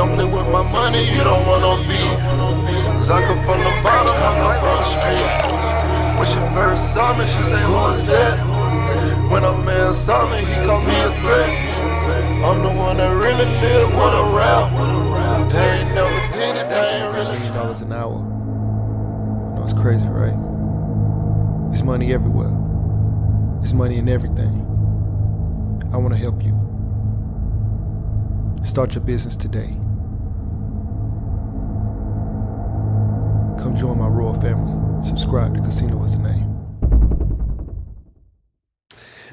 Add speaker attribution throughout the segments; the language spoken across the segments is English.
Speaker 1: Don't play with my money, you don't want no beef. Cause I come from the bottom, I come from the street. When she first saw me, she say, who is that? When a man saw me, he called me a threat. I'm the one that really live with a rap. They ain't never did it, they ain't really.
Speaker 2: $1 million an hour. You know, it's crazy, right? There's money everywhere. There's money in everything. I want to help you. Start your business today. Come join my royal family. Subscribe to Casino Is the Name.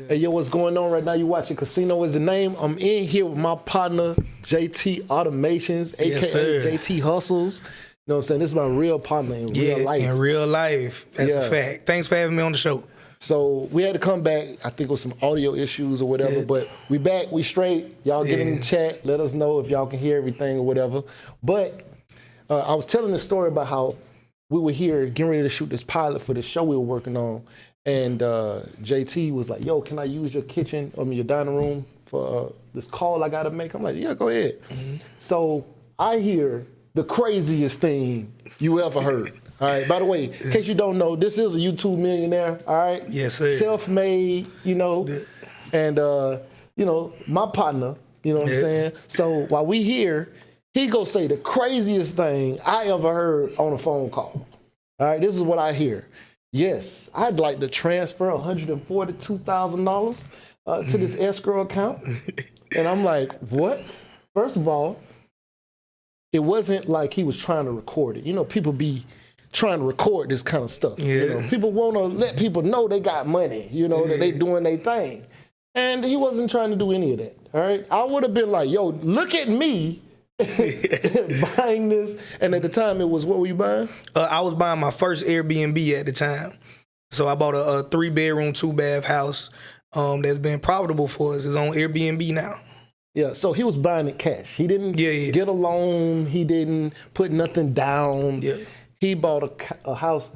Speaker 2: Hey, yo, what's going on right now? You watching Casino Is the Name. I'm in here with my partner, JT Automations, a.k.a. JT Hustles. You know what I'm saying? This is my real partner in real life.
Speaker 3: In real life. That's a fact. Thanks for having me on the show.
Speaker 2: So we had to come back, I think with some audio issues or whatever, but we back, we straight. Y'all get in the chat, let us know if y'all can hear everything or whatever. But I was telling the story about how we were here getting ready to shoot this pilot for this show we were working on. And JT was like, yo, can I use your kitchen, your dining room for this call I gotta make? I'm like, yeah, go ahead. So I hear the craziest thing you ever heard. All right, by the way, in case you don't know, this is a YouTube millionaire, all right?
Speaker 3: Yes, sir.
Speaker 2: Self-made, and, my partner, you know what I'm saying? So while we here, he go say the craziest thing I ever heard on a phone call. All right, this is what I hear. Yes, I'd like to transfer $142,000 to this escrow account. And I'm like, what? First of all, it wasn't like he was trying to record it. You know, people be trying to record this kind of stuff. You know, people want to let people know they got money, that they doing their thing. And he wasn't trying to do any of that, all right? I would have been like, yo, look at me buying this. And at the time it was, what were you buying?
Speaker 3: I was buying my first Airbnb at the time. So I bought a 3-bedroom, 2-bath house that's been profitable for us. It's on Airbnb now.
Speaker 2: Yeah, so he was buying it cash. He didn't get a loan. He didn't put nothing down. He bought a house,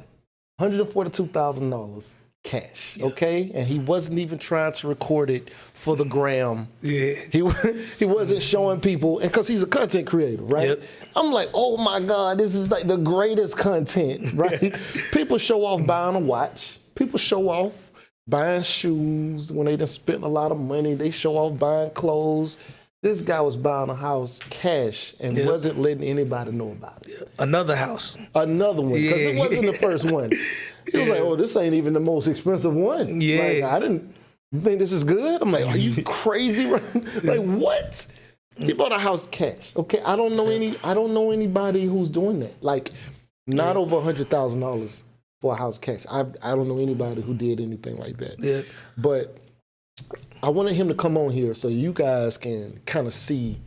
Speaker 2: $142,000 cash, okay? And he wasn't even trying to record it for the gram. He wasn't showing people, and because he's a content creator, right? I'm like, oh my God, this is like the greatest content, right? People show off buying a watch. People show off buying shoes when they done spent a lot of money. They show off buying clothes. This guy was buying a house cash and wasn't letting anybody know about it.
Speaker 3: Another house.
Speaker 2: Another one, because it wasn't the first one. He was like, oh, this ain't even the most expensive one. Like, you think this is good? I'm like, are you crazy? Like, what? He bought a house cash. Okay, I don't know anybody who's doing that. Like, not over $100,000 for a house cash. I don't know anybody who did anything like that. But I wanted him to come on here so you guys can kind of see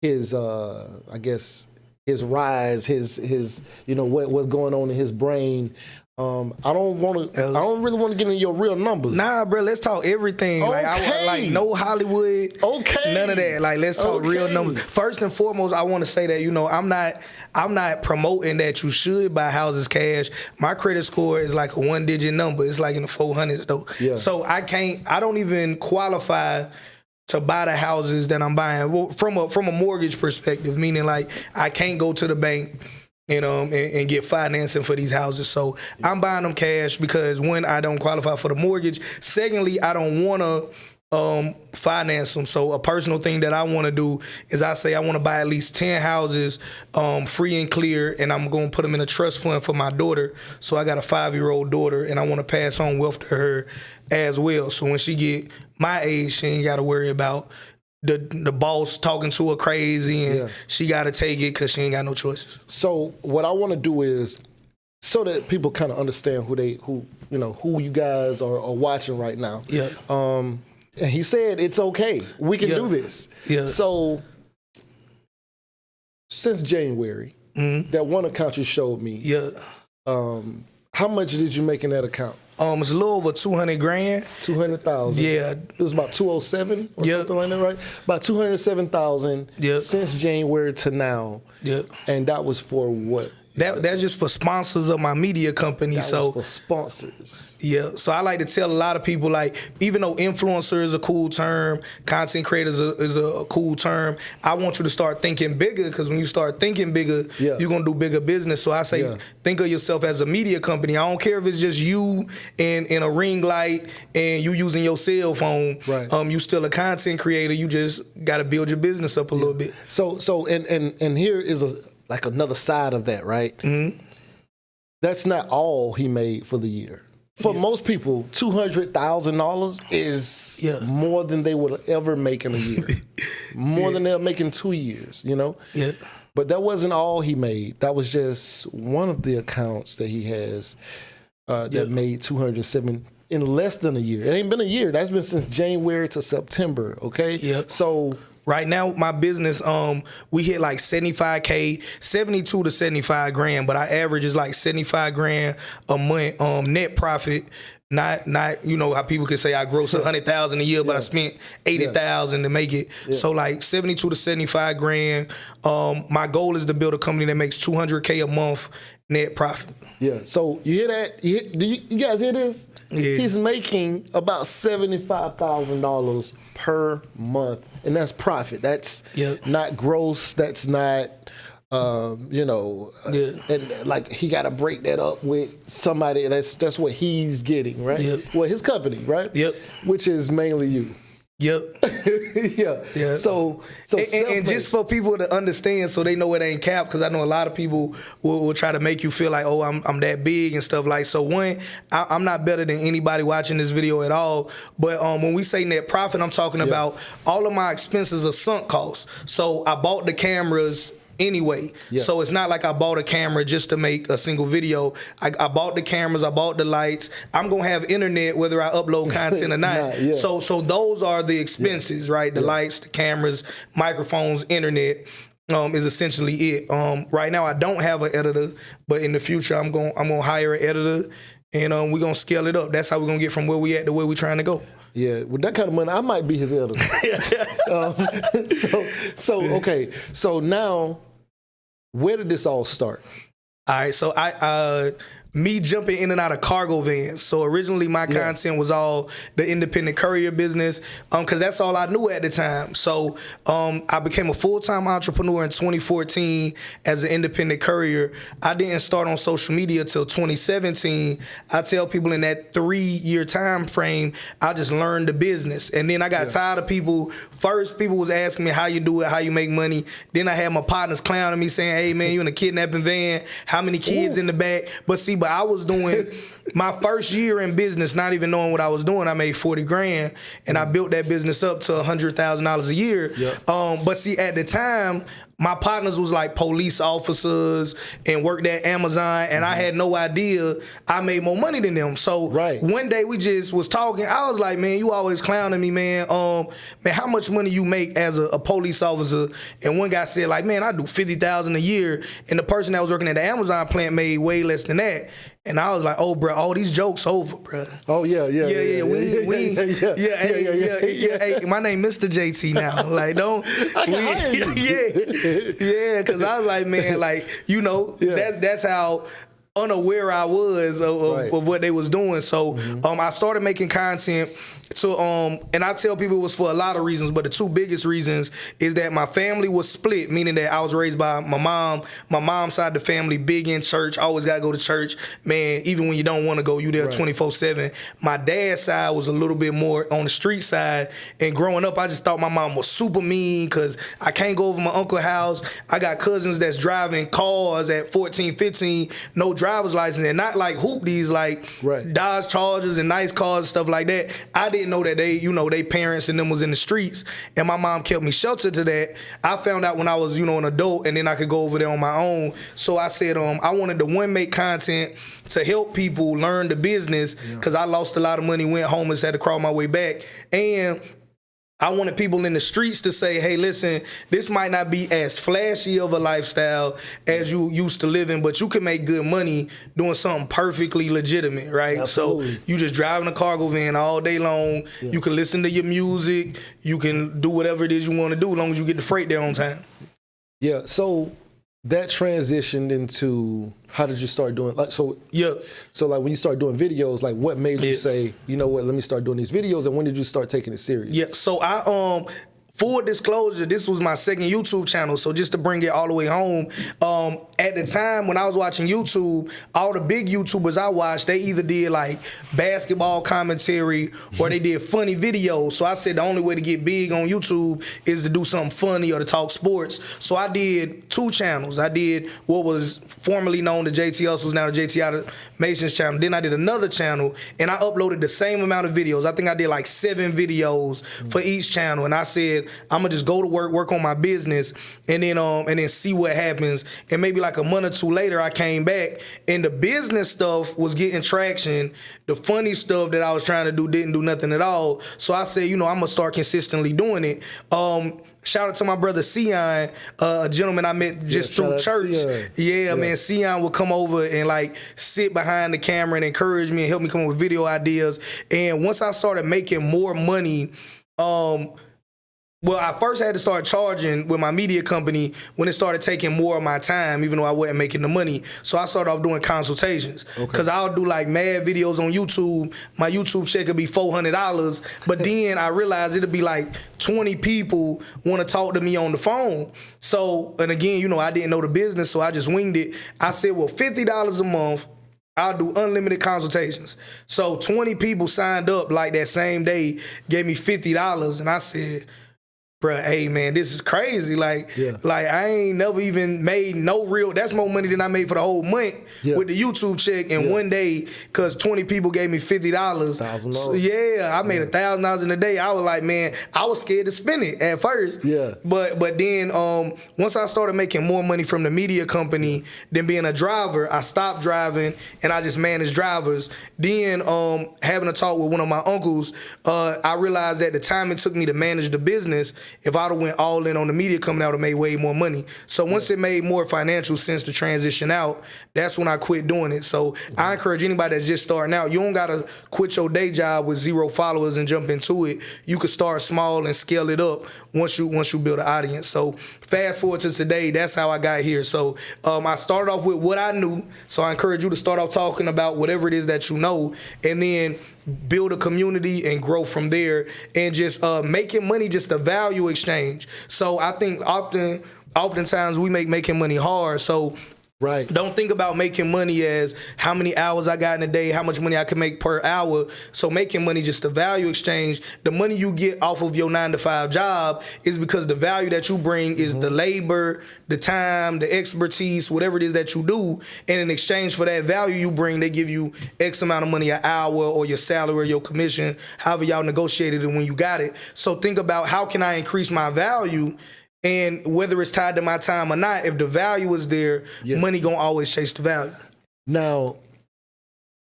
Speaker 2: his, I guess, his rise, his, what's going on in his brain. I don't really want to get into your real numbers.
Speaker 3: Nah, bro, let's talk everything.
Speaker 2: Okay.
Speaker 3: Like no Hollywood.
Speaker 2: Okay.
Speaker 3: None of that. Like, let's talk real numbers. First and foremost, I want to say that, I'm not promoting that you should buy houses cash. My credit score is like a 1-digit number. It's like in the 400s though. So I don't even qualify to buy the houses that I'm buying from a mortgage perspective, meaning like I can't go to the bank and get financing for these houses. So I'm buying them cash because, one, I don't qualify for the mortgage. Secondly, I don't want to finance them. So a personal thing that I want to do is I want to buy at least 10 houses free and clear, and I'm going to put them in a trust fund for my daughter. So I got a 5-year-old daughter, and I want to pass on wealth to her as well. So when she get my age, she ain't got to worry about the boss talking to her crazy, and she got to take it because she ain't got no choices.
Speaker 2: So what I want to do is, so that people kind of understand who you guys are watching right now. And he said it's okay. We can do this. So since January, that one account you showed me. How much did you make in that account?
Speaker 3: It's a little over 200 grand.
Speaker 2: 200,000. It was about 207 or something like that, right? About 207,000 since January to now. And that was for what?
Speaker 3: That's just for sponsors of my media company.
Speaker 2: That
Speaker 3: so
Speaker 2: was for sponsors.
Speaker 3: Yeah, so I like to tell a lot of people, like, even though influencer is a cool term, content creator is a cool term, I want you to start thinking bigger, because when you start thinking bigger, you're going to do bigger business. So I say, think of yourself as a media company. I don't care if it's just you in a ring light and you using your cell phone.
Speaker 2: Right.
Speaker 3: You still a content creator. You just got to build your business up a little bit.
Speaker 2: So here is another side of that, right? Mm-hmm. That's not all he made for the year. For most people, $200,000 is more than they would ever make in a year. More than they'll make in 2 years, you know?
Speaker 3: Yeah.
Speaker 2: But that wasn't all he made. That was just one of the accounts that he has that made $207 in less than a year. It ain't been a year. That's been since January to September, okay?
Speaker 3: Yep.
Speaker 2: So
Speaker 3: right now, my business, we hit like 75K, 72 to 75 grand, but our average is like 75 grand a month, net profit. Not you know how people can say I gross 100,000 a year, but I spent 80,000 to make it. Yeah. So like 72 to 75 grand. My goal is to build a company that makes 200K a month net profit. Yeah.
Speaker 2: So you hear that? Do you guys hear this? Yeah. He's making about $75,000 per month, and that's profit. That's not gross. That's not. And like he got to break that up with somebody. That's what he's getting, right? Yep. Well, his company, right? Yep. Which is mainly you.
Speaker 3: Yep.
Speaker 2: Yeah. So
Speaker 3: and just for people to understand, so they know it ain't cap, because I know a lot of people will try to make you feel like, oh, I'm that big and stuff. Like, so one, I'm not better than anybody watching this video at all. But when we say net profit, I'm talking about all of my expenses are sunk costs. So I bought the cameras anyway. So it's not like I bought a camera just to make a single video. I bought the cameras, I bought the lights. I'm gonna have internet whether I upload content or not. So those are the expenses, right? The lights, the cameras, microphones, internet. Is essentially it. Right now I don't have an editor, but in the future I'm gonna hire an editor, and we're gonna scale it up. That's how we're gonna get from where we at to where we're trying to go.
Speaker 2: Yeah, with that kind of money, I might be his editor. Okay. So now, where did this all start?
Speaker 3: All right, so me jumping in and out of cargo vans. So originally my content was all the independent courier business, because that's all I knew at the time. So I became a full-time entrepreneur in 2014 as an independent courier. I didn't start on social media till 2017. I tell people in that 3-year time frame, I just learned the business. And then I got tired of people. First, people was asking me how you do it, how you make money. Then I had my partners clowning me saying, hey man, you in a kidnapping van, how many kids in the back? But I was doing my first year in business, not even knowing what I was doing. I made 40 grand, and I built that business up to $100,000 a year. But see, at the time, my partners was like police officers and worked at Amazon, and I had no idea I made more money than them. So one day we just was talking. I was like, man, you always clowning me, man. Man, how much money you make as a police officer? And one guy said, like, man, I do $50,000 a year, and the person that was working at the Amazon plant made way less than that. And I was like, oh, bro, all these jokes over, bro.
Speaker 2: Oh, yeah.
Speaker 3: Hey, my name Mr. JT now. Like, don't. Because I was like, man, like, that's how unaware I was of what they was doing. So I started making content and I tell people it was for a lot of reasons, but the two biggest reasons is that my family was split, meaning that I was raised by my mom. My mom's side of the family, big in church, always got to go to church. Man, even when you don't want to go, you there 24/7. My dad's side was a little bit more on the street side, and growing up, I just thought my mom was super mean because I can't go over my uncle's house. I got cousins that's driving cars at 14, 15, no driver's license, and not like hoopties, like Dodge Chargers and nice cars and stuff like that. I didn't know that they parents and them was in the streets, and my mom kept me sheltered to that. I found out when I was, an adult, and then I could go over there on my own. So I said, I wanted to make content to help people learn the business, because I lost a lot of money, went homeless, had to crawl my way back, and I wanted people in the streets to say, hey, listen, this might not be as flashy of a lifestyle as you used to living, but you can make good money doing something perfectly legitimate, right? Absolutely. So you just driving a cargo van all day long. Yeah. You can listen to your music. You can do whatever it is you want to do as long as you get the freight there on time.
Speaker 2: Yeah, so that transitioned into, how did you start doing, like, so
Speaker 3: Yeah.
Speaker 2: so like when you start doing videos, like what made you say, you know what, let me start doing these videos, and when did you start taking it serious?
Speaker 3: Yeah, so I full disclosure, this was my second YouTube channel, so just to bring it all the way home, at the time when I was watching YouTube, all the big YouTubers I watched, they either did like basketball commentary or they did funny videos. So I said the only way to get big on YouTube is to do something funny or to talk sports. So I did 2 channels. I did what was formerly known as JT Hustles, now the JT Mason's channel. Then I did another channel and I uploaded the same amount of videos. I think I did like 7 videos for each channel, and I said I'm gonna just go to work on my business, and then see what happens. And maybe like a month or 2 later, I came back and the business stuff was getting traction. The funny stuff that I was trying to do didn't do nothing at all. So I said, I'm gonna start consistently doing it. Shout out to my brother Sion, a gentleman I met just through church. Yeah, man, Sion would come over and like sit behind the camera and encourage me and help me come up with video ideas. And once I started making more money, well, I first had to start charging with my media company when it started taking more of my time, even though I wasn't making the money. So I started off doing consultations. Because I'll do like mad videos on YouTube. My YouTube check would be $400. But then I realized it'd be like 20 people want to talk to me on the phone. So, and again, I didn't know the business, so I just winged it. I said, well, $50 a month. I'll do unlimited consultations. So 20 people signed up like that same day, gave me $50. And I said, bruh, hey man, this is crazy. Like I ain't never even made no real, that's more money than I made for the whole month with the YouTube check in one day, because 20 people gave me $50. So, I made $1,000 in a day. I was like, man, I was scared to spend it at first. But then once I started making more money from the media company than being a driver, I stopped driving and I just managed drivers. Then having a talk with one of my uncles, I realized that the time it took me to manage the business, if I'd have went all in on the media company, I would have made way more money. So once it made more financial sense to transition out, that's when I quit doing it. So I encourage anybody that's just starting out, you don't gotta quit your day job with 0 followers and jump into it. You could start small and scale it up once you build an audience. So fast forward to today, that's how I got here. So I started off with what I knew. So I encourage you to start off talking about whatever it is that you know, and then build a community and grow from there, and just making money just a value exchange. So I think oftentimes we make making money hard. So don't think about making money as how many hours I got in a day, how much money I can make per hour. So making money just a value exchange. The money you get off of your 9-to-5 job is because the value that you bring is the labor, the time, the expertise, whatever it is that you do. And in exchange for that value you bring, they give you X amount of money an hour, or your salary or your commission, however y'all negotiated it when you got it. So think about, how can I increase my value? And whether it's tied to my time or not, if the value is there, money gonna always chase the value.
Speaker 2: Now,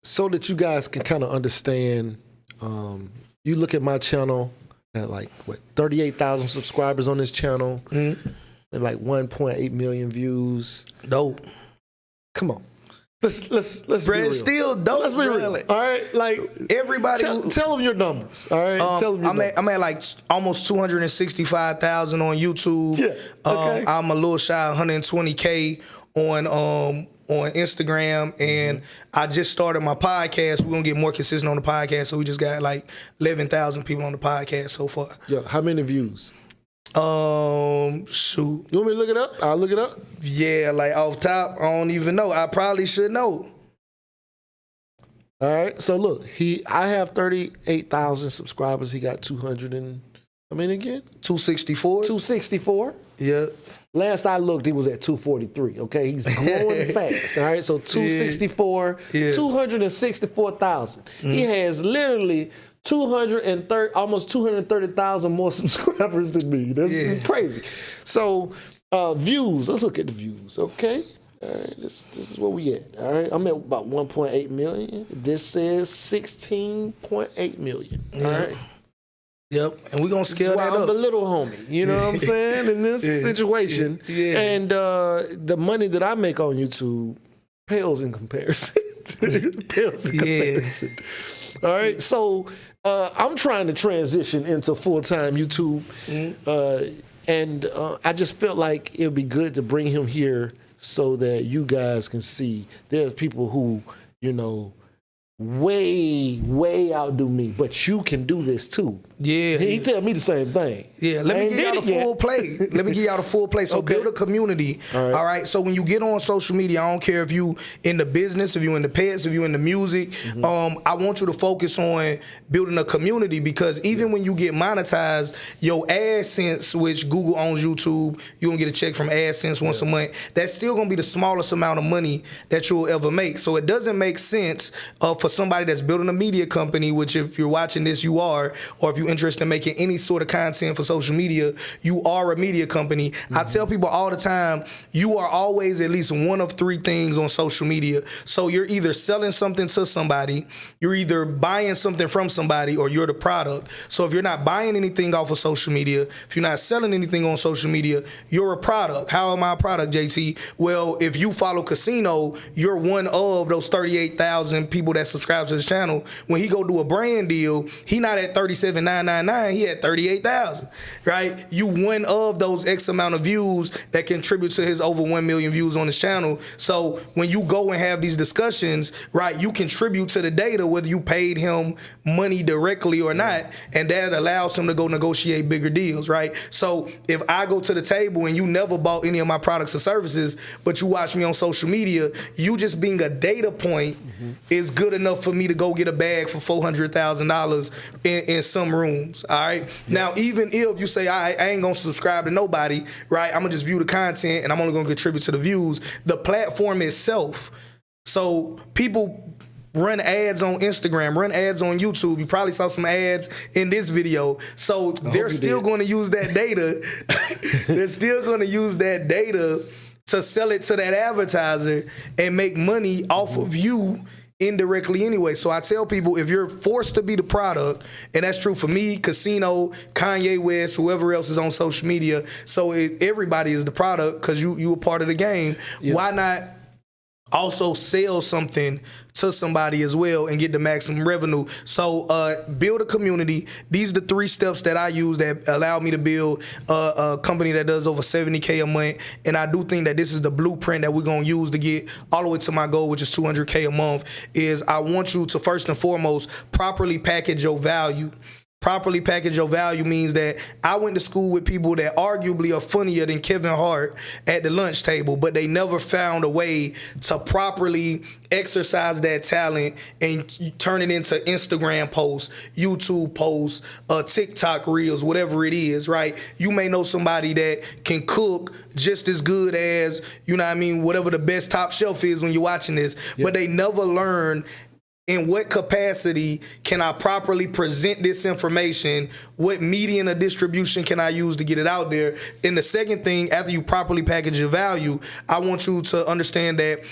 Speaker 2: so that you guys can kind of understand, you look at my channel at like, 38,000 subscribers on this channel, and like 1.8 million views.
Speaker 3: Dope.
Speaker 2: Come on. Let's be real.
Speaker 3: Still dope.
Speaker 2: Let's be real. All right, like
Speaker 3: everybody.
Speaker 2: Tell them your numbers. All right, tell them your numbers.
Speaker 3: I'm at like almost 265,000 on YouTube.
Speaker 2: Yeah. Okay.
Speaker 3: I'm a little shy of 120K on Instagram, and I just started my podcast. We're gonna get more consistent on the podcast, so we just got like 11,000 people on the podcast so far.
Speaker 2: Yeah. How many views?
Speaker 3: Shoot.
Speaker 2: You want me to look it up? I'll look it up.
Speaker 3: Yeah, like off top, I don't even know. I probably should know.
Speaker 2: All right. So look, I have 38,000 subscribers. He got 200 and, I mean, again?
Speaker 3: 264.
Speaker 2: 264.
Speaker 3: Yeah.
Speaker 2: Last I looked, he was at 243. Okay, he's growing fast. All right, so 264, 264,000. He has literally 230, almost 230,000 more subscribers than me. This is crazy. So views. Let's look at the views. Okay. All right, this is where we at. All right, I'm at about 1.8 million. This says 16.8 million. All right.
Speaker 3: Yep, and we're going to scale that up.
Speaker 2: I'm the little homie, you know what I'm saying, in this situation. And the money that I make on YouTube pales in comparison. All right, so I'm trying to transition into full-time YouTube, and I just felt like it would be good to bring him here so that you guys can see there's people who, way outdo me, but you can do this too.
Speaker 3: Yeah.
Speaker 2: He tell me the same thing.
Speaker 3: Yeah, let me give y'all the full play. Let me give y'all the full play. So build a community. All right. So when you get on social media, I don't care if you in the business, if you in the pets, if you in the music, I want you to focus on building a community, because even when you get monetized, your AdSense, which Google owns YouTube, you gonna get a check from AdSense once a month. That's still gonna be the smallest amount of money that you'll ever make. So it doesn't make sense for somebody that's building a media company, which if you're watching this, you are, or if you're interested in making any sort of content for social media, you are a media company. I tell people all the time, you are always at least one of three things on social media. So you're either selling something to somebody, you're either buying something from somebody, or you're the product. So if you're not buying anything off of social media, if you're not selling anything on social media, you're a product. How am I a product, JT? Well, if you follow Casino, you're one of those 38,000 people that subscribe to his channel. When he go do a brand deal, he not at 37,999, he at 38,000, right? You one of those X amount of views that contribute to his over 1 million views on his channel. So when you go and have these discussions, right, you contribute to the data whether you paid him money directly or not, and that allows him to go negotiate bigger deals, right? So if I go to the table and you never bought any of my products or services, but you watch me on social media, you just being a data point is good enough for me to go get a bag for $400,000 in some rooms, all right? Now, even if you say, I ain't gonna subscribe to nobody, right? I'm gonna just view the content and I'm only gonna contribute to the views. The platform itself, so people run ads on Instagram, run ads on YouTube. You probably saw some ads in this video. So they're still going to use that data. They're still going to use that data to sell it to that advertiser and make money off of you indirectly anyway. So I tell people, if you're forced to be the product, and that's true for me, Casino, Kanye West, whoever else is on social media, so everybody is the product because you a part of the game. Yeah. Why not also sell something to somebody as well and get the maximum revenue? So build a community. These are the 3 steps that I use that allow me to build a company that does over $70K a month. And I do think that this is the blueprint that we're going to use to get all the way to my goal, which is $200K a month, is I want you to first and foremost properly package your value. Properly package your value means that I went to school with people that arguably are funnier than Kevin Hart at the lunch table, but they never found a way to properly exercise that talent and turn it into Instagram posts, YouTube posts, TikTok reels, whatever it is, right? You may know somebody that can cook just as good as, whatever the best top shelf is when you're watching this, but they never learn in what capacity can I properly present this information? What medium of distribution can I use to get it out there? And the second thing, after you properly package your value, I want you to understand that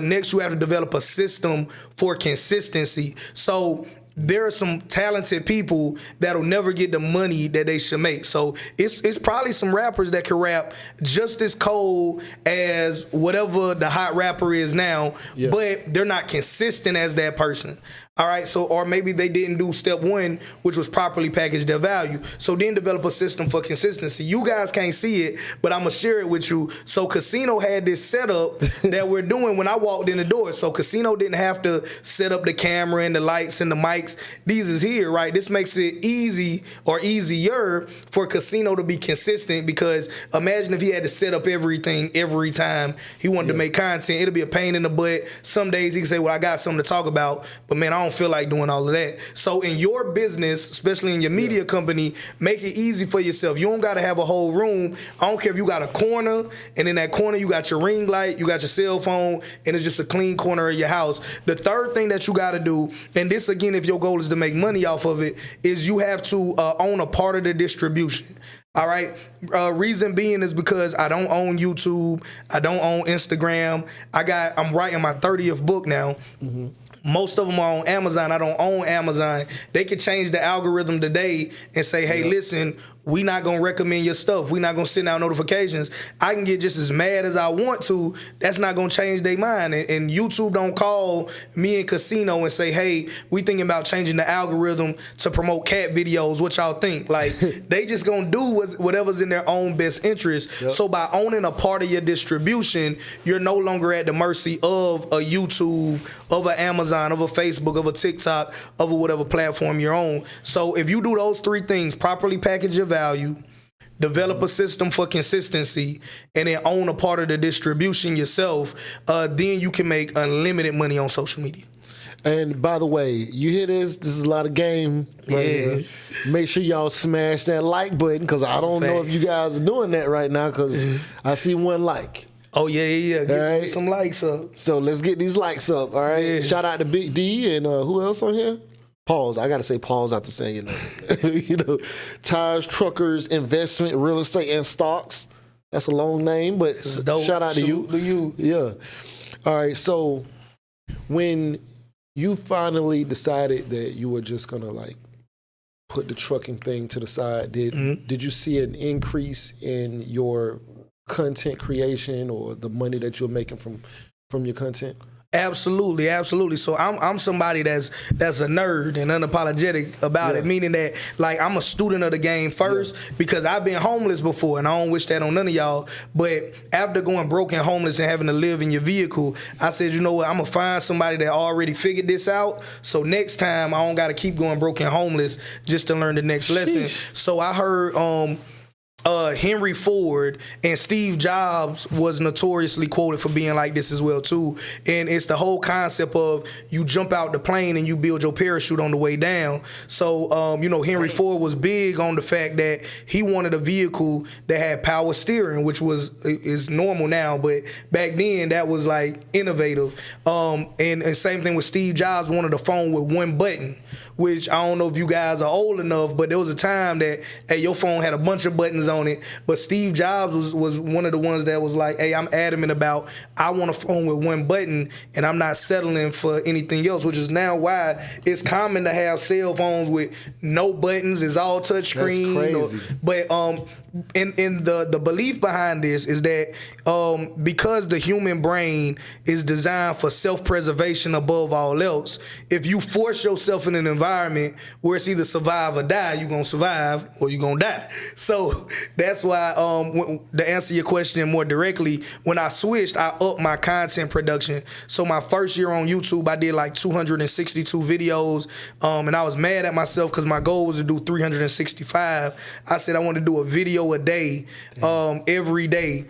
Speaker 3: next you have to develop a system for consistency. So there are some talented people that'll never get the money that they should make. So it's probably some rappers that can rap just as cold as whatever the hot rapper is now, but they're not consistent as that person. All right, so, or maybe they didn't do step 1, which was properly package their value. So then develop a system for consistency. You guys can't see it, but I'm gonna share it with you. So Casino had this setup that we're doing when I walked in the door. So Casino didn't have to set up the camera and the lights and the mics. These is here, right? This makes it easy or easier for Casino to be consistent, because imagine if he had to set up everything every time he wanted to make content. It'll be a pain in the butt. Some days he can say, well, I got something to talk about, but man, I don't feel like doing all of that. So in your business, especially in your media company, make it easy for yourself. You don't got to have a whole room. I don't care if you got a corner, and in that corner you got your ring light, you got your cell phone, and it's just a clean corner of your house. The third thing that you got to do, and this again, if your goal is to make money off of it, is you have to own a part of the distribution. All right. Reason being is because I don't own YouTube. I don't own Instagram. I'm writing my 30th book now. Most of them are on Amazon. I don't own Amazon. They could change the algorithm today and say, hey, listen, we not gonna recommend your stuff. We not gonna send out notifications. I can get just as mad as I want to. That's not gonna change their mind. And YouTube don't call me and Casino and say, hey, we thinking about changing the algorithm to promote cat videos. What y'all think? Like, they just gonna do whatever's in their own best interest. Yep. So by owning a part of your distribution, you're no longer at the mercy of a YouTube, of an Amazon, of a Facebook, of a TikTok, of a whatever platform you're on. So if you do those three things, properly package your value, develop a system for consistency, and then own a part of the distribution yourself, then you can make unlimited money on social media.
Speaker 2: And by the way, you hear this? This is a lot of game right here. Make sure y'all smash that like button, because I don't know if you guys are doing that right now, because I see one like.
Speaker 3: Oh, yeah. Get some likes up.
Speaker 2: So let's get these likes up, all right? Yeah. Shout out to Big D and who else on here? Pause. I got to say pause after saying tires, truckers, investment, real estate, and stocks. That's a long name, but shout out to you. Yeah. All right. So when you finally decided that you were just going to like put the trucking thing to the side, did you see an increase in your content creation or the money that you're making from your content?
Speaker 3: Absolutely. So I'm somebody that's a nerd and unapologetic about it, meaning that like I'm a student of the game first, because I've been homeless before, and I don't wish that on none of y'all. But after going broke and homeless and having to live in your vehicle, I said, you know what, I'm gonna find somebody that already figured this out. So next time I don't gotta keep going broke and homeless just to learn the next lesson. So I heard Henry Ford and Steve Jobs was notoriously quoted for being like this as well too. And it's the whole concept of you jump out the plane and you build your parachute on the way down. So, Henry Ford was big on the fact that he wanted a vehicle that had power steering, which is normal now, but back then that was like innovative. And same thing with Steve Jobs, wanted a phone with one button, which I don't know if you guys are old enough, but there was a time that, hey, your phone had a bunch of buttons on it. But Steve Jobs was one of the ones that was like, hey, I'm adamant about, I want a phone with one button, and I'm not settling for anything else, which is now why it's common to have cell phones with no buttons. It's all touch screen.
Speaker 2: That's crazy.
Speaker 3: But in the belief behind this is that because the human brain is designed for self-preservation above all else, if you force yourself in an environment where it's either survive or die, you're going to survive or you're going to die. So that's why, to answer your question more directly, when I switched, I upped my content production. So my first year on YouTube, I did like 262 videos, and I was mad at myself because my goal was to do 365. I said I want to do a video a day, every day.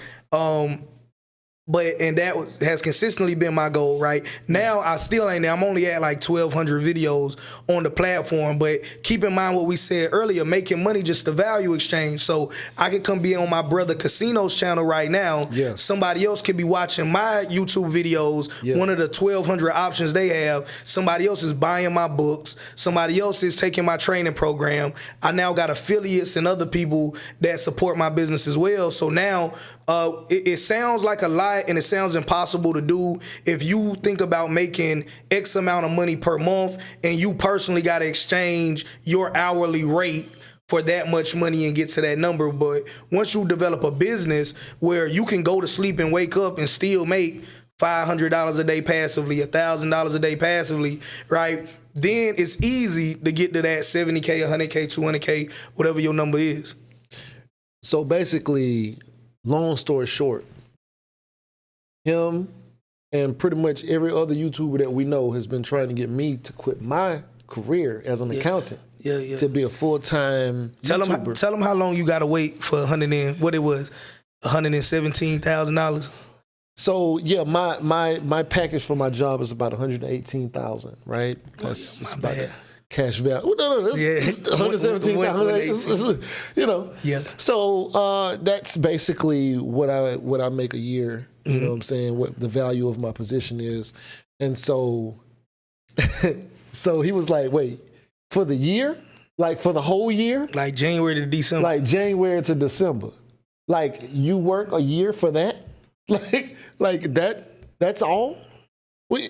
Speaker 3: And that has consistently been my goal, right? Now, I still ain't there. I'm only at like 1,200 videos on the platform. But keep in mind what we said earlier, making money just the value exchange. So I could come be on my brother Casino's channel right now. Yeah. Somebody else could be watching my YouTube videos, one of the 1,200 options they have. Somebody else is buying my books. Somebody else is taking my training program. I now got affiliates and other people that support my business as well. So now it sounds like a lot, and it sounds impossible to do if you think about making X amount of money per month and you personally got to exchange your hourly rate for that much money and get to that number. But once you develop a business where you can go to sleep and wake up and still make $500 a day passively, $1,000 a day passively, right? Then it's easy to get to that 70K, 100K, 200K, whatever your number is.
Speaker 2: So basically, long story short, him and pretty much every other YouTuber that we know has been trying to get me to quit my career as an accountant to be a full-time YouTuber.
Speaker 3: Tell them how long you got to wait for $117,000.
Speaker 2: So yeah, my package for my job is about $118,000, right? That's just about that cash value. No, that's $117,000.
Speaker 3: Yeah.
Speaker 2: So that's basically what I make a year. You know what I'm saying? What the value of my position is, and so so he was like, "Wait, for the year? Like for the whole year?
Speaker 3: Like January to December?
Speaker 2: Like January to December? Like you work a year for that? Like that? That's all? I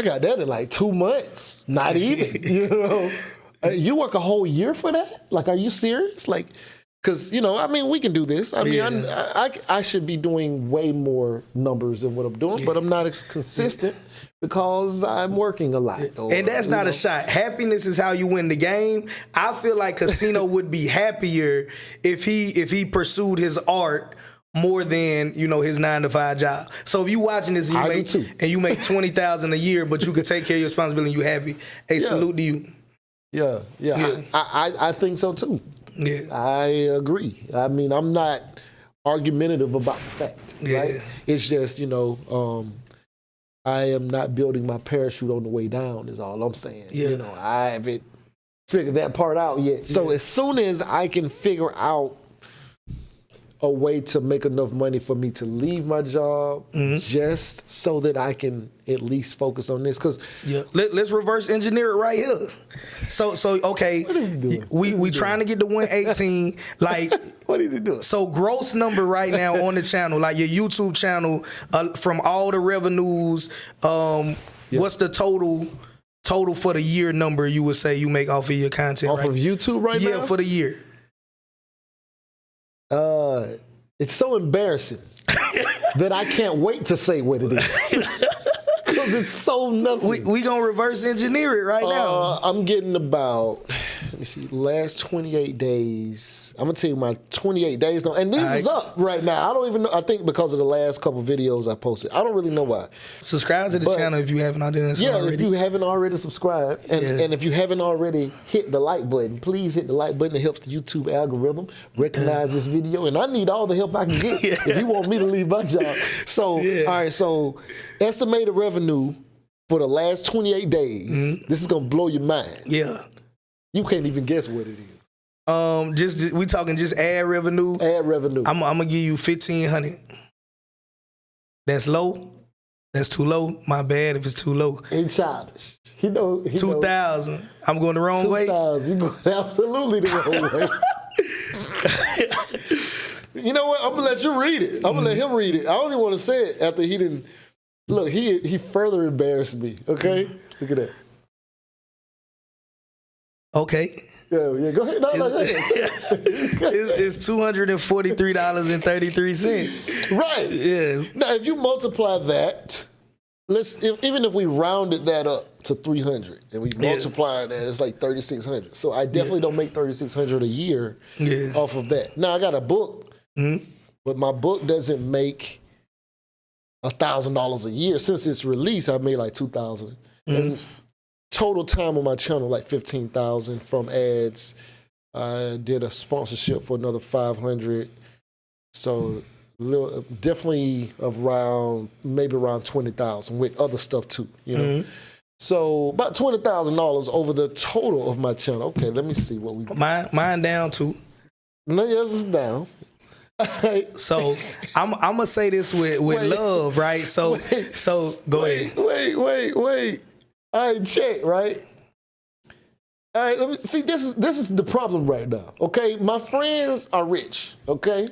Speaker 2: got that in like 2 months. Not even. You know, you work a whole year for that? Like, are you serious? Like, Because, I mean, we can do this. I mean, I should be doing way more numbers than what I'm doing, but I'm not as consistent because I'm working a lot.
Speaker 3: And that's not a shot. Happiness is how you win the game. I feel like Casino would be happier if he pursued his art more than, his 9-to-5 job. So if you watching this and you make $20,000 a year, but you can take care of your responsibility and you happy, hey, salute to you.
Speaker 2: Yeah. I think so too.
Speaker 3: Yeah.
Speaker 2: I agree. I mean, I'm not argumentative about the fact.
Speaker 3: Yeah.
Speaker 2: Right? It's just, I am not building my parachute on the way down is all I'm saying.
Speaker 3: Yeah.
Speaker 2: I haven't figured that part out yet. So as soon as I can figure out a way to make enough money for me to leave my job just so that I can at least focus on this. Because
Speaker 3: let's reverse engineer it right here. So okay,
Speaker 2: what is he doing?
Speaker 3: We trying to get to 118. Like,
Speaker 2: what is he doing?
Speaker 3: So gross number right now on the channel, like your YouTube channel, from all the revenues, what's the total for the year number you would say you make off of your content?
Speaker 2: Off of YouTube right now?
Speaker 3: Yeah, for the year.
Speaker 2: It's so embarrassing that I can't wait to say what it is. Because it's so nothing.
Speaker 3: We gonna reverse engineer it right now.
Speaker 2: I'm getting about, let me see, last 28 days. I'm gonna tell you my 28 days now. And this is up right now. I don't even know, I think because of the last couple videos I posted. I don't really know why.
Speaker 3: Subscribe to the channel if you haven't already.
Speaker 2: Yeah, if you haven't already subscribed. And if you haven't already hit the like button, please hit the like button. It helps the YouTube algorithm recognize this video. And I need all the help I can get if you want me to leave my job. So, all right, so estimated revenue for the last 28 days. This is gonna blow your mind.
Speaker 3: Yeah.
Speaker 2: You can't even guess what it is.
Speaker 3: Just we talking just ad revenue.
Speaker 2: Ad revenue.
Speaker 3: I'm gonna give you 1,500. That's low. That's too low. My bad if it's too low.
Speaker 2: Ain't childish. He know.
Speaker 3: 2,000. I'm going the wrong way.
Speaker 2: 2,000. You going absolutely the wrong way. You know what? I'm gonna let you read it. I'm gonna let him read it. I only want to say it after he didn't. Look, he further embarrassed me. Okay, look at that.
Speaker 3: Okay.
Speaker 2: Yeah, go ahead. No, go ahead.
Speaker 3: It's $243.33.
Speaker 2: Right.
Speaker 3: Yeah.
Speaker 2: Now, if you multiply that, even if we rounded that up to 300 and we multiply that, it's like 3,600. So I definitely don't make 3,600 a year off of that. Now I got a book, but my book doesn't make $1,000 a year. Since its release, I made like 2,000. And total time on my channel, like 15,000 from ads. I did a sponsorship for another 500. So definitely maybe around 20,000 with other stuff too, So about $20,000 over the total of my channel. Okay, let me see what we got.
Speaker 3: Mine down too.
Speaker 2: No, yours is down.
Speaker 3: So I'm gonna say this with love, right? So go ahead.
Speaker 2: Wait. All right, check, right? All right, let me see. This is the problem right now. Okay, my friends are rich. Okay,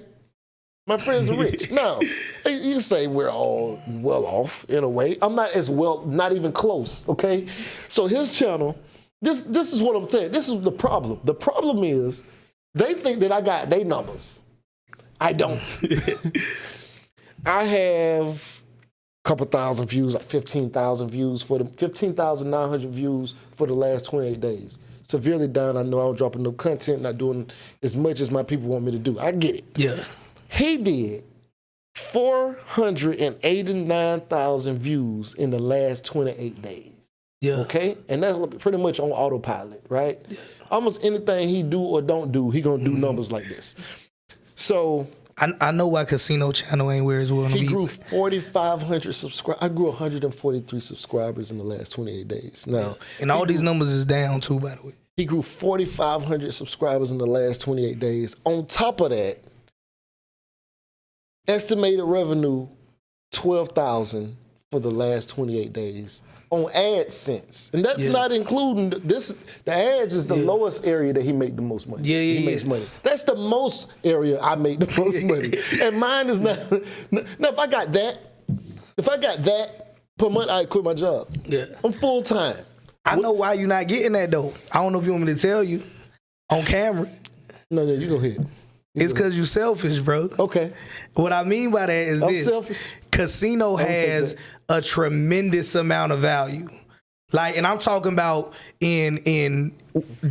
Speaker 2: my friends are rich. Now, you can say we're all well off in a way. I'm not as well, not even close. Okay, so his channel. This is what I'm saying. This is the problem. The problem is they think that I got their numbers. I don't. I have a couple thousand views, like 15,000 views for the 15,900 views for the last 28 days. Severely down. I know I was dropping no content, not doing as much as my people want me to do. I get it.
Speaker 3: Yeah.
Speaker 2: He did 489,000 views in the last 28 days.
Speaker 3: Yeah.
Speaker 2: Okay? And that's pretty much on autopilot, right? Yeah. Almost anything he do or don't do, he gonna do numbers like this. So
Speaker 3: I know why Casino channel ain't where it's well.
Speaker 2: He grew 4,500 subscribers. I grew 143 subscribers in the last 28 days. Now,
Speaker 3: and all these numbers is down too, by the way.
Speaker 2: He grew 4,500 subscribers in the last 28 days. On top of that, estimated revenue 12,000 for the last 28 days on AdSense, and that's not including this. The ads is the lowest area that he make the most money. He makes money. That's the most area I make the most money, and mine is not. Now, if I got that per month, I'd quit my job. Yeah, I'm full time.
Speaker 3: I know why you're not getting that though. I don't know if you want me to tell you on camera.
Speaker 2: No, you go ahead.
Speaker 3: It's because you selfish, bro.
Speaker 2: Okay.
Speaker 3: What I mean by that is
Speaker 2: I'm
Speaker 3: this.
Speaker 2: selfish.
Speaker 3: Casino has a tremendous amount of value. Like, and I'm talking about in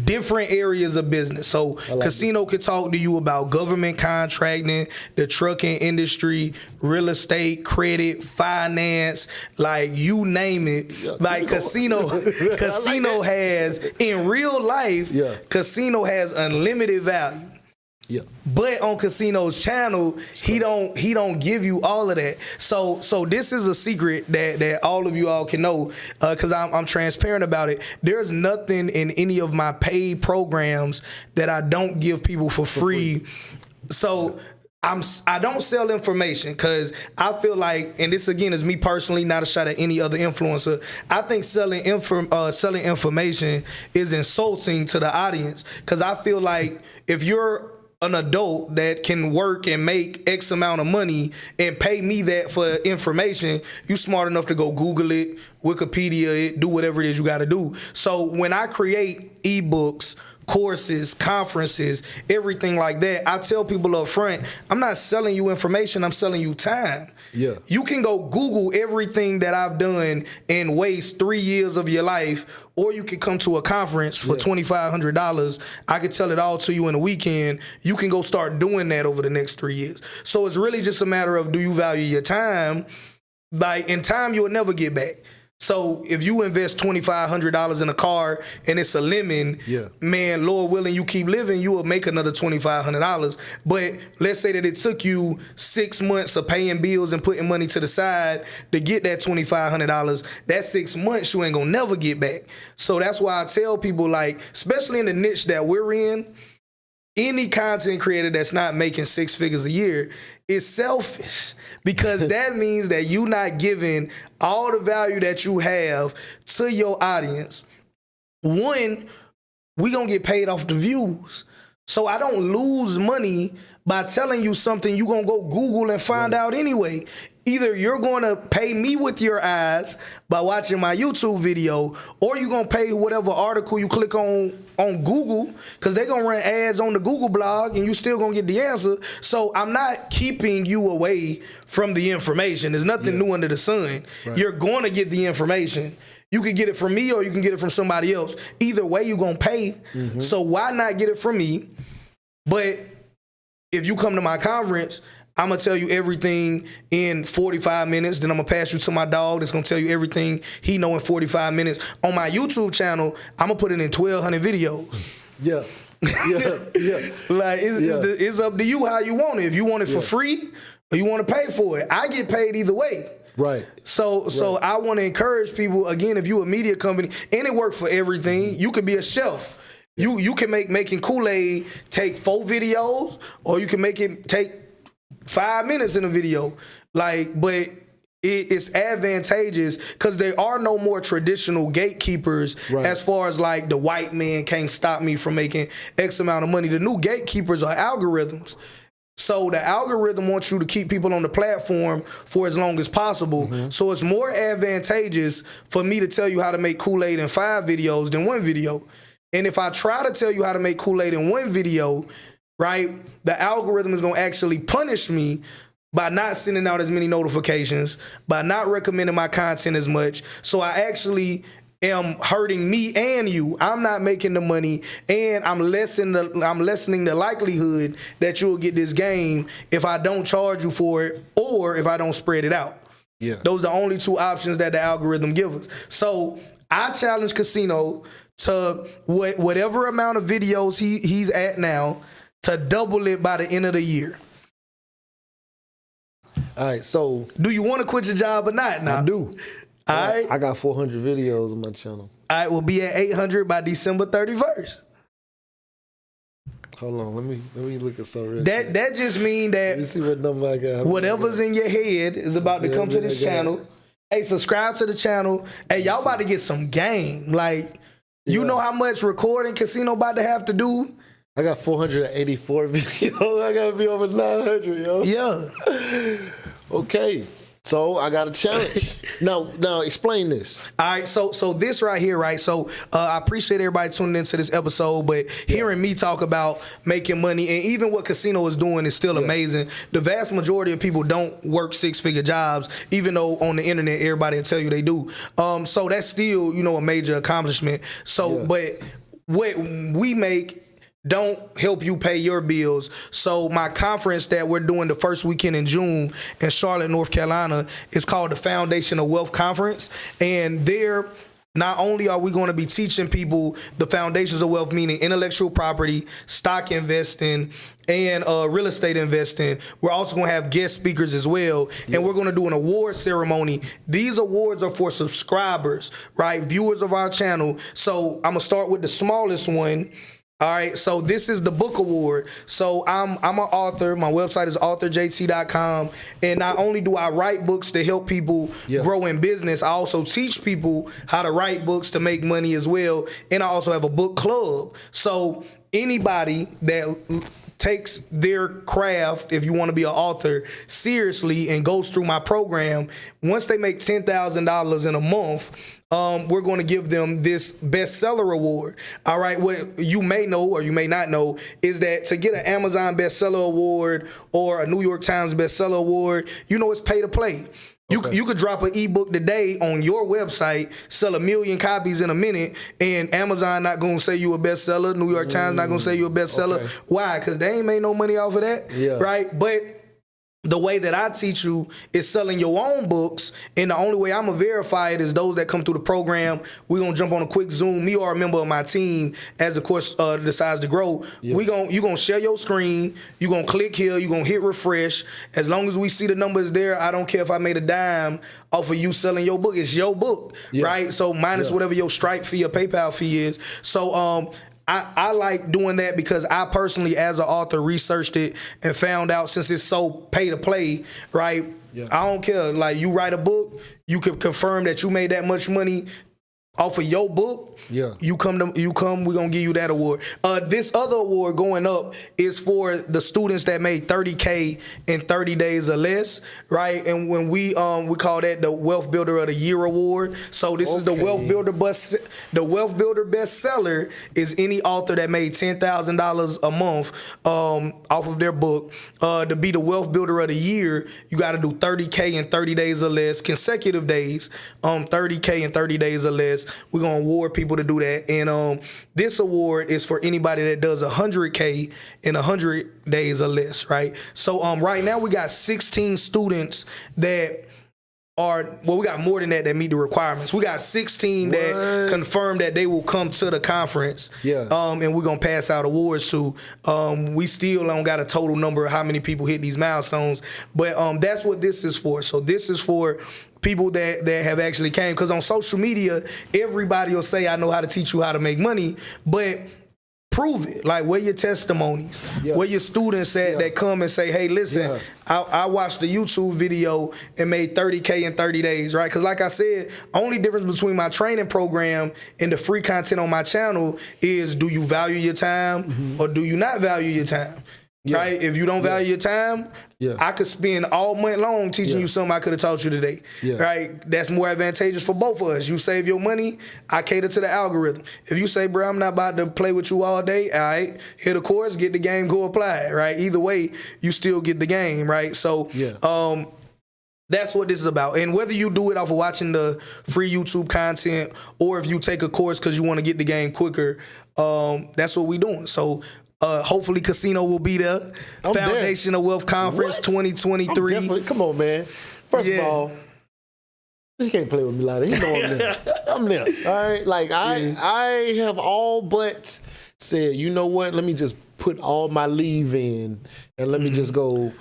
Speaker 3: different areas of business. So casino could talk to you about government contracting, the trucking industry, real estate, credit, finance, like you name it. Yeah, like casino has, in real life, casino has unlimited value. Yeah. But on Casino's channel, he don't give you all of that. So this is a secret that all of you all can know, because I'm transparent about it. There's nothing in any of my paid programs that I don't give people for free. So I don't sell information because I feel like, and this again is me personally, not a shot at any other influencer. I think selling information is insulting to the audience, because I feel like if you're an adult that can work and make X amount of money and pay me that for information, you smart enough to go Google it, Wikipedia it, do whatever it is you got to do. So when I create ebooks, courses, conferences, everything like that, I tell people up front, I'm not selling you information, I'm selling you time. Yeah. You can go Google everything that I've done and waste 3 years of your life, or you can come to a conference for $2,500. I can tell it all to you in a weekend. You can go start doing that over the next 3 years. So it's really just a matter of, do you value your time? Like, in time, you'll never get back. So if you invest $2,500 in a car and it's a lemon, man, Lord willing, you keep living, you will make another $2,500. But let's say that it took you 6 months of paying bills and putting money to the side to get that $2,500. That 6 months you ain't gonna never get back. So that's why I tell people, like, especially in the niche that we're in, any content creator that's not making 6 figures a year is selfish, because that means that you're not giving all the value that you have to your audience. One, we gonna get paid off the views. So I don't lose money by telling you something you gonna go Google and find out anyway. Either you're gonna pay me with your eyes by watching my YouTube video, or you're gonna pay whatever article you click on Google, because they're gonna run ads on the Google blog and you still gonna get the answer. So I'm not keeping you away from the information. There's nothing new under the sun. Right. You're gonna get the information. You can get it from me or you can get it from somebody else. Either way, you're gonna pay. Mm-hmm. So why not get it from me? But if you come to my conference, I'm going to tell you everything in 45 minutes. Then I'm going to pass you to my dog that's going to tell you everything he know in 45 minutes. On my YouTube channel, I'm going to put it in 1,200 videos. Yeah. Like, it's up to you how you want it. If you want it for free or you want to pay for it. I get paid either way. Right. So I want to encourage people, again, if you a media company, and it works for everything, you could be a chef. You can making Kool-Aid take 4 videos, or you can make it take 5 minutes in a video. Like, but it's advantageous because there are no more traditional gatekeepers as far as like the white man can't stop me from making X amount of money. The new gatekeepers are algorithms. So the algorithm wants you to keep people on the platform for as long as possible. Mm-hmm. So it's more advantageous for me to tell you how to make Kool-Aid in 5 videos than 1 video. And if I try to tell you how to make Kool-Aid in 1 video, right, the algorithm is going to actually punish me by not sending out as many notifications, by not recommending my content as much. So I actually am hurting me and you. I'm not making the money, and I'm lessening the likelihood that you'll get this game if I don't charge you for it or if I don't spread it out. Yeah. Those are the only 2 options that the algorithm gives us. So I challenge Casino to whatever amount of videos he's at now, to double it by the end of the year.
Speaker 2: All right, so
Speaker 3: do you want to quit your job or not now?
Speaker 2: I do.
Speaker 3: All right.
Speaker 2: I got 400 videos on my channel.
Speaker 3: All right, we'll be at 800 by December 31st.
Speaker 2: Hold on, let me look at something.
Speaker 3: That just mean that,
Speaker 2: let me see what number I got.
Speaker 3: Whatever's in your head is about to come to this channel. Hey, subscribe to the channel. Hey, y'all about to get some game. Like, you know how much recording Casino about to have to do?
Speaker 2: I got 484 videos. I gotta be over 900, yo.
Speaker 3: Yeah.
Speaker 2: Okay. So I got a challenge. Now explain this.
Speaker 3: All right, so this right here, right? So I appreciate everybody tuning into this episode, but hearing me talk about making money and even what Casino is doing is still amazing. The vast majority of people don't work 6-figure jobs, even though on the internet everybody will tell you they do. So that's still, a major accomplishment. So, but what we make don't help you pay your bills. So my conference that we're doing the first weekend in June in Charlotte, North Carolina is called the Foundation of Wealth Conference. And there, not only are we going to be teaching people the foundations of wealth, meaning intellectual property, stock investing, and real estate investing, we're also going to have guest speakers as well. And we're going to do an award ceremony. These awards are for subscribers, right? Viewers of our channel. So I'm going to start with the smallest one. All right, so this is the book award. So I'm an author. My website is authorjt.com. And not only do I write books to help people grow in business, I also teach people how to write books to make money as well. And I also have a book club. So anybody that takes their craft, if you want to be an author, seriously and goes through my program, once they make $10,000 in a month, we're going to give them this bestseller award. All right, what you may know or you may not know is that to get an Amazon bestseller award or a New York Times bestseller award, it's pay to play. You could drop an ebook today on your website, sell 1 million copies in a minute, and Amazon not going to say you a bestseller. New York Times not going to say you a bestseller. Okay. Why? Because they ain't made no money off of that, right? But the way that I teach you is selling your own books, and the only way I'm going to verify it is those that come through the program. We're going to jump on a quick Zoom, me or a member of my team, as the course decides to grow. You're going to share your screen. You're going to click here. You're going to hit refresh. As long as we see the numbers there, I don't care if I made a dime off of you selling your book. It's your book, right? So minus whatever your Stripe fee or PayPal fee is. So I like doing that because I personally, as an author, researched it and found out since it's so pay to play, right? I don't care. Like, you write a book, you can confirm that you made that much money off of your book. You come, we're gonna give you that award. This other award going up is for the students that made $30K in 30 days or less, right? And when we call that the Wealth Builder of the Year award. So this is the Wealth Builder bestseller is any author that made $10,000 a month off of their book. To be the Wealth Builder of the Year, you got to do 30K in 30 days or less, consecutive days, 30K in 30 days or less. We're gonna award people to do that, and this award is for anybody that does 100K in 100 days or less, right? So right now we got 16 students that we got more than that meet the requirements. We got 16 that confirm that they will come to the conference, and we're gonna pass out awards to. We still don't got a total number of how many people hit these milestones, but that's what this is for. So this is for people that have actually came, because on social media, everybody will say, I know how to teach you how to make money, but prove it. Like, where your testimonies? Where your students at that come and say, hey, listen, I watched the YouTube video and made 30K in 30 days, right? Because like I said, only difference between my training program and the free content on my channel is, do you value your time or do you not value your time? Right? If you don't value your time, I could spend all month long teaching you something I could have taught you today. Right? That's more advantageous for both of us. You save your money, I cater to the algorithm. If you say, bro, I'm not about to play with you all day, all right, hit a course, get the game, go apply it, right? Either way, you still get the game, right? So that's what this is about. And whether you do it off of watching the free YouTube content or if you take a course because you want to get the game quicker, that's what we're doing. So hopefully Casino will be there. Foundation of Wealth Conference 2023.
Speaker 2: Come on, man. First of all, he can't play with me like that. He know I'm there. I'm there. All right. Like, I have all but said, you know what? Let me just put all my leave in and let me just go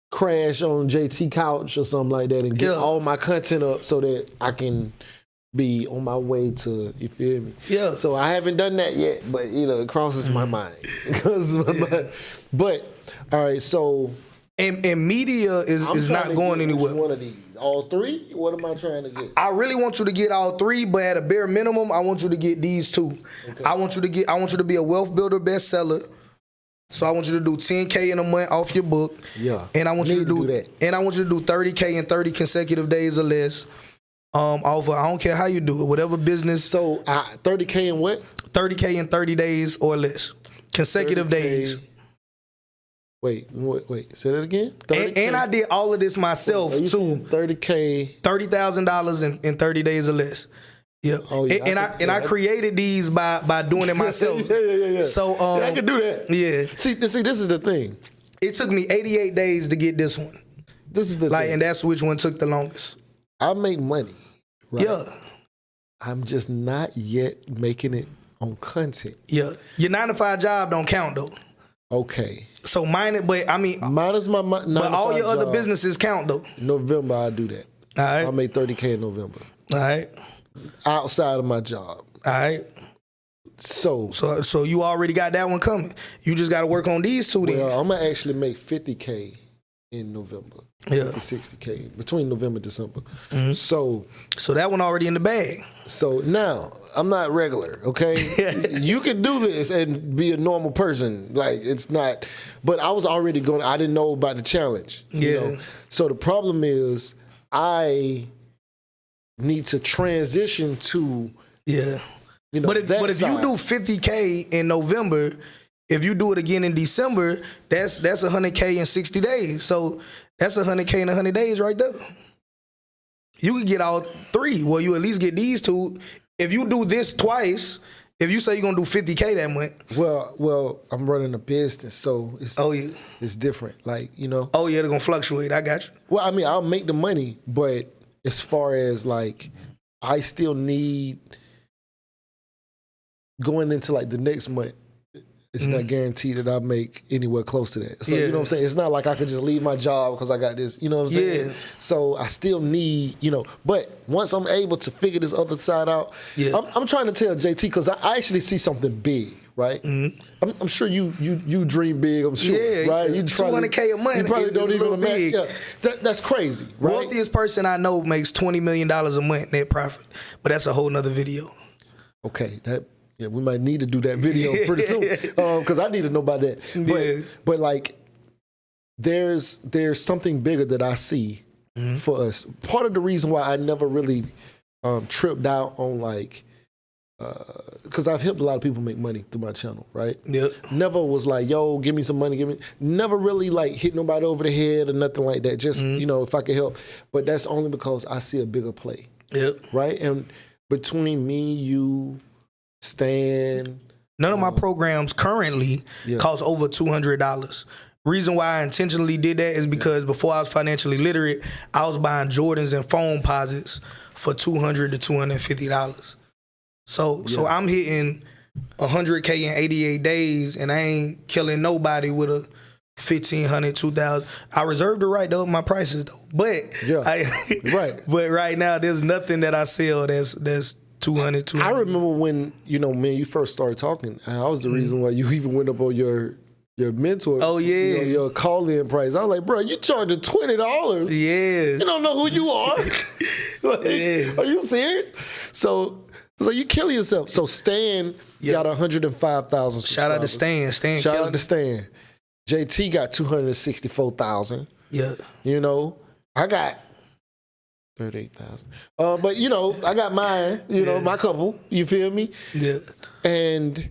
Speaker 2: crash on JT couch or something like that and get all my content up so that I can be on my way to, you feel me? So I haven't done that yet, but it crosses my mind. But all right, so
Speaker 3: and media is not going anywhere.
Speaker 2: One of these, all three. What am I trying to get?
Speaker 3: I really want you to get all three, but at a bare minimum, I want you to get these two. Okay. I want you to be a Wealth Builder bestseller. So I want you to do 10K in a month off your book.
Speaker 2: Yeah.
Speaker 3: And I want you to do
Speaker 2: that.
Speaker 3: And I want you to do 30K in 30 consecutive days or less. Off of, I don't care how you do it, whatever business.
Speaker 2: So 30K in what?
Speaker 3: 30K in 30 days or less. Consecutive
Speaker 2: 30K.
Speaker 3: days.
Speaker 2: Wait. Say that again?
Speaker 3: And I did all of this myself too.
Speaker 2: 30K.
Speaker 3: $30,000 in 30 days or less. Yeah.
Speaker 2: Oh, yeah.
Speaker 3: I created these by doing it myself.
Speaker 2: Yeah.
Speaker 3: So
Speaker 2: I can do that.
Speaker 3: Yeah.
Speaker 2: See, this is the thing.
Speaker 3: It took me 88 days to get this one.
Speaker 2: This is the thing.
Speaker 3: And that's which one took the longest.
Speaker 2: I make money. Right?
Speaker 3: Yeah.
Speaker 2: I'm just not yet making it on content.
Speaker 3: Yeah. Your 9-to-5 job don't count though.
Speaker 2: Okay.
Speaker 3: So minus my but all your other businesses count though.
Speaker 2: November I do that.
Speaker 3: All right.
Speaker 2: I'll make 30K in November.
Speaker 3: All right.
Speaker 2: Outside of my job.
Speaker 3: All right.
Speaker 2: So
Speaker 3: you already got that one coming. You just got to work on these two then.
Speaker 2: Well, I'm gonna actually make 50K in November.
Speaker 3: Yeah.
Speaker 2: 60K between November and December.
Speaker 3: Mm-hmm.
Speaker 2: So
Speaker 3: that one already in the bag.
Speaker 2: So now I'm not regular, okay? You can do this and be a normal person. Like it's not, but I was already going, I didn't know about the challenge.
Speaker 3: Yeah.
Speaker 2: You know? So the problem is I need to transition to,
Speaker 3: yeah.
Speaker 2: You know,
Speaker 3: but if you do 50K in November, if you do it again in December, that's 100K in 60 days. So that's 100K in 100 days right there. You could get all three. Well, you at least get these two. If you do this twice, if you say you're gonna do 50K that month.
Speaker 2: Well, I'm running a business, so it's different. Like, you know.
Speaker 3: Oh yeah, they're gonna fluctuate. I got you.
Speaker 2: Well, I mean, I'll make the money, but as far as like, I still need going into like the next month. It's not guaranteed that I make anywhere close to that. So, you know what I'm saying? It's not like I could just leave my job because I got this, you know what I'm saying?
Speaker 3: Yeah.
Speaker 2: So I still need, you know, but once I'm able to figure this other side out, I'm trying to tell JT because I actually see something big, right? Mm-hmm. I'm sure you dream big, I'm sure, right? You
Speaker 3: 200K a month.
Speaker 2: You probably don't even imagine. Yeah, that's crazy, right?
Speaker 3: Wealthiest person I know makes $20 million a month net profit, but that's a whole nother video.
Speaker 2: Okay, yeah, we might need to do that video pretty soon because I need to know about that. But like, there's something bigger that I see for us. Part of the reason why I never really tripped out on like, because I've helped a lot of people make money through my channel, right?
Speaker 3: Yep.
Speaker 2: Never was like, yo, give me some money, Never really like hit nobody over the head or nothing like that. Just you know, if I could help. But that's only because I see a bigger play.
Speaker 3: Yep.
Speaker 2: Right, and between me, you. Stan.
Speaker 3: None of my programs currently cost over $200. Reason why I intentionally did that is because before I was financially literate, I was buying Jordans and phone posits for $200 to $250. So I'm hitting 100K in 88 days, and I ain't killing nobody with a $1,500, $2,000. I reserve the right to up my prices though, but But right now, there's nothing that I sell that's 200.
Speaker 2: I remember when, you know, man, you first started talking, and I was the reason why you even went up on your mentor.
Speaker 3: Oh, yeah.
Speaker 2: You know, your call-in price. I was like, bro, you charging $20.
Speaker 3: Yeah.
Speaker 2: You don't know who you are. Like, are you serious? So you killing yourself. So Stan got 105,000 subscribers.
Speaker 3: Shout out to Stan.
Speaker 2: Shout out to Stan. JT got 264,000.
Speaker 3: Yeah.
Speaker 2: You know, I got 38,000. But you know, I got mine, you know, my couple, you feel me?
Speaker 3: Yeah.
Speaker 2: And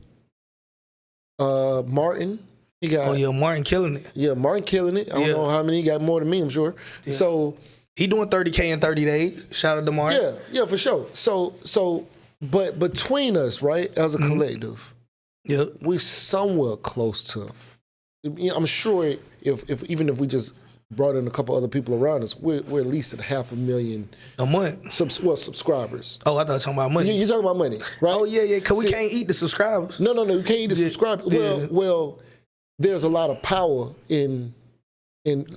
Speaker 2: Martin, he got
Speaker 3: Martin killing it.
Speaker 2: Yeah, Martin killing it. I don't know how many, he got more than me, I'm sure. Yeah. So
Speaker 3: he doing 30K in 30 days. Shout out to Martin.
Speaker 2: Yeah, for sure. So but between us, right, as a collective, we're somewhere close to, I'm sure if even if we just brought in a couple other people around us, we're at least at 500,000
Speaker 3: a month.
Speaker 2: Subscribers.
Speaker 3: Oh, I thought you were talking about money.
Speaker 2: You're talking about money, right?
Speaker 3: Oh yeah, because we can't eat the subscribers.
Speaker 2: No, you can't eat the subscribers. Well, there's a lot of power in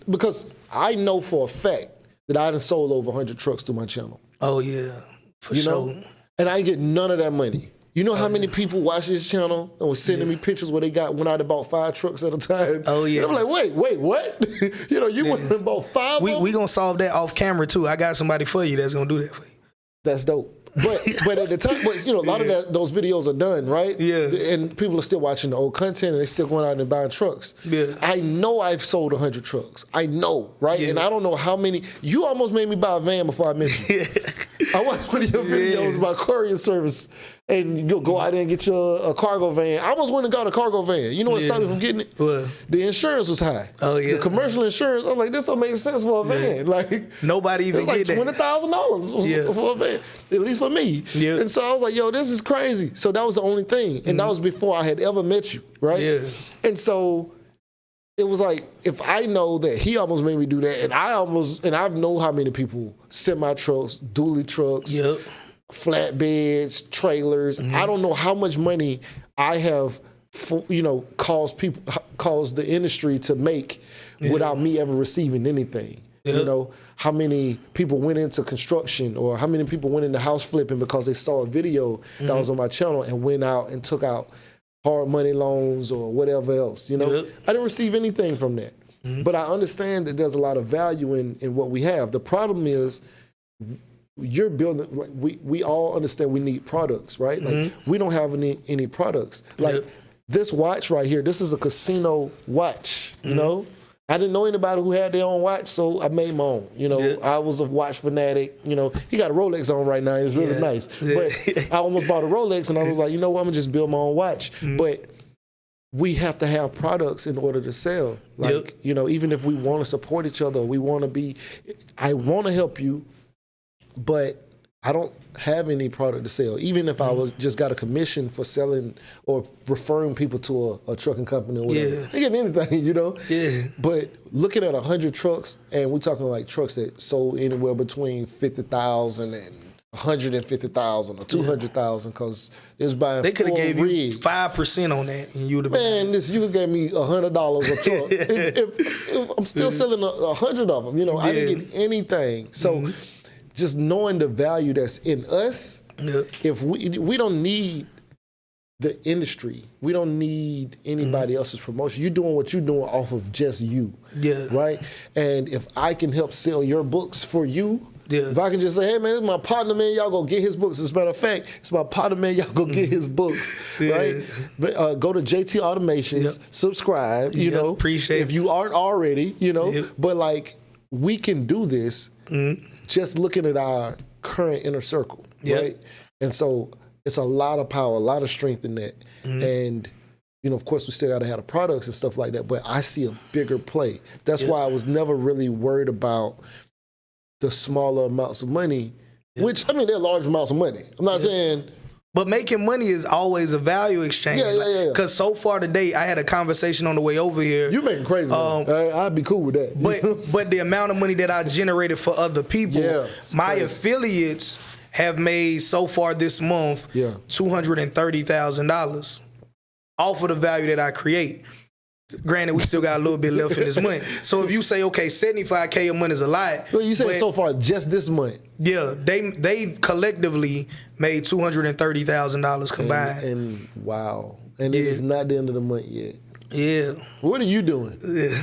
Speaker 2: because I know for a fact that I done sold over 100 trucks through my channel.
Speaker 3: Oh yeah, for sure.
Speaker 2: And I ain't get none of that money. You know how many people watch this channel and was sending me pictures where they went out and bought 5 trucks at a time?
Speaker 3: Oh, yeah.
Speaker 2: And I'm like, wait, what? You know, you went and bought 5
Speaker 3: We going to solve that off camera, too. I got somebody for you that's going to do that for you.
Speaker 2: That's dope. But at the time, a lot of those videos are done, right?
Speaker 3: Yeah.
Speaker 2: And people are still watching the old content, and they still going out and buying trucks.
Speaker 3: Yeah.
Speaker 2: I know I've sold 100 trucks. I know, right?
Speaker 3: Yeah.
Speaker 2: And I don't know how many. You almost made me buy a van before I met you. I watched one of your videos about courier service, and you'll go out there and get your a cargo van. I almost went and got a cargo van. You know what stopped me from getting it?
Speaker 3: What?
Speaker 2: The insurance was high.
Speaker 3: Oh, yeah.
Speaker 2: The commercial insurance. I was like, this don't make sense for a van. Like
Speaker 3: Nobody even
Speaker 2: it was like
Speaker 3: get that.
Speaker 2: $20,000 for a van, at least for me.
Speaker 3: Yeah.
Speaker 2: And so I was like, yo, this is crazy. So that was the only thing, and that was before I had ever met you, right?
Speaker 3: Yeah.
Speaker 2: And so it was like, if I know that he almost made me do that, and I know how many people semi trucks, dually trucks,
Speaker 3: Yep.
Speaker 2: flatbeds, trailers. I don't know how much money I have, caused the industry to make without me ever receiving anything.
Speaker 3: Yep.
Speaker 2: You know, how many people went into construction, or how many people went into house flipping because they saw a video that was on my channel and went out and took out hard money loans or whatever else. Yep. I didn't receive anything from that. But I understand that there's a lot of value in what we have. The problem is, you're building, like, we all understand we need products, right? Like we don't have any products. Like this watch right here, this is a casino watch, you know? I didn't know anybody who had their own watch, so I made my own. I was a watch fanatic. He got a Rolex on right now. It's really nice. But I almost bought a Rolex, and I was like, you know what? I'm going to just build my own watch. But we have to have products in order to sell. Like, even if we want to support each other, I want to help you, but I don't have any product to sell. Even if I was just got a commission for selling or referring people to a trucking company or whatever. They get anything,
Speaker 3: Yeah.
Speaker 2: But looking at 100 trucks, and we're talking like trucks that sold anywhere between 50,000 and 150,000 or 200,000, because it's buying.
Speaker 3: They could have gave
Speaker 2: rigs.
Speaker 3: you 5% on that, and you'd have been.
Speaker 2: Man, you could give me $100 a truck. if I'm still selling 100 of them, I didn't get anything. So. Just knowing the value that's in us, if we don't need the industry, we don't need anybody else's promotion. You're doing what you're doing off of just you, right? And if I can help sell your books for you, if I can just say, hey man, this is my partner, man, y'all go get his books. As a matter of fact, it's my partner, man, y'all go get his books, right? But go to JT Automations, subscribe,
Speaker 3: appreciate
Speaker 2: if you aren't already, but like we can do this. Just looking at our current inner circle, right? And so it's a lot of power, a lot of strength in that. And, of course, we still got to have the products and stuff like that, but I see a bigger play. That's why I was never really worried about the smaller amounts of money, which, they're large amounts of money. I'm not saying...
Speaker 3: But making money is always a value exchange. Because so far today, I had a conversation on the way over here.
Speaker 2: You making crazy money. I'd be cool with that.
Speaker 3: But the amount of money that I generated for other people, my affiliates have made so far this month $230,000 off of the value that I create. Granted, we still got a little bit left in this month. So if you say, okay, $75K a month is a lot.
Speaker 2: Well, you said so far just this month.
Speaker 3: Yeah, they collectively made $230,000 combined.
Speaker 2: And wow. And it is not the end of the month yet.
Speaker 3: Yeah.
Speaker 2: What are you doing?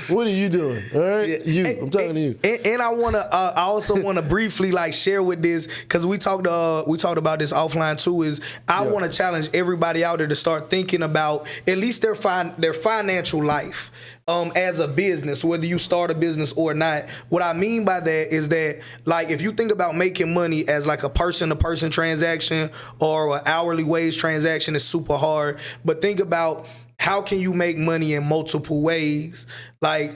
Speaker 2: What are you doing? All right, I'm talking to you.
Speaker 3: And I also want to briefly share with this, because we talked about this offline too. Is I want to challenge everybody out there to start thinking about at least their financial life. As a business, whether you start a business or not. What I mean by that is that, if you think about making money as a person-to-person transaction or an hourly wage transaction, is super hard. But think about, how can you make money in multiple ways,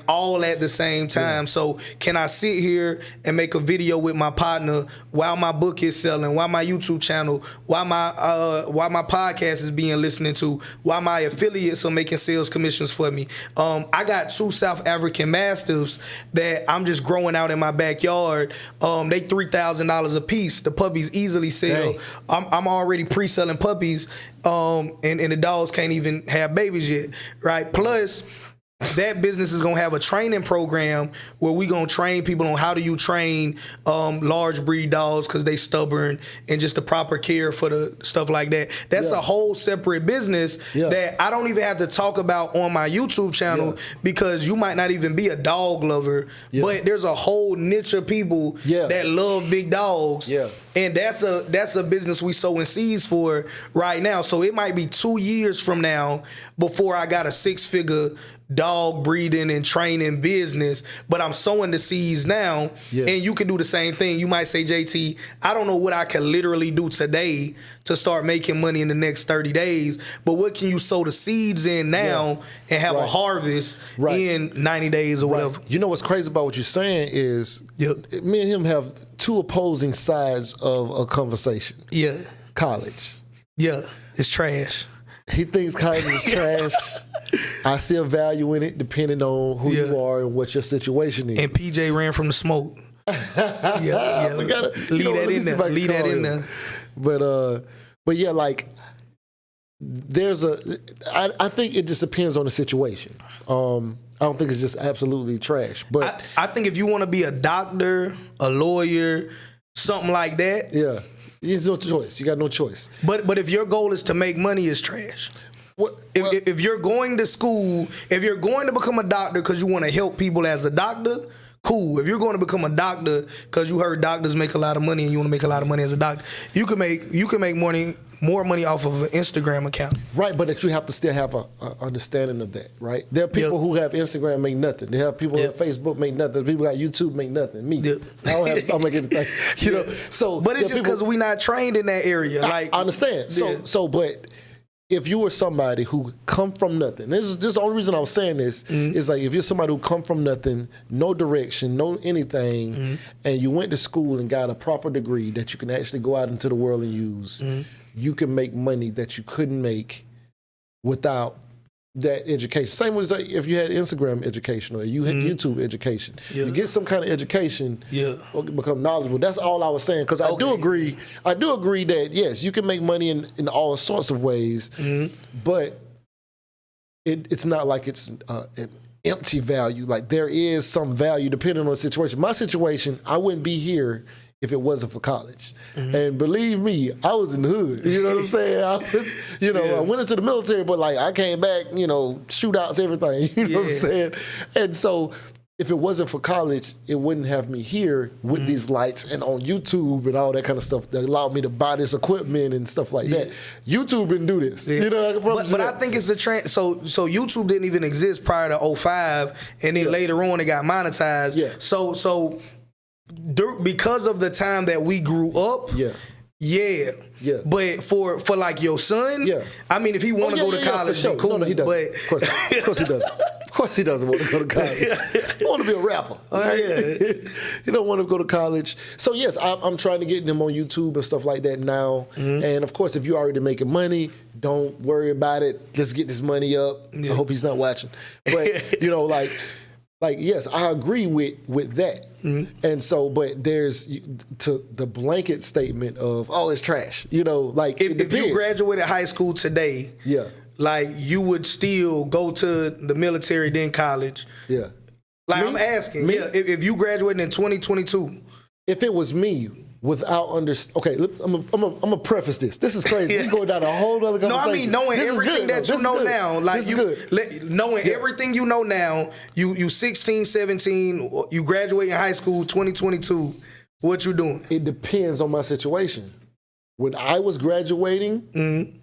Speaker 3: all at the same time? So can I sit here and make a video with my partner while my book is selling, while my YouTube channel, while my podcast is being listened to, while my affiliates are making sales commissions for me? I got 2 South African Mastiffs that I'm just growing out in my backyard. They $3,000 a piece. The puppies easily sell. I'm already pre-selling puppies, and the dogs can't even have babies yet, right? Plus, that business is gonna have a training program where we gonna train people on how do you train large breed dogs because they stubborn and just the proper care for the stuff like that. That's a whole separate business that I don't even have to talk about on my YouTube channel because you might not even be a dog lover, but there's a whole niche of people that love big dogs. Yeah. And that's a business we sowing seeds for right now. So it might be 2 years from now before I got a 6-figure dog breeding and training business, but I'm sowing the seeds now. And you can do the same thing. You might say, JT, I don't know what I can literally do today to start making money in the next 30 days, but what can you sow the seeds in now and have a harvest in 90 days or whatever?
Speaker 2: You know what's crazy about what you're saying is me and him have two opposing sides of a conversation. College.
Speaker 3: It's trash.
Speaker 2: He thinks college is trash. I see a value in it depending on who you are and what your situation is.
Speaker 3: And PJ ran from the smoke. Leave that in there.
Speaker 2: But yeah, like I think it just depends on the situation. I don't think it's just absolutely trash. But
Speaker 3: I think if you want to be a doctor, a lawyer, something like that.
Speaker 2: There's no choice. You got no choice.
Speaker 3: But if your goal is to make money, it's trash. If you're going to school, if you're going to become a doctor because you want to help people as a doctor, cool. If you're going to become a doctor because you heard doctors make a lot of money and you want to make a lot of money as a doctor, you can make more money off of an Instagram account.
Speaker 2: Right, but that you have to still have a understanding of that, right? There are people who have Instagram make nothing. There are people who have Facebook make nothing. People who got YouTube make nothing. Me, I don't make anything. You know, so
Speaker 3: but it's just because we're not trained in that area.
Speaker 2: I understand. But if you were somebody who come from nothing, this is the only reason I was saying this, is like if you're somebody who come from nothing, no direction, no anything, and you went to school and got a proper degree that you can actually go out into the world and use, you can make money that you couldn't make without that education. Same as like if you had Instagram education or you had YouTube education. You get some kind of education, or become knowledgeable. That's all I was saying, because I do agree that yes, you can make money in all sorts of ways, but it's not like it's an empty value. Like there is some value depending on the situation. My situation, I wouldn't be here if it wasn't for college. And believe me, I was in the hood. You know what I'm saying? I was, I went into the military, but like I came back, shootouts, everything. You know what I'm saying? And so if it wasn't for college, it wouldn't have me here with these lights and on YouTube and all that kind of stuff that allowed me to buy this equipment and stuff like that. YouTube didn't do this.
Speaker 3: But I think it's a trend. So YouTube didn't even exist prior to 2005, and then later on it got monetized. So because of the time that we grew up, but for like your son, I mean, if he want to go to college, then cool.
Speaker 2: No, he doesn't. Of course he doesn't. Of course he doesn't want to go to college. He want to be a rapper. All right? He don't want to go to college. So yes, I'm trying to get him on YouTube and stuff like that now. And of course, if you're already making money, don't worry about it. Let's get this money up. I hope he's not watching. But like yes, I agree with that. And so, but there's to the blanket statement of, it's trash. Like
Speaker 3: if you graduated high school today, like you would still go to the military, then college. Like I'm asking, if you graduated in 2022.
Speaker 2: If it was me, without okay, I'm gonna preface this. This is crazy. We go down a whole other conversation.
Speaker 3: No, I mean knowing everything that you know now, like knowing everything you know now. You 16, 17. You graduate in high school 2022. What you doing?
Speaker 2: It depends on my situation. When I was graduating,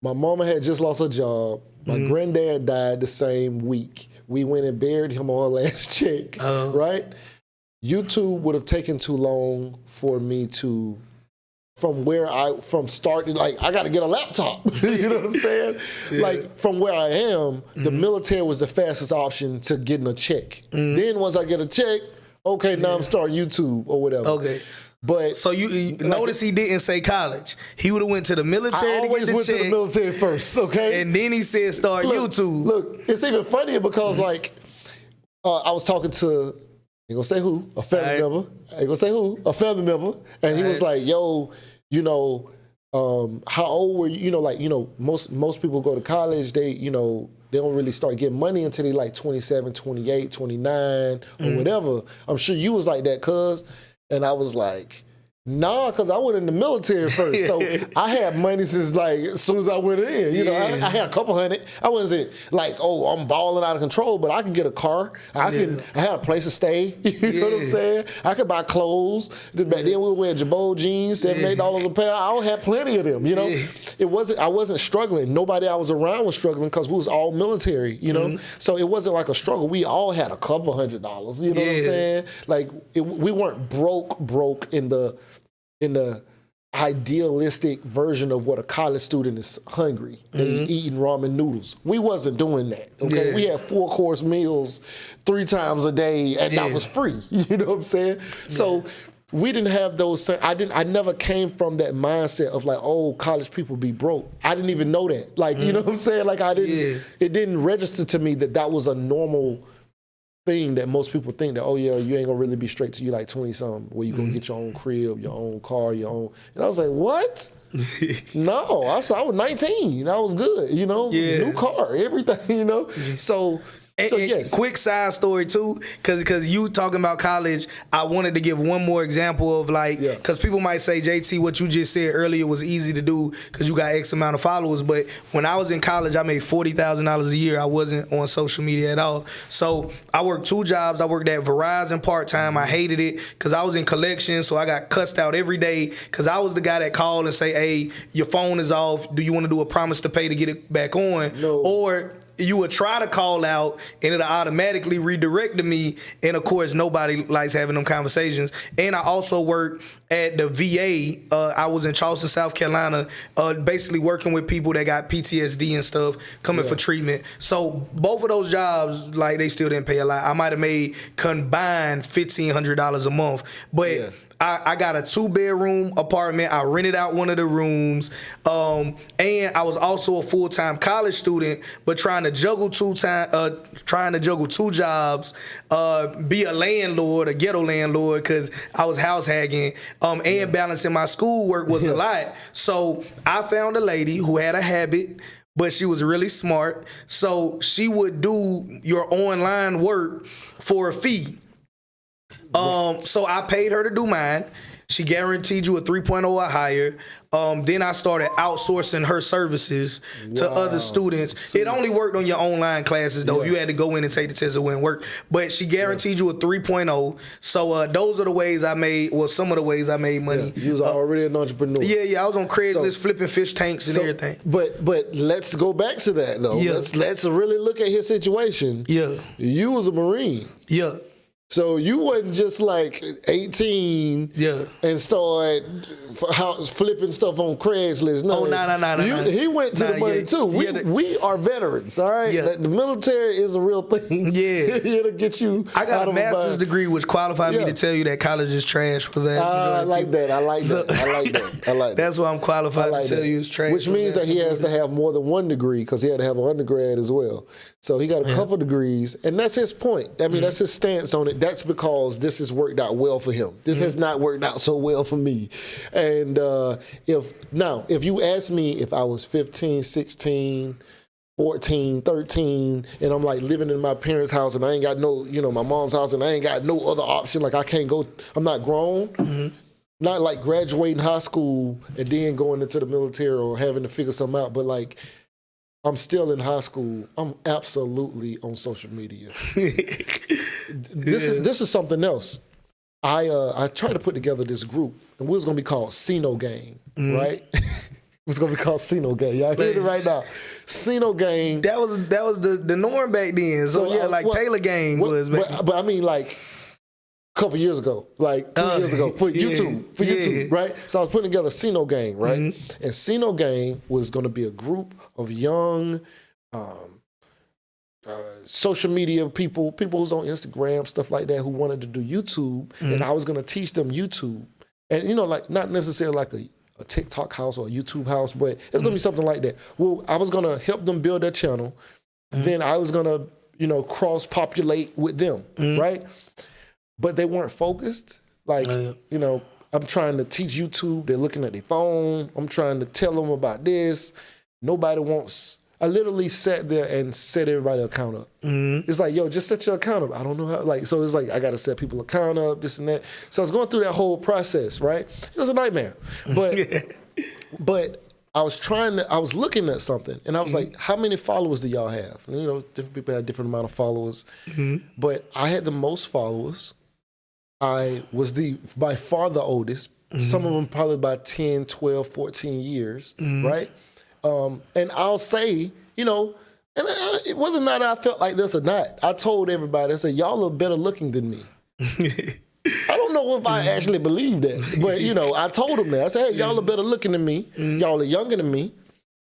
Speaker 2: my mama had just lost her job. My granddad died the same week. We went and buried him on her last check. Right. YouTube would have taken too long for me to, from starting, like, I got to get a laptop. You know what I'm saying? Like, from where I am, the military was the fastest option to getting a check. Then once I get a check, okay, now I'm starting YouTube or whatever.
Speaker 3: Okay.
Speaker 2: But
Speaker 3: so you notice he didn't say college. He would have went to the military.
Speaker 2: I always went to the military first, okay?
Speaker 3: And then he said start YouTube.
Speaker 2: Look, it's even funnier because like I was talking to, ain't gonna say who, a family member. Ain't gonna say who, a family member. And he was like, yo, how old were you? Most people go to college, they, they don't really start getting money until they like 27, 28, 29 or whatever. I'm sure you was like that, cuz. And I was like, nah, because I went in the military first. So I had money since like as soon as I went in. You know, I had a couple hundred. I wasn't like, oh, I'm balling out of control, but I can get a car. I had a place to stay. You know what I'm saying? I could buy clothes. Back then we would wear Jabot jeans, $7, $8 a pair. I had plenty of them, you know. I wasn't struggling. Nobody I was around was struggling because we was all military, you know. So it wasn't like a struggle. We all had a couple $100, you know what I'm saying? Like we weren't broke in the idealistic version of what a college student is hungry and eating ramen noodles. We wasn't doing that. Okay, we had 4-course meals 3 times a day, and that was free. You know what I'm saying? So we didn't have those. I never came from that mindset of like, oh, college people be broke. I didn't even know that. Like, you know what I'm saying? Like I didn't. It didn't register to me that was a normal thing that most people think that, oh yeah, you ain't gonna really be straight till you like 20-something, where you gonna get your own crib, your own car, your own. And I was like, what? No, I was 19. I was good, you know, new car, everything, you know. So yes.
Speaker 3: Quick side story too, because you talking about college, I wanted to give one more example of like, because people might say, JT, what you just said earlier was easy to do because you got X amount of followers, but when I was in college, I made $40,000 a year. I wasn't on social media at all. So I worked 2 jobs. I worked at Verizon part-time. I hated it because I was in collections, so I got cussed out every day because I was the guy that called and say, hey, your phone is off. Do you want to do a promise to pay to get it back on?
Speaker 2: No.
Speaker 3: Or you would try to call out and it'll automatically redirect to me. And of course, nobody likes having them conversations. And I also worked at the VA. I was in Charleston, South Carolina, basically working with people that got PTSD and stuff coming for treatment. So both of those jobs, like, they still didn't pay a lot. I might have made combined $1,500 a month. But I got a 2-bedroom apartment. I rented out one of the rooms. And I was also a full-time college student, but trying to juggle 2 jobs, be a landlord, a ghetto landlord, because I was house hacking, and balancing my schoolwork was a lot. So I found a lady who had a habit, but she was really smart. So she would do your online work for a fee. So I paid her to do mine. She guaranteed you a 3.0 or higher. Then I started outsourcing her services to other students. It only worked on your online classes, though. You had to go in and take the test, it wouldn't work. But she guaranteed you a 3.0. So those are the ways I made, some of the ways I made money.
Speaker 2: You was already an entrepreneur.
Speaker 3: Yeah, I was on Craigslist flipping fish tanks and everything.
Speaker 2: But let's go back to that, though. Let's really look at his situation. You was a Marine. So you wasn't just like 18 and start flipping stuff on Craigslist. No,
Speaker 3: no.
Speaker 2: He went to the money too. We are veterans, all right? The military is a real thing. Here to get you.
Speaker 3: I got a master's degree, which qualified me to tell you that college is trash for that.
Speaker 2: I like that. I like that.
Speaker 3: That's why I'm qualified to tell you it's trash.
Speaker 2: Which means that he has to have more than 1 degree, because he had to have an undergrad as well. So he got a couple degrees, and that's his point. I mean, that's his stance on it. That's because this has worked out well for him. This has not worked out so well for me. And if you ask me if I was 15, 16, 14, 13, and I'm like living in my parents' house and I ain't got no, my mom's house, and I ain't got no other option, like I can't go, I'm not grown. Not like graduating high school and then going into the military or having to figure something out, but like, I'm still in high school. I'm absolutely on social media. This is something else. I tried to put together this group, and we was gonna be called Sino Gang, right? It was gonna be called Sino Gang. Y'all hear it right now. Sino Gang.
Speaker 3: That was the norm back then. So Taylor Gang was back.
Speaker 2: But I mean, like, a couple years ago, like 2 years ago, for YouTube, right? So I was putting together Sino Gang, right? And Sino Gang was going to be a group of young social media people who's on Instagram, stuff like that, who wanted to do YouTube, and I was going to teach them YouTube. And, like, not necessarily like a TikTok house or a YouTube house, but it's going to be something like that. Well, I was going to help them build their channel. Then I was going to, cross-populate with them, right? But they weren't focused. Like, I'm trying to teach YouTube. They're looking at their phone. I'm trying to tell them about this. Nobody wants I literally sat there and set everybody account up. It's like, yo, just set your account up. I don't know how, like, so it's like, I got to set people account up, this and that. So I was going through that whole process, right? It was a nightmare. But I was looking at something and I was like, how many followers do y'all have? And, different people have different amount of followers. But I had the most followers. I was by far the oldest. Some of them probably about 10, 12, 14 years, right? And I'll say, whether or not I felt like this or not, I told everybody, I said, y'all are better looking than me. I don't know if I actually believe that, but, I told them that. I said, hey, y'all are better looking than me. Y'all are younger than me,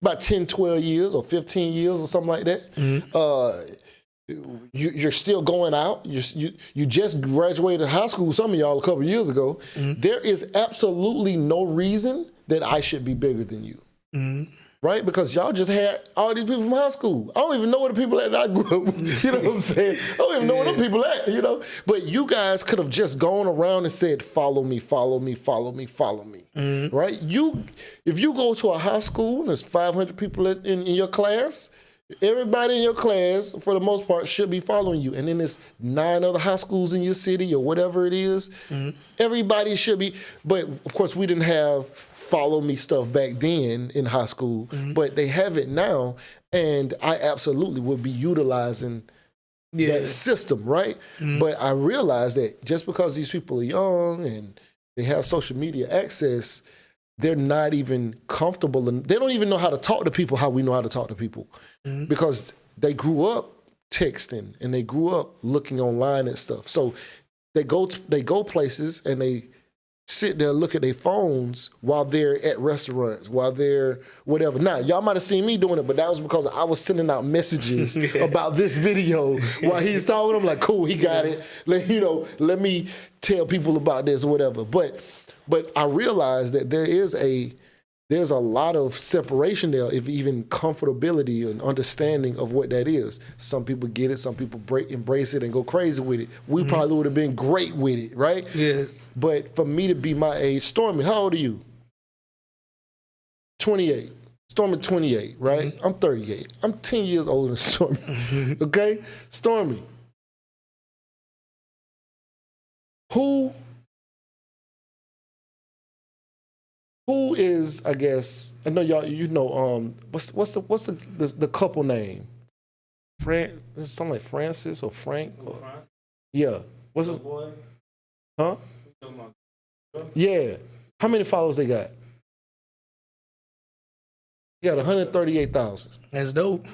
Speaker 2: about 10, 12 years or 15 years or something like that. You're still going out. You just graduated high school, some of y'all a couple years ago. There is absolutely no reason that I should be bigger than you. Right? Because y'all just had all these people from high school. I don't even know where the people at that I grew up. You know what I'm saying? I don't even know where the people at, But you guys could have just gone around and said, follow me, follow me, follow me, follow me. Right? If you go to a high school and there's 500 people in your class, everybody in your class, for the most part, should be following you. And then there's 9 other high schools in your city or whatever it is. Everybody should be. But, of course, we didn't have follow me stuff back then in high school. But they have it now. And I absolutely would be utilizing that system, right? But I realized that just because these people are young and they have social media access, they're not even comfortable and they don't even know how to talk to people how we know how to talk to people because they grew up texting and they grew up looking online at stuff. So they go places and they sit there, look at their phones while they're at restaurants, while they're whatever. Now, y'all might have seen me doing it, but that was because I was sending out messages about this video while he's talking. I'm like, cool, he got it. Let me tell people about this or whatever. But I realized that there's a lot of separation there, if even comfortability and understanding of what that is. Some people get it, some people embrace it and go crazy with it. We probably would have been great with it, right? Yeah. But for me to be my age, Stormy, how old are you? 28. Stormy 28, right? I'm 38. I'm 10 years older than Stormy. Okay? Stormy. Who is, I guess, I know y'all, what's the couple name? Is it something like Francis or Frank? Or, yeah. What's his? Huh? Yeah. How many followers they got? You got 138,000.
Speaker 3: That's dope.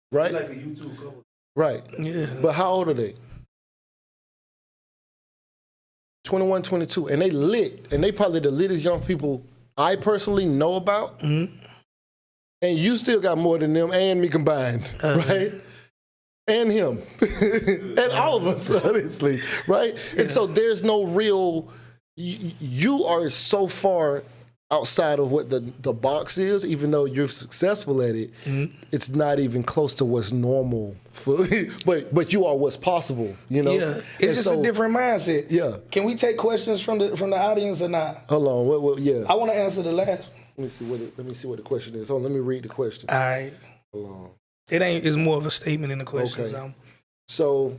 Speaker 2: Right?
Speaker 4: Like a YouTube couple.
Speaker 2: Right.
Speaker 3: Yeah.
Speaker 2: But how old are they? 21, 22. And they lit. And they probably the littest young people I personally know about. And you still got more than them and me combined. Right? And him. And all of us, honestly. Right? Yeah. And so there's no real... You are so far outside of what the box is, even though you're successful at it, it's not even close to what's normal. But you are what's possible,
Speaker 3: Yeah, it's just a different mindset.
Speaker 2: Yeah.
Speaker 3: Can we take questions from the audience or not?
Speaker 2: Hold on, what yeah.
Speaker 3: I want to answer the last one.
Speaker 2: Let me see what the question is. Hold on, let me read the question.
Speaker 3: All right.
Speaker 2: Hold on.
Speaker 3: It's more of a statement in the question.
Speaker 2: Okay. So,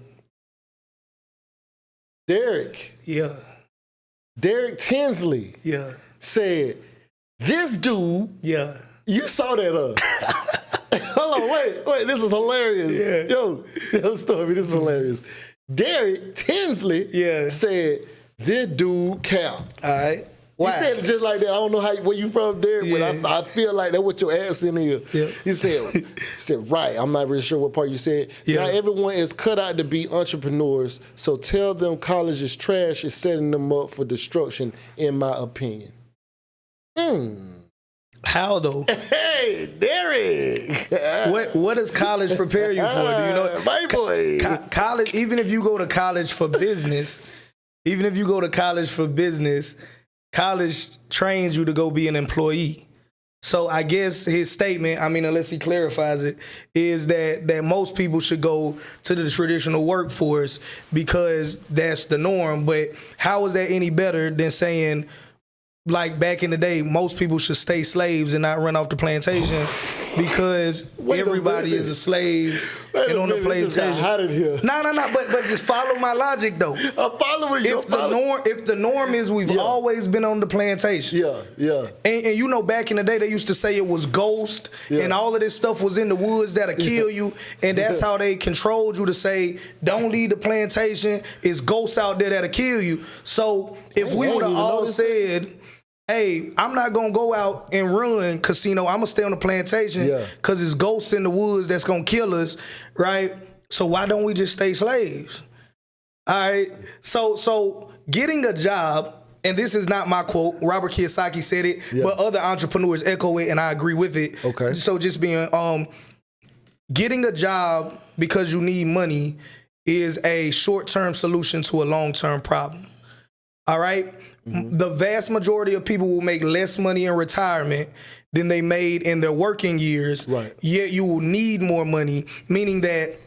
Speaker 2: Derek.
Speaker 3: Yeah.
Speaker 2: Derek Tinsley.
Speaker 3: Yeah.
Speaker 2: Said, this dude.
Speaker 3: Yeah.
Speaker 2: You saw that Hold on, wait, this is hilarious.
Speaker 3: Yeah.
Speaker 2: Yo, Stormy, this is hilarious. Derek Tinsley said, this dude cap.
Speaker 3: All right. Why?
Speaker 2: He said it just like that. I don't know where you from, Derek, but I feel like that's what your accent is.
Speaker 3: Yeah.
Speaker 2: He said, right. I'm not really sure what part you said.
Speaker 3: Yeah.
Speaker 2: Not everyone is cut out to be entrepreneurs, so tell them college is trash is setting them up for destruction, in my opinion.
Speaker 3: How though?
Speaker 2: Hey, Derek.
Speaker 3: What does college prepare you for? Do you know?
Speaker 2: My boy.
Speaker 3: College, even if you go to college for business, college trains you to go be an employee. So I guess his statement, unless he clarifies it, is that most people should go to the traditional workforce because that's the norm. But how is that any better than saying, like back in the day, most people should stay slaves and not run off the plantation because everybody is a slave and on the plantation.
Speaker 2: Hot in here.
Speaker 3: No. But just follow my logic though.
Speaker 2: I'm following you.
Speaker 3: If the norm is we've always been on the plantation.
Speaker 2: Yeah.
Speaker 3: And you know, back in the day, they used to say it was ghost and all of this stuff was in the woods that'll kill you. And that's how they controlled you to say, don't leave the plantation. It's ghosts out there that'll kill you. So if we would have all said, hey, I'm not going to go out and run casino. I'm going to stay on the plantation because it's ghosts in the woods that's going to kill us, right? So why don't we just stay slaves? All right. So getting a job, and this is not my quote, Robert Kiyosaki said it, but other entrepreneurs echo it, and I agree with it. Okay. So just being, getting a job because you need money is a short-term solution to a long-term problem. All right? The vast majority of people will make less money in retirement than they made in their working years. Right. Yet you will need more money, meaning that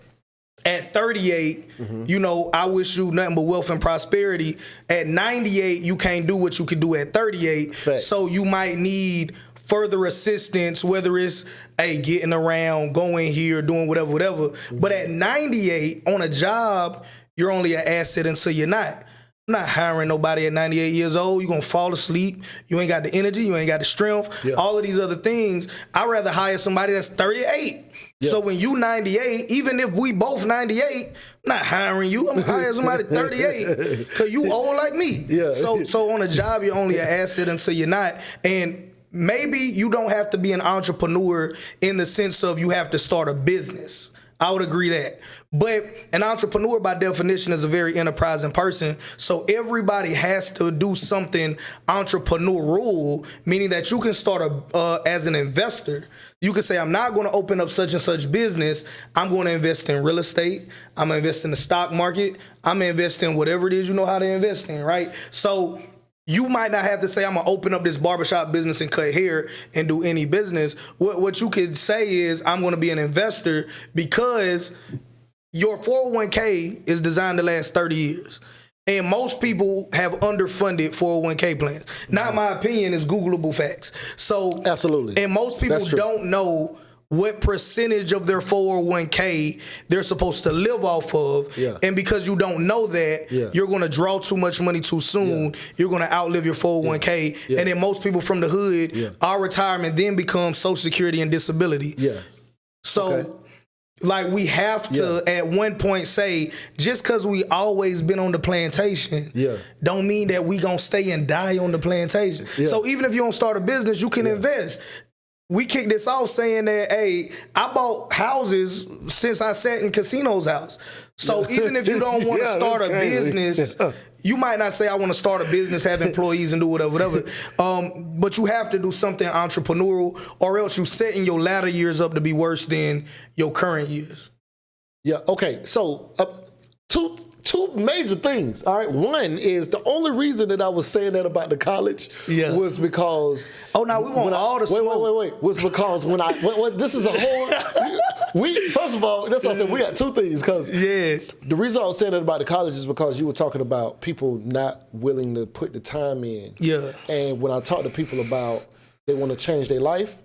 Speaker 3: at 38, you know, I wish you nothing but wealth and prosperity. At 98, you can't do what you could do at 38. Facts. So you might need further assistance, whether it's getting around, going here, doing whatever. But at 98, on a job, you're only an asset until you're not. I'm not hiring nobody at 98 years old. You're going to fall asleep. You ain't got the energy. You ain't got the strength. All of these other things. I'd rather hire somebody that's 38. So when you 98, even if we both 98, I'm not hiring you. I'm going to hire somebody 38 because you old like me. So on a job, you're only an asset until you're not. And maybe you don't have to be an entrepreneur in the sense of you have to start a business. I would agree that. But an entrepreneur, by definition, is a very enterprising person. So everybody has to do something entrepreneurial, meaning that you can start as an investor. You can say, I'm not going to open up such and such business. I'm going to invest in real estate. I'm going to invest in the stock market. I'm going to invest in whatever it is you know how to invest in, right? So you might not have to say, I'm going to open up this barbershop business and cut hair and do any business. What you could say is, I'm going to be an investor because your 401k is designed to last 30 years. And most people have underfunded 401k plans. Not my opinion, it's Googleable facts. So absolutely. And most people don't know what percentage of their 401k they're supposed to live off of. And because you don't know that, you're going to draw too much money too soon. You're going to outlive your 401k. And then most people from the hood, our retirement then becomes Social Security and disability. So like we have to at one point say, just because we always been on the plantation, don't mean that we going to stay and die on the plantation. So even if you don't start a business, you can invest. We kicked this off saying that, hey, I bought houses since I sat in Casino's house. So even if you don't want to start a business, you might not say, I want to start a business, have employees and do whatever. But you have to do something entrepreneurial or else you setting your latter years up to be worse than your current years.
Speaker 2: Okay. So two major things. All right. One is the only reason that I was saying that about the college was because. Oh, now we want all the smoke. Wait. Was because when this is a whole. First of all, that's why I said we got two things. Because the reason I was saying that about the college is because you were talking about people not willing to put the time in. And when I talk to people about they want to change their life,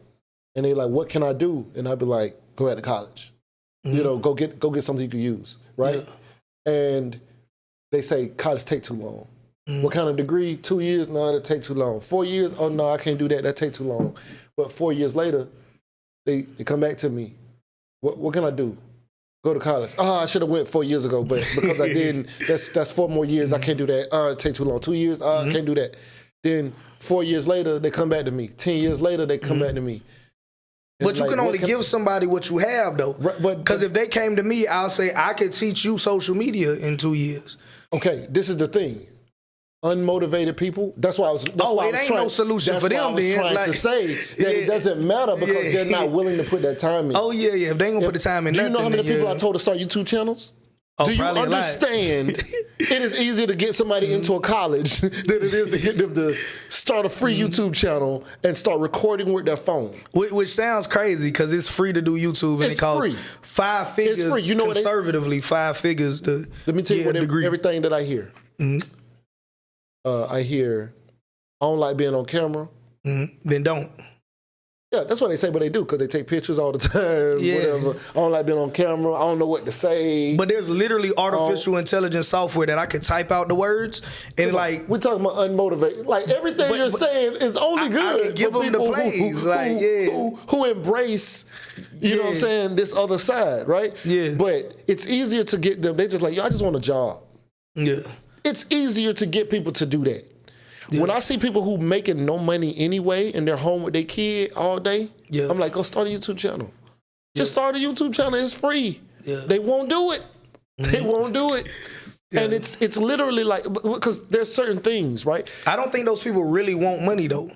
Speaker 2: and they like, what can I do? And I'd be like, go back to college. You know, go get something you can use, right? And they say college take too long. What kind of degree? 2 years? No, that take too long. 4 years? Oh no, I can't do that. That take too long. But 4 years later, they come back to me. What can I do? Go to college. Oh, I should have went 4 years ago, but because I didn't, that's 4 more years. I can't do that. It take too long. 2 years? I can't do that. Then 4 years later, they come back to me. 10 years later, they come back to me.
Speaker 3: But you can only give somebody what you have, though. Because if they came to me, I'll say, I could teach you social media in 2 years.
Speaker 2: Okay, this is the thing. Unmotivated people, that's why I was
Speaker 3: it ain't no solution for them then.
Speaker 2: Trying to say that it doesn't matter because they're not willing to put that time in.
Speaker 3: Oh, yeah. If they ain't going to put the time in,
Speaker 2: do you know how many people I told to start YouTube channels? Do you understand it is easier to get somebody into a college than it is to get them to start a free YouTube channel and start recording with their phone?
Speaker 3: Which sounds crazy because it's free to do YouTube and it costs 5 figures. It's free. You know conservatively, 5 figures to
Speaker 2: let me tell you everything that I hear. I hear, I don't like being on camera.
Speaker 3: Then don't.
Speaker 2: Yeah, that's what they say, but they do because they take pictures all the time.
Speaker 3: Yeah.
Speaker 2: Whatever. I don't like being on camera. I don't know what to say.
Speaker 3: But there's literally artificial intelligence software that I could type out the words and like.
Speaker 2: We're talking about unmotivated. Like everything you're saying is only good.
Speaker 3: I can give
Speaker 2: for
Speaker 3: them the
Speaker 2: people
Speaker 3: plays. Like, yeah.
Speaker 2: who embrace, you know what I'm saying, this other side, right?
Speaker 3: Yeah.
Speaker 2: But it's easier to get them. They just like, yo, I just want a job.
Speaker 3: Yeah.
Speaker 2: It's easier to get people to do that. Yeah. When I see people who making no money anyway and they're home with their kid all day, I'm like, go start a YouTube channel. Just start a YouTube channel. It's free. Yeah. They won't do it. They won't do it. Yeah. And it's literally like, because there's certain things, right?
Speaker 3: I don't think those people really want money though.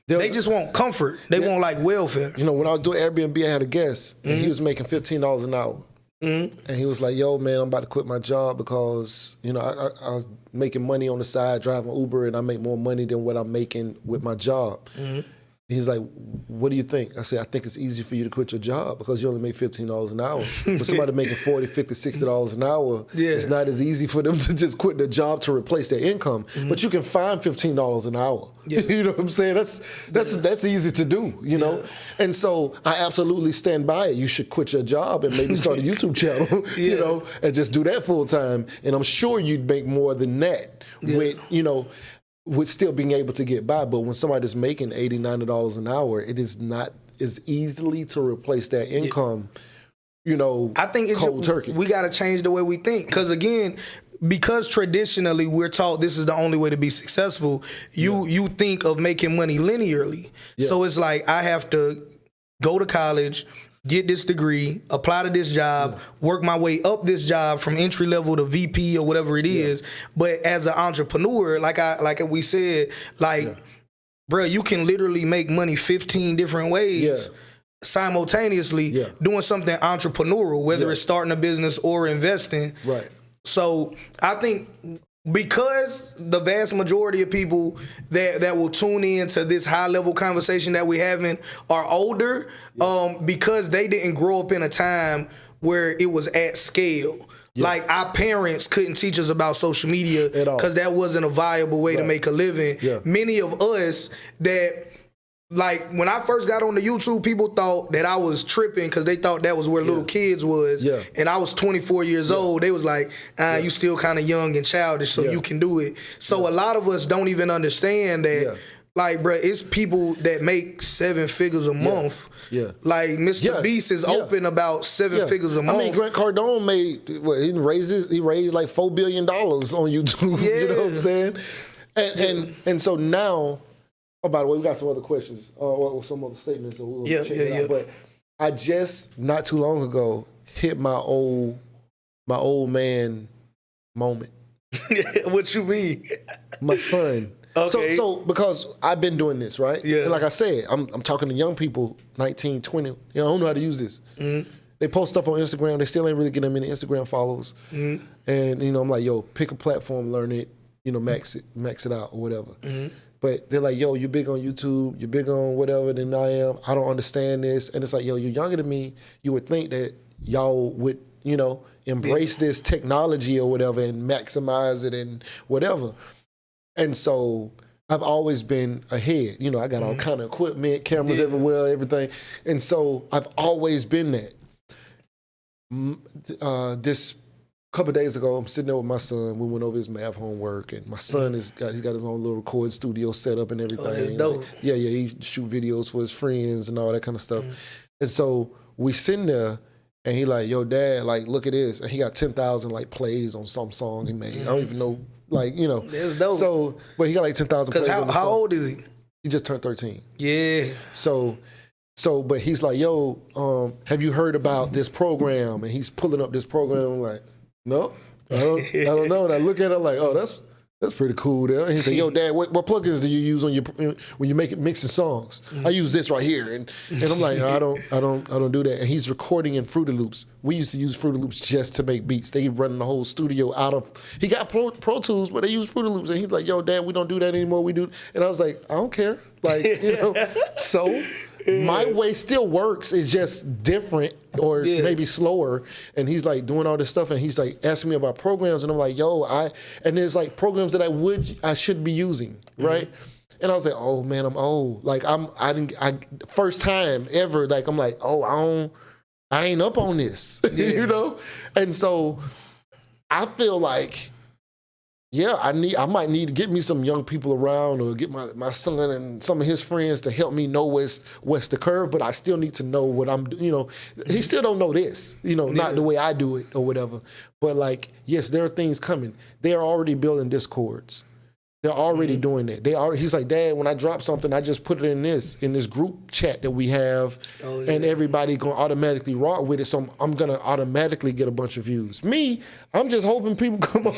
Speaker 3: They just want comfort. They want like welfare.
Speaker 2: You know, when I was doing Airbnb, I had a guest and he was making $15 an hour. And he was like, yo, man, I'm about to quit my job because, you know, I was making money on the side, driving Uber, and I make more money than what I'm making with my job. He's like, what do you think? I said, I think it's easy for you to quit your job because you only make $15 an hour. But somebody making $40, $50, $60 an hour, it's not as easy for them to just quit their job to replace their income. But you can find $15 an hour. You know what I'm saying? That's easy to do, you know? And so I absolutely stand by it. You should quit your job and maybe start a YouTube channel, you know, and just do that full time. And I'm sure you'd make more than that with, you know, with still being able to get by. But when somebody's making $80, $90 an hour, it is not as easily to replace that income, you know,
Speaker 3: I think it's
Speaker 2: cold turkey.
Speaker 3: We got to change the way we think. Because again, because traditionally we're taught this is the only way to be successful, you think of making money linearly. So it's like, I have to go to college, get this degree, apply to this job, work my way up this job from entry level to VP or whatever it is. But as an entrepreneur, like we said, bro, you can literally make money 15 different ways simultaneously doing something entrepreneurial, whether it's starting a business or investing. Right. So I think because the vast majority of people that will tune in to this high level conversation that we're having are older, because they didn't grow up in a time where it was at scale. Like our parents couldn't teach us about social media because that wasn't a viable way to make a living. Many of us that, like when I first got on the YouTube, people thought that I was tripping because they thought that was where little kids was. And I was 24 years old. They was like, you still kind of young and childish, so you can do it. So a lot of us don't even understand that, like, bro, it's people that make 7 figures a month. Like Mr. Beast is open about 7 figures a month.
Speaker 2: I mean, Grant Cardone made, he raised like $4 billion on YouTube. You know what I'm saying? And so now, oh, by the way, we got some other questions or some other statements. So we'll check it out. But I just not too long ago hit my old man moment.
Speaker 3: What you mean?
Speaker 2: My son. Okay. So because I've been doing this, right? And like I said, I'm talking to young people, 19, 20. You know, I don't know how to use this. They post stuff on Instagram. They still ain't really getting many Instagram followers. And you know, I'm like, yo, pick a platform, learn it, you know, max it out or whatever. But they're like, yo, you're big on YouTube, you're big on whatever than I am. I don't understand this. And it's like, yo, you're younger than me. You would think that y'all would, you know, embrace this technology or whatever and maximize it and whatever. And so I've always been ahead. You know, I got all kind of equipment, cameras everywhere, everything. And so I've always been that. This couple of days ago, I'm sitting there with my son. We went over his math homework, and my son he's got his own little recording studio set up and everything.
Speaker 3: Oh, that's dope.
Speaker 2: Like, he shoot videos for his friends and all that kind of stuff. And so we sitting there, and he like, yo, Dad, like, look at this. And he got 10,000 like plays on some song he made. I don't even know, like, you know.
Speaker 3: That's dope.
Speaker 2: So, but he got like 10,000 plays on the
Speaker 3: how
Speaker 2: song.
Speaker 3: old is he?
Speaker 2: He just turned 13.
Speaker 3: Yeah.
Speaker 2: So, but he's like, yo, have you heard about this program? And he's pulling up this program. I'm like, no, I don't know. And I look at it like, oh, that's pretty cool there. And he said, yo, Dad, what plugins do you use on when you mixing songs? I use this right here. And I'm like, no, I don't do that. And he's recording in Fruity Loops. We used to use Fruity Loops just to make beats. They running the whole studio he got Pro Tools, but they use Fruity Loops. And he's like, yo, Dad, we don't do that anymore. We do. And I was like, I don't care. Like, you know, so my way still works. It's just different or maybe slower. And he's like doing all this stuff. And he's like asking me about programs. And I'm like, yo, and there's like programs that I should be using, right? And I was like, oh man, I'm old. Like I first time ever, like I'm like, oh, I ain't up on this.
Speaker 3: Yeah.
Speaker 2: You know? And so I feel like, yeah, I might need to get me some young people around, or get my son and some of his friends to help me know what's the curve, but I still need to know what I'm, he still don't know this, not the way I do it or whatever. But like, yes, there are things coming. They're already building Discords. They're already doing that. He's like, Dad, when I drop something, I just put it in this group chat that we have, and everybody gonna automatically rock with it. So I'm gonna automatically get a bunch of views. Me, I'm just hoping people come up.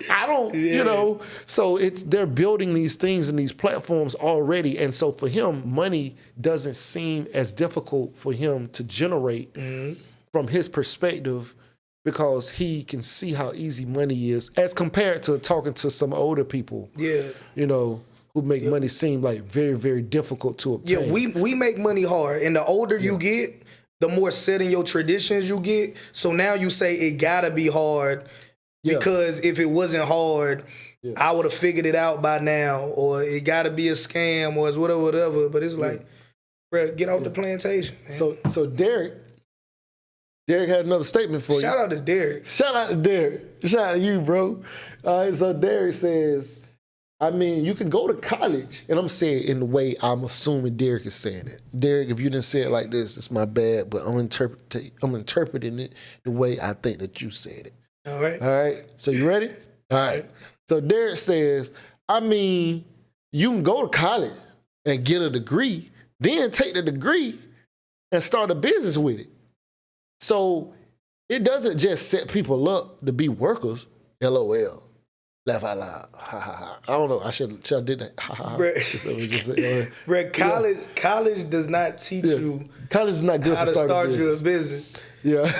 Speaker 2: I don't. So they're building these things and these platforms already, and so for him, money doesn't seem as difficult for him to generate from his perspective, because he can see how easy money is as compared to talking to some older people, who make money seem like very, very difficult to obtain.
Speaker 3: Yeah, we make money hard, and the older you get, the more set in your traditions you get. So now you say it gotta be hard, because if it wasn't hard, I would have figured it out by now, or it gotta be a scam, or it's whatever. But it's like, bro, get off the plantation, man.
Speaker 2: So Derek had another statement for you.
Speaker 3: Shout out to Derek.
Speaker 2: Shout out to Derek. Shout out to you, bro. So Derek says, you can go to college, and I'm saying in the way I'm assuming Derek is saying it. Derek, if you didn't say it like this, it's my bad, but I'm interpreting it the way I think that you said it.
Speaker 3: All right.
Speaker 2: So you ready? All right. So Derek says, you can go to college and get a degree, then take the degree and start a business with it. So it doesn't just set people up to be workers. LOL. Laugh out loud. Ha ha ha. I don't know. I should have did that. Ha ha ha.
Speaker 3: Bro, college does not teach you.
Speaker 2: College is not good
Speaker 3: how
Speaker 2: for
Speaker 3: to start
Speaker 2: your
Speaker 3: business.
Speaker 2: Yeah.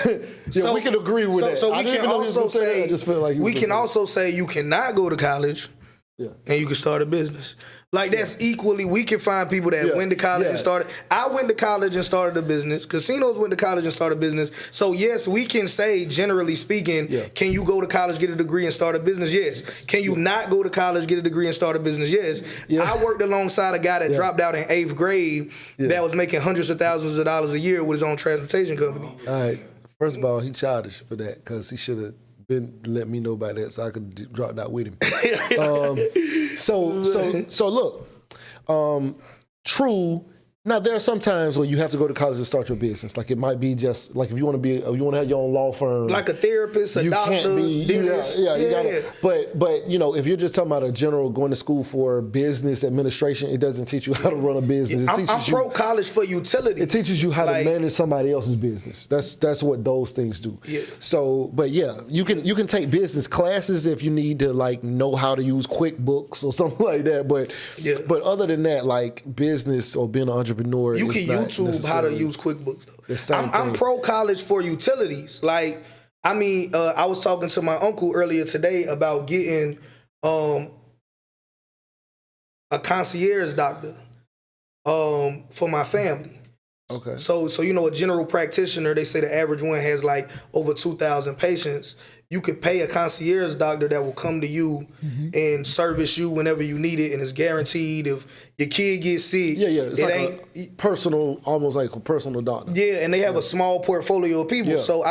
Speaker 2: So, we can agree with that.
Speaker 3: So we can also say,
Speaker 2: I just feel like
Speaker 3: we can also say you cannot go to college and you can start a business. Like, that's equally, we can find people that went to college and started. I went to college and started a business. Casinos went to college and started a business. So, yes, we can say, generally speaking, can you go to college, get a degree, and start a business? Yes. Can you not go to college, get a degree, and start a business? Yes. I worked alongside a guy that dropped out in 8th grade that was making hundreds of thousands of dollars a year with his own transportation company.
Speaker 2: All right. First of all, he childish for that, because he should have been let me know about that so I could drop that with him. So look, true. Now there are some times where you have to go to college to start your business. Like, it might be just like if you want to have your own law firm,
Speaker 3: like a therapist, a doctor, dentist.
Speaker 2: You gotta. But if you're just talking about a general going to school for business administration, it doesn't teach you how to run a business.
Speaker 3: I'm pro college for utilities.
Speaker 2: It teaches you how to manage somebody else's business. That's what those things do.
Speaker 3: Yeah.
Speaker 2: So, but you can take business classes if you need to know how to use QuickBooks or something like that. But other than that, like business or being an entrepreneur, you can
Speaker 3: YouTube how to use QuickBooks though. I'm pro college for utilities. Like, I was talking to my uncle earlier today about getting a concierge doctor for my family.
Speaker 2: Okay.
Speaker 3: So a general practitioner, they say the average one has like over 2,000 patients. You could pay a concierge doctor that will come to you and service you whenever you need it, and it's guaranteed. If your kid gets sick,
Speaker 2: it's like personal, almost like a personal doctor.
Speaker 3: Yeah, and they have a small portfolio of people.
Speaker 2: Yeah.
Speaker 3: So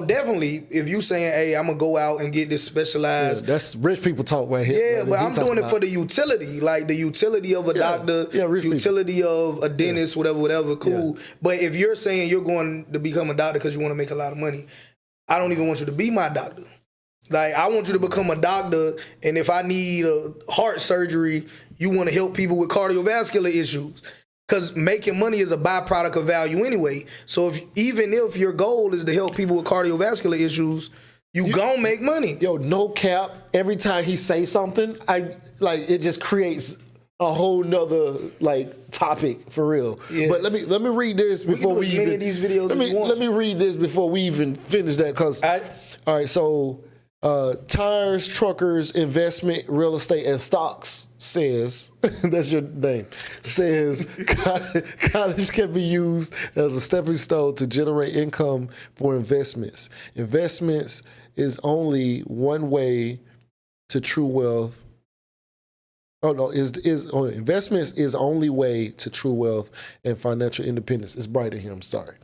Speaker 3: definitely, if you saying, "Hey, I'm gonna go out and get this specialized,"
Speaker 2: that's rich people talk right here.
Speaker 3: Yeah, but I'm doing it for the utility, like the utility of a doctor, utility of a dentist, whatever. Cool. Yeah. But if you're saying you're going to become a doctor because you want to make a lot of money, I don't even want you to be my doctor. Like, I want you to become a doctor, and if I need a heart surgery, you want to help people with cardiovascular issues. Because making money is a byproduct of value anyway. So even if your goal is to help people with cardiovascular issues, you gon' make money.
Speaker 2: Yo, no cap. Every time he say something, it just creates a whole nother topic for real. Yeah. But let me read this before we even.
Speaker 3: Many of these videos
Speaker 2: let me read this before we even finish that, because all right. So Tires, Truckers, Investment, Real Estate, and Stocks says that's your name. Says college can be used as a stepping stone to generate income for investments. Investments is only one way to true wealth. Investments is the only way to true wealth and financial independence. It's brighter here. I'm sorry.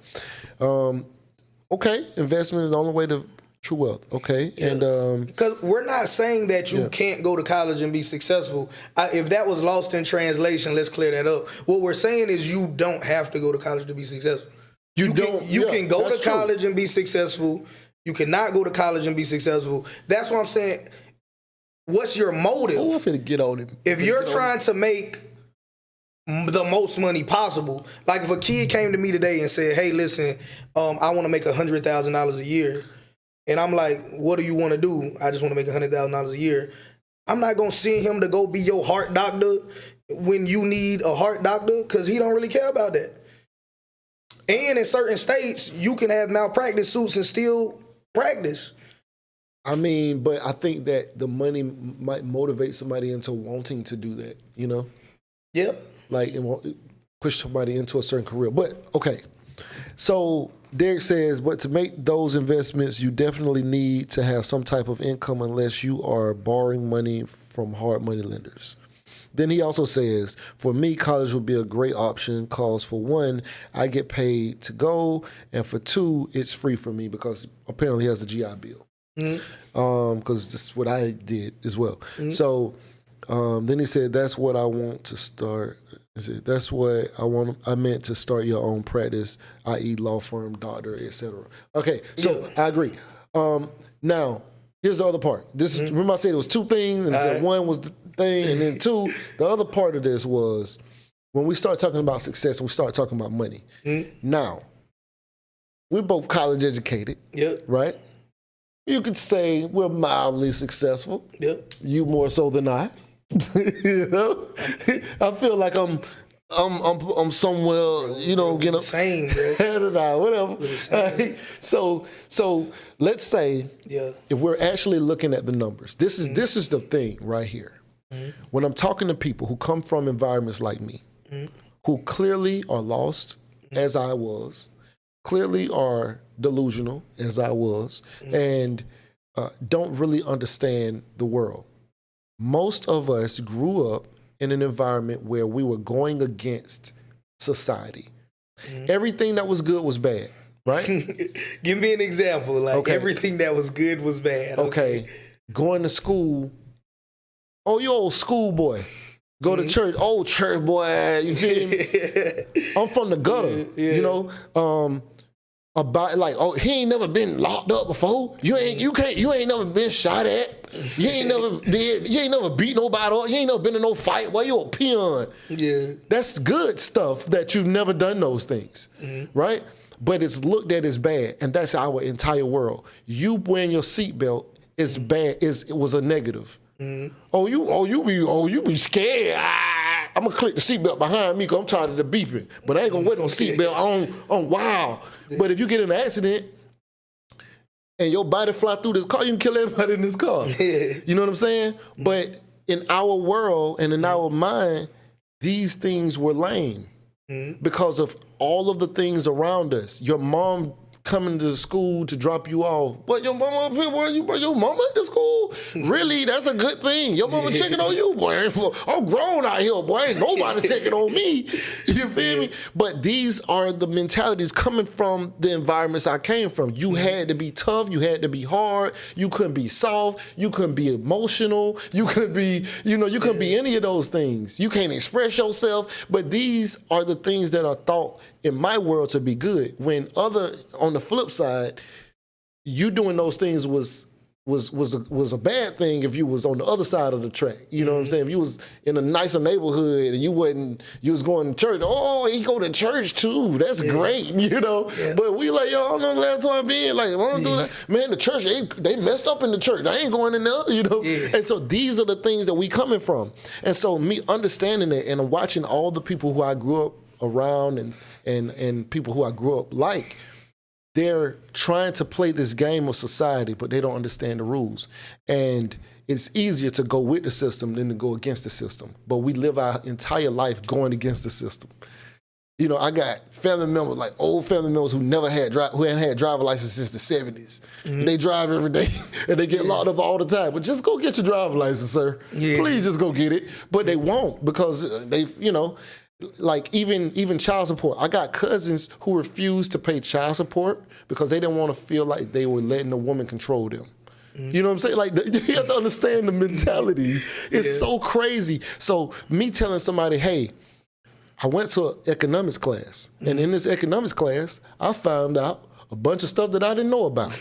Speaker 2: Okay, investment is the only way to true wealth. Okay, yeah. And
Speaker 3: because we're not saying that you can't go to college and be successful. If that was lost in translation, let's clear that up. What we're saying is you don't have to go to college to be successful. You can go to college and be successful. You cannot go to college and be successful. That's what I'm saying. What's your motive?
Speaker 2: Oh, I'm finna get on him.
Speaker 3: If you're trying to make the most money possible, like if a kid came to me today and said, "Hey, listen, I want to make $100,000 a year," and I'm like, "What do you want to do?" "I just want to make $100,000 a year." I'm not gonna send him to go be your heart doctor when you need a heart doctor, because he don't really care about that. And in certain states, you can have malpractice suits and still practice.
Speaker 2: I mean, but I think that the money might motivate somebody into wanting to do that, you know?
Speaker 3: Yeah.
Speaker 2: Like, it won't push somebody into a certain career. But, okay. So, Derek says, but to make those investments, you definitely need to have some type of income unless you are borrowing money from hard money lenders. Then he also says, for me, college would be a great option because, for one, I get paid to go, and for two, it's free for me because apparently he has a GI Bill. Because this is what I did as well. So then he said, that's what I want to start. He said, that's what I meant to start your own practice, i.e. law firm, doctor, etc. Okay, so I agree. Now, here's the other part. Remember I said it was two things, and I said one was the thing, and then two, the other part of this was when we start talking about success, we start talking about money. Now, we're both college educated, right? You could say we're mildly successful. Yep. You more so than I. You know, I feel like I'm somewhere, you know, getting
Speaker 3: same, bro.
Speaker 2: Whatever. So let's say if we're actually looking at the numbers, this is the thing right here. When I'm talking to people who come from environments like me, who clearly are lost, as I was, clearly are delusional, as I was, and don't really understand the world. Most of us grew up in an environment where we were going against society. Everything that was good was bad, right?
Speaker 3: Give me an example. Like everything that was good was bad.
Speaker 2: Okay. Going to school. Oh, you old schoolboy. Go to church. Old church boy. You feel me? I'm from the gutter, you know? About like, oh, he ain't never been locked up before. You ain't never been shot at. You ain't never beat nobody up. You ain't never been in no fight. Well, you a peon. Yeah. That's good stuff that you've never done those things. Right? But it's looked at as bad, and that's our entire world. You wearing your seatbelt is bad, it was a negative. Oh, you be scared. I'm gonna click the seatbelt behind me because I'm tired of the beeping. But I ain't gonna wear no seatbelt on. Wow. But if you get in an accident and your body fly through this car, you can kill everybody in this car. You know what I'm saying? But in our world and in our mind, these things were lame because of all of the things around us. Your mom coming to school to drop you off. What, your mama up here? Your mama at the school? Really? That's a good thing. Your mama checking on you, boy. I'm grown out here, boy. Ain't nobody checking on me. You feel me? But these are the mentalities coming from the environments I came from. You had to be tough. You had to be hard. You couldn't be soft. You couldn't be emotional. You couldn't be, you couldn't be any of those things. You can't express yourself. But these are the things that are thought in my world to be good. When on the flip side, you doing those things was a bad thing if you was on the other side of the track. You know what I'm saying? If you was in a nicer neighborhood and you was going to church, oh, he go to church too. That's great, you know? Yeah. But we like, yo, I don't know the last time I've been. Like, I don't do that. Man, the church, they messed up in the church. I ain't going in there, you know? Yeah. And so these are the things that we coming from. And so me understanding it and watching all the people who I grew up around and people who I grew up like, they're trying to play this game of society, but they don't understand the rules. And it's easier to go with the system than to go against the system. But we live our entire life going against the system. You know, I got family members, like old family members who hadn't had driver license since the 70s. And they drive every day and they get locked up all the time. But just go get your driver license, sir. Yeah. Please just go get it. But they won't because like even child support. I got cousins who refused to pay child support because they didn't want to feel like they were letting a woman control them. You know what I'm saying? Like, you have to understand the mentality. It's so crazy. So me telling somebody, hey, I went to an economics class, and in this economics class, I found out a bunch of stuff that I didn't know about.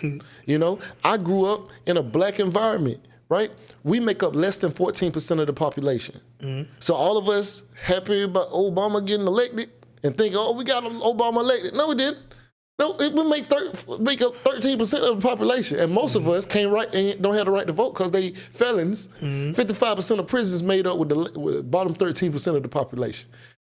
Speaker 2: You know, I grew up in a black environment, right? We make up less than 14% of the population. So all of us happy about Obama getting elected and think, oh, we got Obama elected. No, we didn't. No, we make up 13% of the population, and most of us can't write and don't have the right to vote because they felons. 55% of prisons made up with the bottom 13% of the population.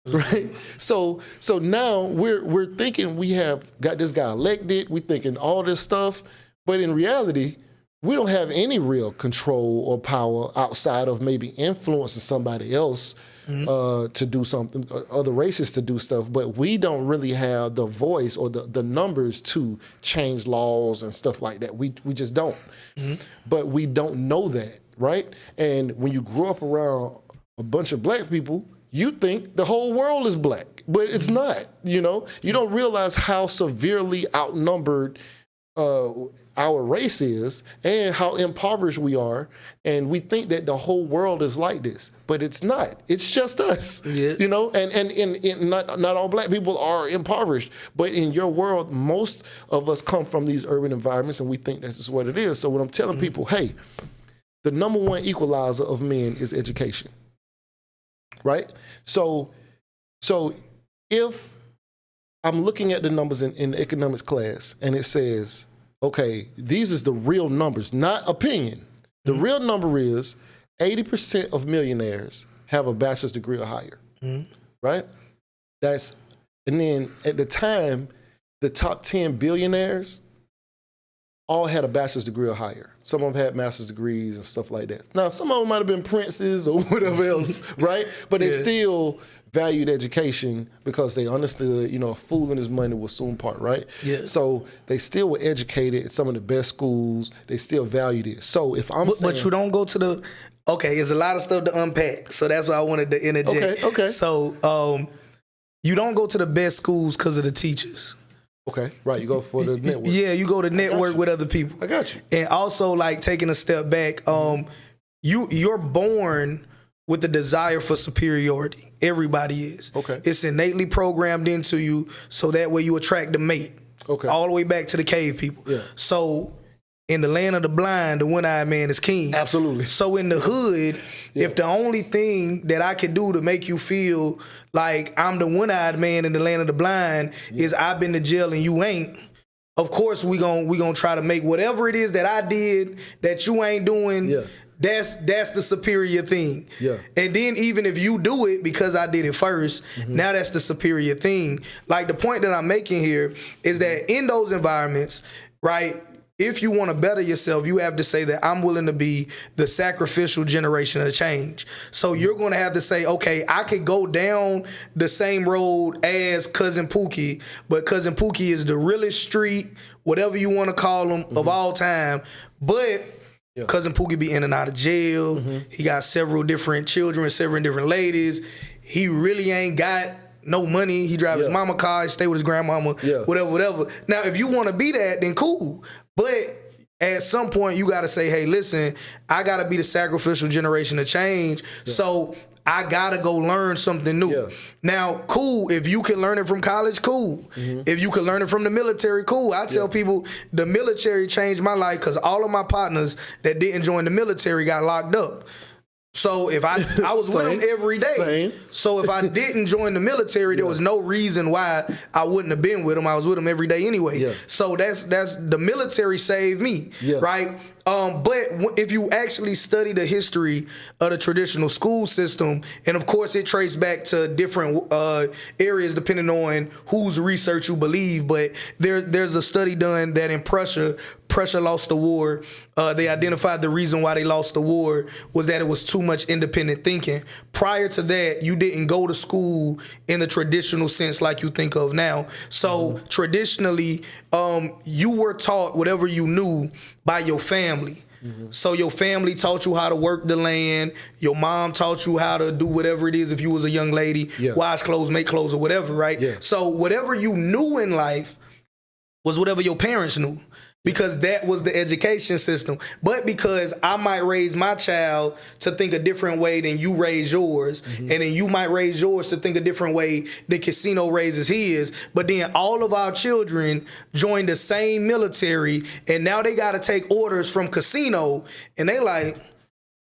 Speaker 2: Right, so now we're thinking we have got this guy elected. We thinking all this stuff, but in reality, we don't have any real control or power outside of maybe influencing somebody else to do something, other races to do stuff. But we don't really have the voice or the numbers to change laws and stuff like that. We just don't. But we don't know that, right? And when you grow up around a bunch of black people, you think the whole world is black, but it's not, you know? You don't realize how severely outnumbered our race is and how impoverished we are, and we think that the whole world is like this, but it's not. It's just us, you know? And not all black people are impoverished, but in your world, most of us come from these urban environments, and we think that's just what it is. So when I'm telling people, hey, the number one equalizer of men is education. Right? So if I'm looking at the numbers in the economics class and it says, okay, these is the real numbers, not opinion. The real number is 80% of millionaires have a bachelor's degree or higher. Right? And then at the time, the top 10 billionaires all had a bachelor's degree or higher. Some of them had master's degrees and stuff like that. Now, some of them might have been princes or whatever else, right? But they still valued education because they understood, you know, a fool and his money will soon part, right? So they still were educated at some of the best schools. They still valued it. So if I'm saying...
Speaker 3: But you don't go to the... Okay, there's a lot of stuff to unpack. So that's why I wanted to interject.
Speaker 2: Okay.
Speaker 3: So you don't go to the best schools because of the teachers.
Speaker 2: Okay, right. You go for the network.
Speaker 3: Yeah, you go to network with other people.
Speaker 2: I got you.
Speaker 3: And also, like, taking a step back, you're born with the desire for superiority. Everybody is.
Speaker 2: Okay.
Speaker 3: It's innately programmed into you, so that way you attract the mate.
Speaker 2: Okay.
Speaker 3: All the way back to the cave people.
Speaker 2: Yeah.
Speaker 3: So in the land of the blind, the one-eyed man is king.
Speaker 2: Absolutely.
Speaker 3: So in the hood, if the only thing that I can do to make you feel like I'm the one-eyed man in the land of the blind is I've been to jail and you ain't, of course we gonna try to make whatever it is that I did that you ain't doing, that's the superior thing.
Speaker 2: Yeah.
Speaker 3: And then even if you do it because I did it first, now that's the superior thing. Like, the point that I'm making here is that in those environments, right, if you want to better yourself, you have to say that I'm willing to be the sacrificial generation of change. So you're going to have to say, okay, I could go down the same road as Cousin Pookie, but Cousin Pookie is the realest street, whatever you want to call him, of all time. But Cousin Pookie be in and out of jail. He got several different children, several different ladies. He really ain't got no money. He drive his mama car, stay with his grandmama, whatever. Now, if you want to be that, then cool. But at some point, you got to say, hey, listen, I got to be the sacrificial generation of change. So I got to go learn something new. Now, cool. If you can learn it from college, cool. If you can learn it from the military, cool. I tell people the military changed my life because all of my partners that didn't join the military got locked up. So if I was with them every day. So if I didn't join the military, there was no reason why I wouldn't have been with them. I was with them every day anyway. So that's the military saved me, right? But if you actually study the history of the traditional school system, and of course it traced back to different areas depending on whose research you believe, but there's a study done that in Prussia, Prussia lost the war. They identified the reason why they lost the war was that it was too much independent thinking. Prior to that, you didn't go to school in the traditional sense like you think of now. So traditionally, you were taught whatever you knew by your family. So your family taught you how to work the land. Your mom taught you how to do whatever it is if you was a young lady, wash clothes, make clothes, or whatever, right? So whatever you knew in life was whatever your parents knew, because that was the education system. But because I might raise my child to think a different way than you raise yours, and then you might raise yours to think a different way than Casino raises his, but then all of our children join the same military, and now they got to take orders from Casino, and they like,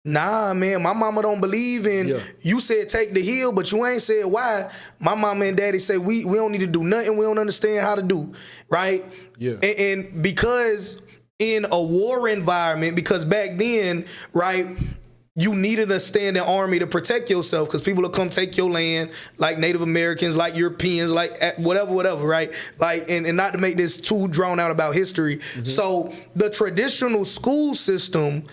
Speaker 3: nah, man, my mama don't believe in, you said take the hill, but you ain't said why. My mama and daddy say we don't need to do nothing we don't understand how to do, right? And because in a war environment, because back then, right, you needed a standing army to protect yourself, because people will come take your land, like Native Americans, like Europeans, like whatever, right? Like, and not to make this too drawn out about history. So the traditional school system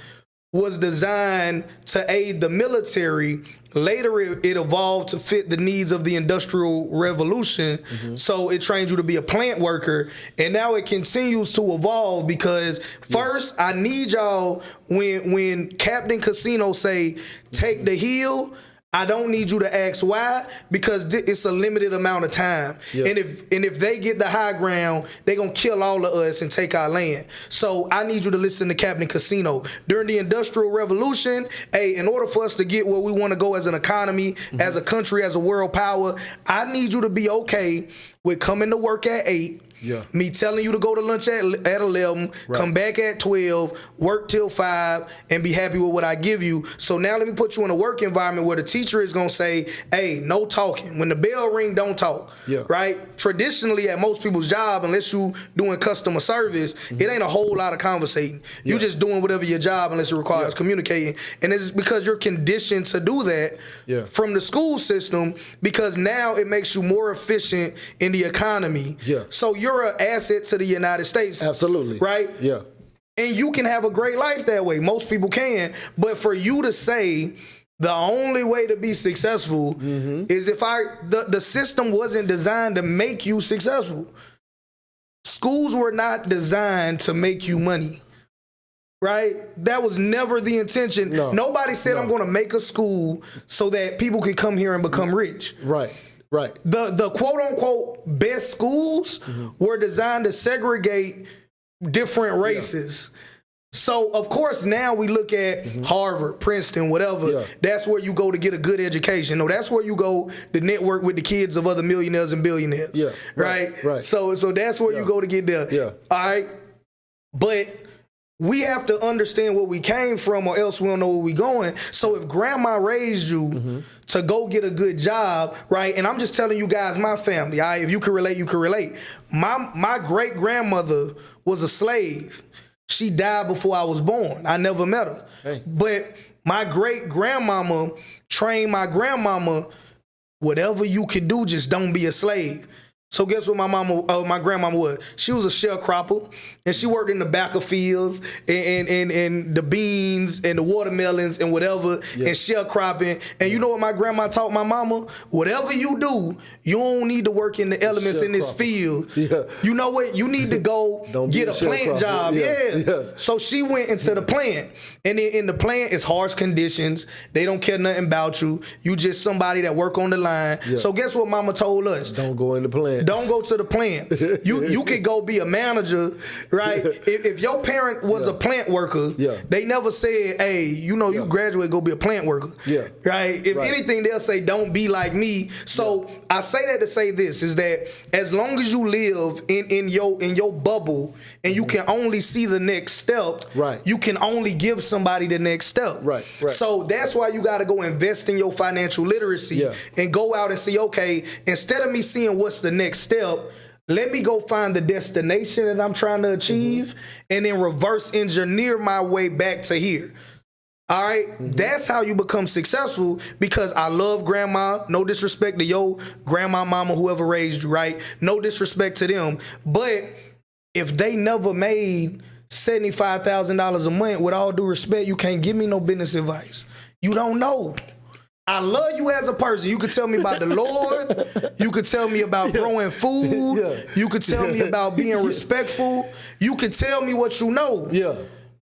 Speaker 3: was designed to aid the military. Later, it evolved to fit the needs of the Industrial Revolution. So it trained you to be a plant worker. And now it continues to evolve, because first, I need y'all, when Captain Casino say, take the hill, I don't need you to ask why, because it's a limited amount of time. And if they get the high ground, they're going to kill all of us and take our land. So I need you to listen to Captain Casino. During the Industrial Revolution, in order for us to get where we want to go as an economy, as a country, as a world power, I need you to be okay with coming to work at 8, me telling you to go to lunch at 11, come back at 12, work till 5, and be happy with what I give you. So now let me put you in a work environment where the teacher is going to say, hey, no talking. When the bell ring, don't talk, right? Traditionally, at most people's job, unless you doing customer service, it ain't a whole lot of conversating. You just doing whatever your job, unless it requires communicating. And it's because you're conditioned to do that from the school system, because now it makes you more efficient in the economy. So you're an asset to the United States.
Speaker 2: Absolutely.
Speaker 3: Right? And you can have a great life that way. Most people can. But for you to say the only way to be successful is if the system wasn't designed to make you successful. Schools were not designed to make you money. Right? That was never the intention. Nobody said I'm going to make a school so that people can come here and become rich.
Speaker 2: Right.
Speaker 3: The quote unquote best schools were designed to segregate different races. So of course now we look at Harvard, Princeton, whatever. That's where you go to get a good education. No, that's where you go to network with the kids of other millionaires and billionaires. Right. So that's where you go to get there. All right. But we have to understand where we came from, or else we don't know where we're going. So if grandma raised you to go get a good job, right? And I'm just telling you guys, my family, all right? If you can relate, you can relate. My great-grandmother was a slave. She died before I was born. I never met her. But my great-grandmama trained my grandmama, whatever you could do, just don't be a slave. So guess what my grandmama was? She was a sharecropper, and she worked in the back of fields and the beans and the watermelons and whatever, and sharecropping. And you know what my grandma taught my mama? Whatever you do, you don't need to work in the elements in this field. You know what? You need to go get a plant job. So she went into the plant, and then in the plant, it's harsh conditions. They don't care nothing about you. You just somebody that work on the line. So guess what mama told us?
Speaker 2: Don't go in the plant.
Speaker 3: Don't go to the plant. You could go be a manager, right? If your parent was a plant worker, they never said, hey, you graduate, go be a plant worker. Right? If anything, they'll say, don't be like me. So I say that to say this, is that as long as you live in your bubble and you can only see the next step, you can only give somebody the next step. So that's why you got to go invest in your financial literacy and go out and see, okay, instead of me seeing what's the next step, let me go find the destination that I'm trying to achieve and then reverse engineer my way back to here. All right? That's how you become successful, because I love grandma. No disrespect to your grandma, mama, whoever raised you, right? No disrespect to them. But if they never made $75,000 a month, with all due respect, you can't give me no business advice. You don't know. I love you as a person. You could tell me about the Lord. You could tell me about growing food.
Speaker 2: Yeah.
Speaker 3: You could tell me about being respectful. You could tell me what you know.
Speaker 2: Yeah.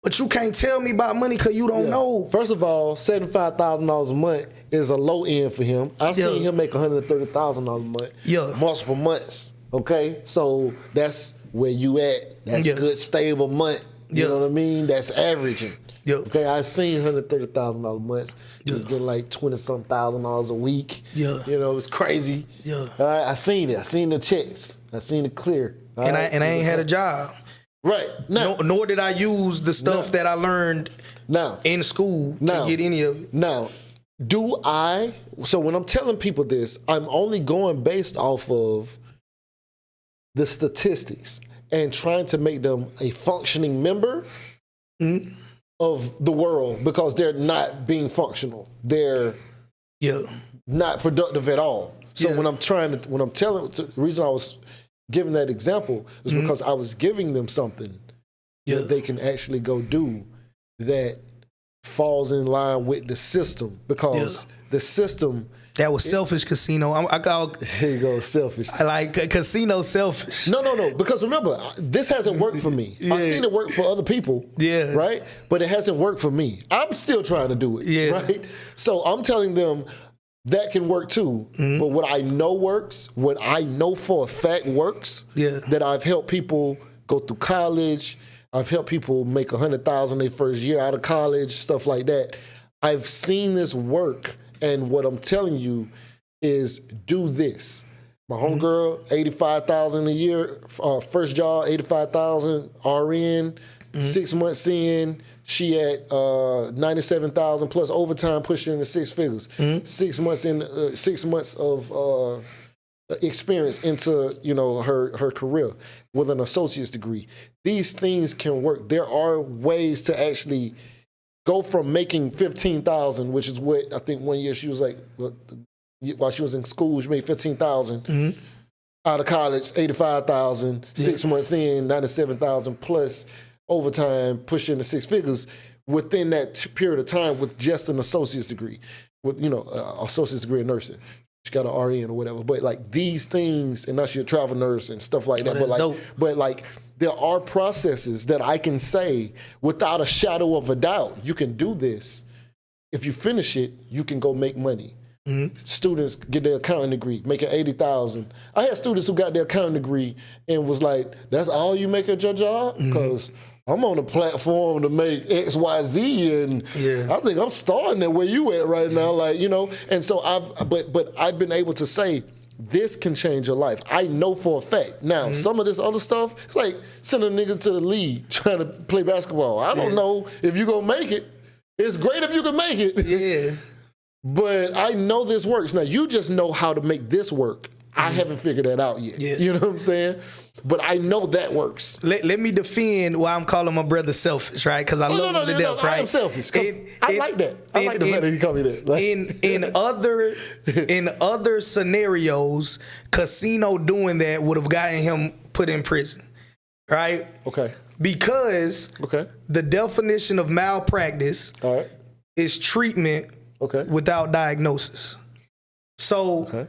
Speaker 3: But you can't tell me about money because you don't know.
Speaker 2: First of all, $75,000 a month is a low end for him. I've seen him make $130,000 a month.
Speaker 3: Yeah.
Speaker 2: Multiple months. Okay? So that's where you at. That's good, stable month. You know what I mean? That's averaging.
Speaker 3: Yep.
Speaker 2: Okay, I seen $130,000 months. He was getting like $20-something thousand a week.
Speaker 3: Yeah.
Speaker 2: You know, it was crazy.
Speaker 3: Yeah.
Speaker 2: All right, I seen it. I seen the checks. I seen it clear.
Speaker 3: And I ain't had a job.
Speaker 2: Right. Now,
Speaker 3: Nor did I use the stuff that I learned in school to get any of it.
Speaker 2: Now, so when I'm telling people this, I'm only going based off of the statistics and trying to make them a functioning member of the world, because they're not being functional. They're not productive at all. So the reason I was giving that example is because I was giving them something that they can actually go do that falls in line with the system, because the system.
Speaker 3: That was selfish, casino.
Speaker 2: Here you go, selfish.
Speaker 3: I like casino selfish.
Speaker 2: No. Because remember, this hasn't worked for me. I've seen it work for other people. Yeah. Right? But it hasn't worked for me. I'm still trying to do it. Yeah. Right? So I'm telling them that can work too. But what I know works, what I know for a fact works, that I've helped people go through college, I've helped people make $100,000 their first year out of college, stuff like that. I've seen this work. And what I'm telling you is do this. My homegirl, $85,000 a year, first job, $85,000 RN, 6 months in, she at $97,000 plus overtime, pushing into six figures. 6 months in, 6 months of experience into her career with an associate's degree. These things can work. There are ways to actually go from making $15,000, which is what I think one year she was like, while she was in school, she made $15,000. Out of college, $85,000. 6 months in, $97,000 plus overtime, pushing into six figures within that period of time with just an associate's degree, with associate's degree in nursing. She got an RN or whatever. But like these things, and now she's a travel nurse and stuff like that. But like there are processes that I can say without a shadow of a doubt, you can do this. If you finish it, you can go make money. Students get their accounting degree, making $80,000. I had students who got their accounting degree and was like, "That's all you make at your job?" Because I'm on a platform to make X, Y, Z, and I think I'm starting at where you at right now, And so I've been able to say, this can change your life. I know for a fact. Now, some of this other stuff, it's like sending a nigga to the league trying to play basketball. I don't know if you're going to make it. It's great if you can make it. Yeah. But I know this works. Now, you just know how to make this work. I haven't figured that out yet. Yeah. You know what I'm saying? But I know that works.
Speaker 3: Let me defend why I'm calling my brother selfish, right? Because I love him to death, right?
Speaker 2: I am selfish. I like that. I like the fact that he called me that.
Speaker 3: In other scenarios, casino doing that would have gotten him put in prison, right? Okay. Because the definition of malpractice is treatment without diagnosis. So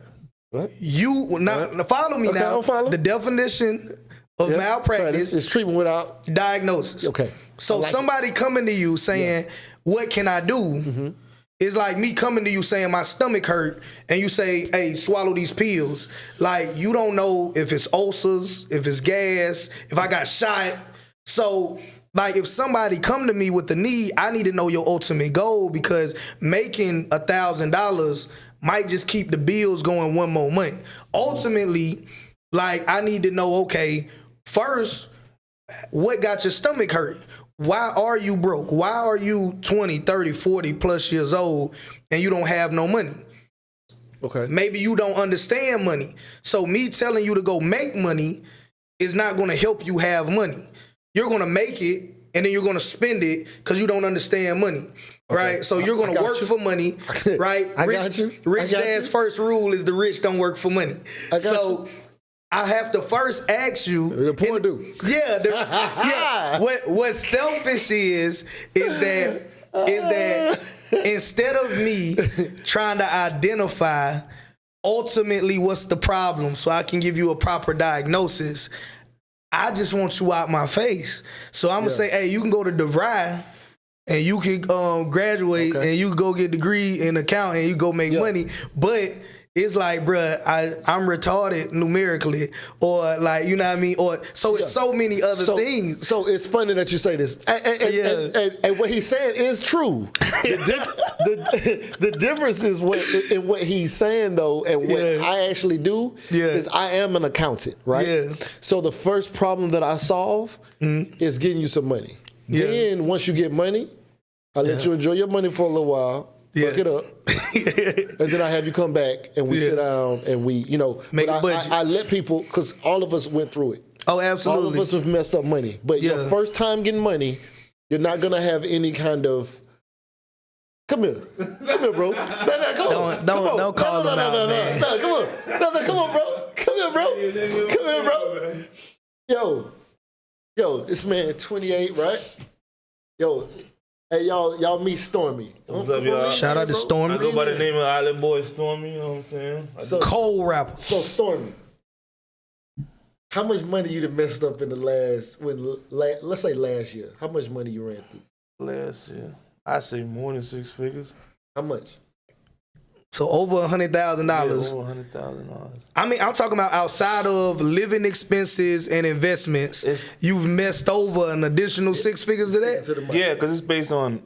Speaker 3: you now follow me now. The definition of malpractice
Speaker 2: is treatment without
Speaker 3: diagnosis. Okay. So like somebody coming to you saying, "What can I do?" It's like me coming to you saying my stomach hurt, and you say, "Hey, swallow these pills." Like you don't know if it's ulcers, if it's gas, if I got shot. So like if somebody come to me with the need, I need to know your ultimate goal, because making $1,000 might just keep the bills going one more month. Ultimately, like I need to know, okay, first, what got your stomach hurt? Why are you broke? Why are you 20, 30, 40 plus years old and you don't have no money? Okay. Maybe you don't understand money. So me telling you to go make money is not going to help you have money. You're going to make it and then you're going to spend it because you don't understand money. Right? So you're going to work for money, right?
Speaker 2: I got you.
Speaker 3: Rich dad's first rule is the rich don't work for money. I have to first ask you.
Speaker 2: The poor dude.
Speaker 3: Yeah, yeah. What's selfish is that instead of me trying to identify ultimately what's the problem so I can give you a proper diagnosis, I just want you out my face. So I'm gonna say, hey, you can go to DeVry and you can graduate and you can go get a degree in accounting and you go make money, but it's like, bruh, I'm retarded numerically, or like, you know what I mean? Or so it's so many other things.
Speaker 2: So it's funny that you say this. And what he's saying is true. The difference is in what he's saying though, and what I actually do is I am an accountant, right? Yeah. So the first problem that I solve is getting you some money. Yeah. Then once you get money, I let you enjoy your money for a little while. Fuck it up, and then I have you come back and we sit down and we,
Speaker 3: make a budget.
Speaker 2: I let people, because all of us went through it.
Speaker 3: Oh, absolutely.
Speaker 2: All of us have messed up money, but your first time getting money, you're not gonna have any kind of. Come here, bro. No, come on.
Speaker 3: Don't call them out, man.
Speaker 2: No, come on, come on, bro. Come here, bro. Yo, this man 28, right? Yo. Hey, y'all meet Stormy.
Speaker 4: What's up, y'all?
Speaker 3: Shout out to Stormy.
Speaker 4: I go by the name of Island Boy Stormy, you know what I'm saying?
Speaker 3: Cold rapper.
Speaker 2: So, Stormy, how much money you done messed up in the let's say last year? How much money you ran through?
Speaker 4: Last year, I say more than 6 figures.
Speaker 2: How much?
Speaker 3: So over $100,000.
Speaker 4: Yeah, over $100,000.
Speaker 3: I mean, I'm talking about outside of living expenses and investments. You've messed over an additional 6 figures to that.
Speaker 4: Yeah, because it's based on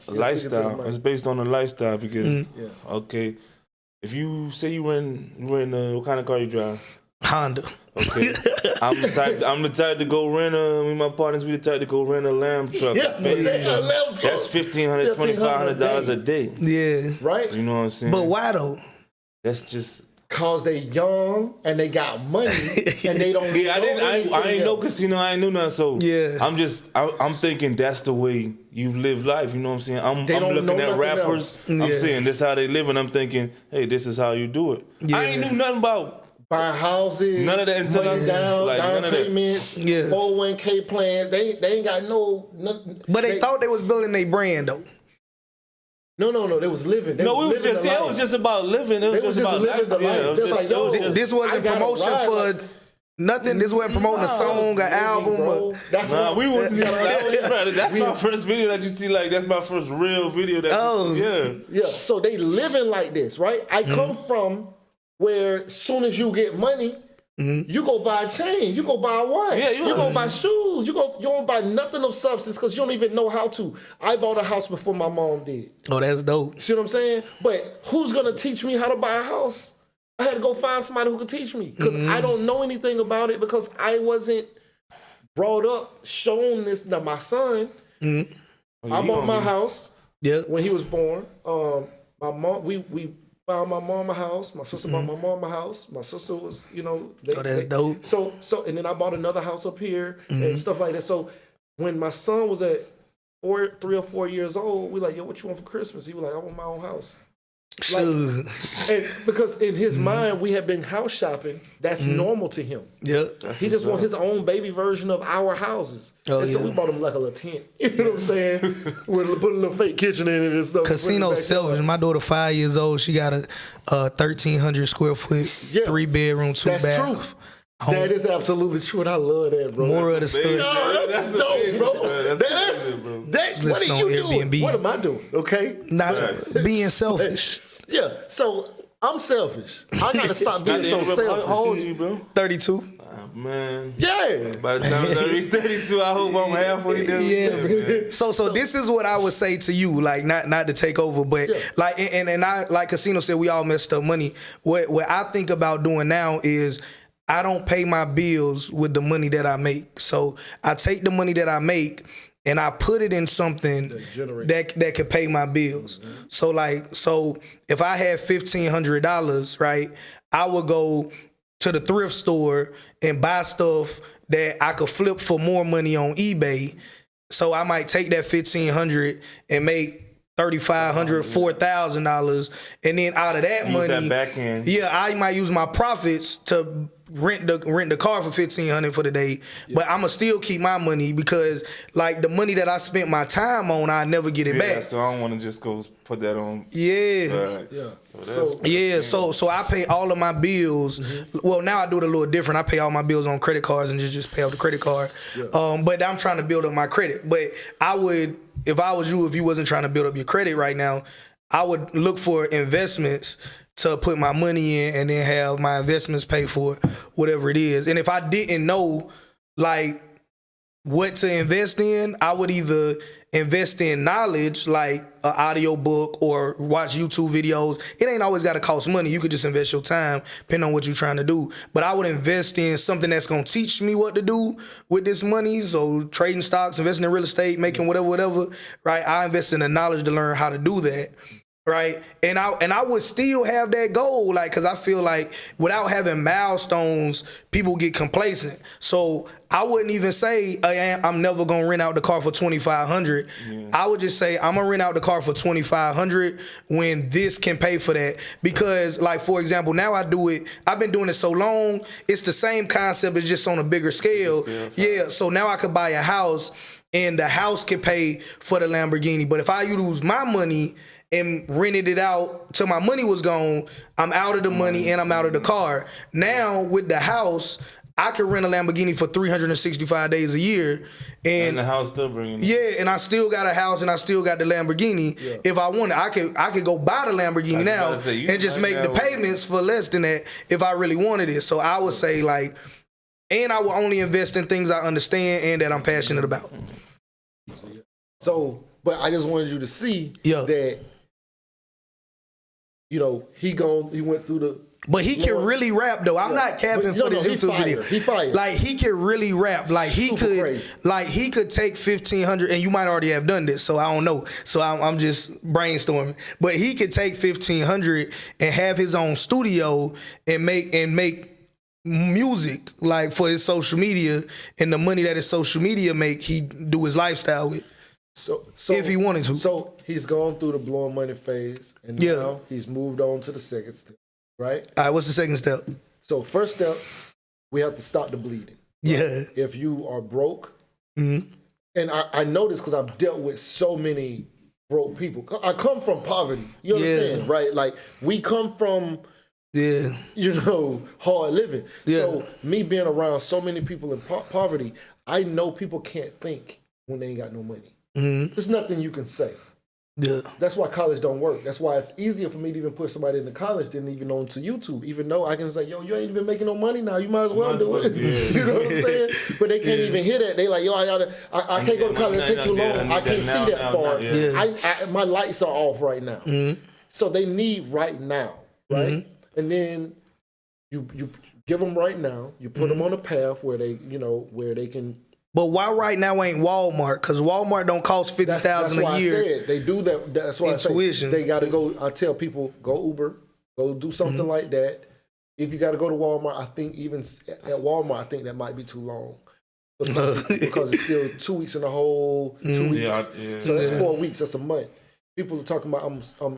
Speaker 4: lifestyle. It's based on the lifestyle because okay, if you say you rent what kind of car you drive?
Speaker 3: Honda.
Speaker 4: Okay, I'm the type to go rent me and my partners. We the type to go rent a lamb truck.
Speaker 2: Yeah, a lamb truck.
Speaker 4: That's $1,500, $2,500 a day.
Speaker 3: Yeah,
Speaker 2: right.
Speaker 4: You know what I'm saying?
Speaker 3: But why though?
Speaker 4: That's just
Speaker 2: cause they young and they got money and they don't.
Speaker 4: Yeah, I ain't no casino. I ain't know nothing. So
Speaker 3: yeah,
Speaker 4: I'm thinking that's the way you live life. You know what I'm saying? I'm looking at rappers. I'm saying this how they live, and I'm thinking, hey, this is how you do it. Yeah. I ain't knew nothing about
Speaker 2: buying houses,
Speaker 4: none of that until
Speaker 2: money down payments,
Speaker 4: that.
Speaker 2: 401k plans. They ain't got nothing.
Speaker 3: But they thought they was building their brand though.
Speaker 2: No. They was living. It
Speaker 4: was just about living. It was just about living the life.
Speaker 3: This wasn't promotion for nothing. This wasn't promoting a song, an album.
Speaker 4: We wasn't. That's my first video that you see. Like that's my first real video.
Speaker 2: Yeah. So they living like this, right? I come from where as soon as you get money, you go buy a chain, you go buy a watch, you go buy shoes, you don't buy nothing of substance because you don't even know how to. I bought a house before my mom did.
Speaker 3: Oh, that's dope.
Speaker 2: See what I'm saying? But who's gonna teach me how to buy a house? I had to go find somebody who could teach me because I don't know anything about it because I wasn't brought up, shown this. Now my son, I bought my house when he was born. My mom, we found my mom a house. My sister bought my mom a house. My sister was,
Speaker 3: that's dope.
Speaker 2: So, and then I bought another house up here and stuff like that. So, when my son was at 3 or 4 years old, we like, yo, what you want for Christmas? He was like, I want my own house. Like, and because in his mind, we have been house shopping. That's normal to him.
Speaker 3: Yep.
Speaker 2: He just want his own baby version of our houses. So we bought him like a little tent. You know what I'm saying? Put a little fake kitchen in it and stuff.
Speaker 3: Casino selfish. My daughter 5 years old. She got a 1,300 square foot, 3-bedroom, 2-bath.
Speaker 2: That's true. That is absolutely true, and I love that, bro.
Speaker 3: More of the story.
Speaker 2: That's dope, bro. That's what are you doing?
Speaker 3: Airbnb.
Speaker 2: What am I doing? Okay,
Speaker 3: not being selfish.
Speaker 2: Yeah, so I'm selfish. I gotta stop being so selfish.
Speaker 4: How old are you, bro?
Speaker 3: 32.
Speaker 4: Man.
Speaker 2: Yeah.
Speaker 4: By the time I reach 32, I hope I'm halfway there.
Speaker 3: Yeah. So this is what I would say to you, like not to take over, but like and I like Casino said, we all messed up money. What I think about doing now is I don't pay my bills with the money that I make. So I take the money that I make and I put it in something that could pay my bills. So if I had $1,500, right, I would go to the thrift store and buy stuff that I could flip for more money on eBay. So I might take that $1,500 and make $3,500, $4,000, and then out of that money,
Speaker 4: that back end.
Speaker 3: Yeah, I might use my profits to rent the car for $1,500 for the day, but I'ma still keep my money because like the money that I spent my time on, I never get it back.
Speaker 4: So I don't want to just go put that on.
Speaker 3: So I pay all of my bills. Well, now I do it a little different. I pay all my bills on credit cards and just pay off the credit card. But I'm trying to build up my credit. But I would, if I was you, if you wasn't trying to build up your credit right now, I would look for investments to put my money in and then have my investments pay for whatever it is. And if I didn't know like what to invest in, I would either invest in knowledge like an audio book or watch YouTube videos. It ain't always got to cost money. You could just invest your time depending on what you're trying to do. But I would invest in something that's going to teach me what to do with this money. So trading stocks, investing in real estate, making whatever, right? I invest in the knowledge to learn how to do that. Right, and I would still have that goal, like, cause I feel like without having milestones, people get complacent. So I wouldn't even say I'm never gonna rent out the car for $2,500. I would just say I'm gonna rent out the car for $2,500 when this can pay for that. Because, like, for example, now I've been doing it so long, it's the same concept, it's just on a bigger scale. Yeah, so now I could buy a house, and the house can pay for the Lamborghini. But if I use my money and rented it out till my money was gone, I'm out of the money and I'm out of the car. Now with the house, I can rent a Lamborghini for 365 days a year. And
Speaker 4: the house still bringing it.
Speaker 3: Yeah, and I still got a house and I still got the Lamborghini. Yeah. If I wanted, I could go buy the Lamborghini now and just make the payments for less than that if I really wanted it. So I would say like, and I will only invest in things I understand and that I'm passionate about.
Speaker 2: So, but I just wanted you to see that, you know, he went through the.
Speaker 3: But he can really rap though. I'm not capping for this YouTube video.
Speaker 2: He fired.
Speaker 3: Like he can really rap. Like he could crazy. Like he could take 1,500, and you might already have done this, so I don't know. So I'm just brainstorming. But he could take 1,500 and have his own studio and make music like for his social media, and the money that his social media make, he do his lifestyle with. So if he wanted to.
Speaker 2: So he's gone through the blowing money phase, and now he's moved on to the second step, right?
Speaker 3: All right, what's the second step?
Speaker 2: So first step, we have to stop the bleeding. Right?
Speaker 3: Yeah.
Speaker 2: If you are broke, and I know this because I've dealt with so many broke people. I come from poverty. You understand, right? Like we come from, you know, hard living. Yeah. So me being around so many people in poverty, I know people can't think when they ain't got no money. There's nothing you can say. Yeah. That's why college don't work. That's why it's easier for me to even put somebody into college than even onto YouTube. Even though I can say, yo, you ain't even making no money now. You might as well do it. You know what I'm saying? But they can't even hear that. They like, yo, I can't go to college. It takes too long. I can't see that far. My lights are off right now. So they need right now, right? And then you give them right now. You put them on a path where they, you know, where they can.
Speaker 3: But why right now ain't Walmart? Because Walmart don't cost $50,000 a year.
Speaker 2: That's why I said they do that. That's why I say they got to go. I tell people, go Uber, go do something like that. If you got to go to Walmart, I think even at Walmart, I think that might be too long. Because it's still 2 weeks in the whole 2 weeks. So that's 4 weeks. That's a month. People are talking about,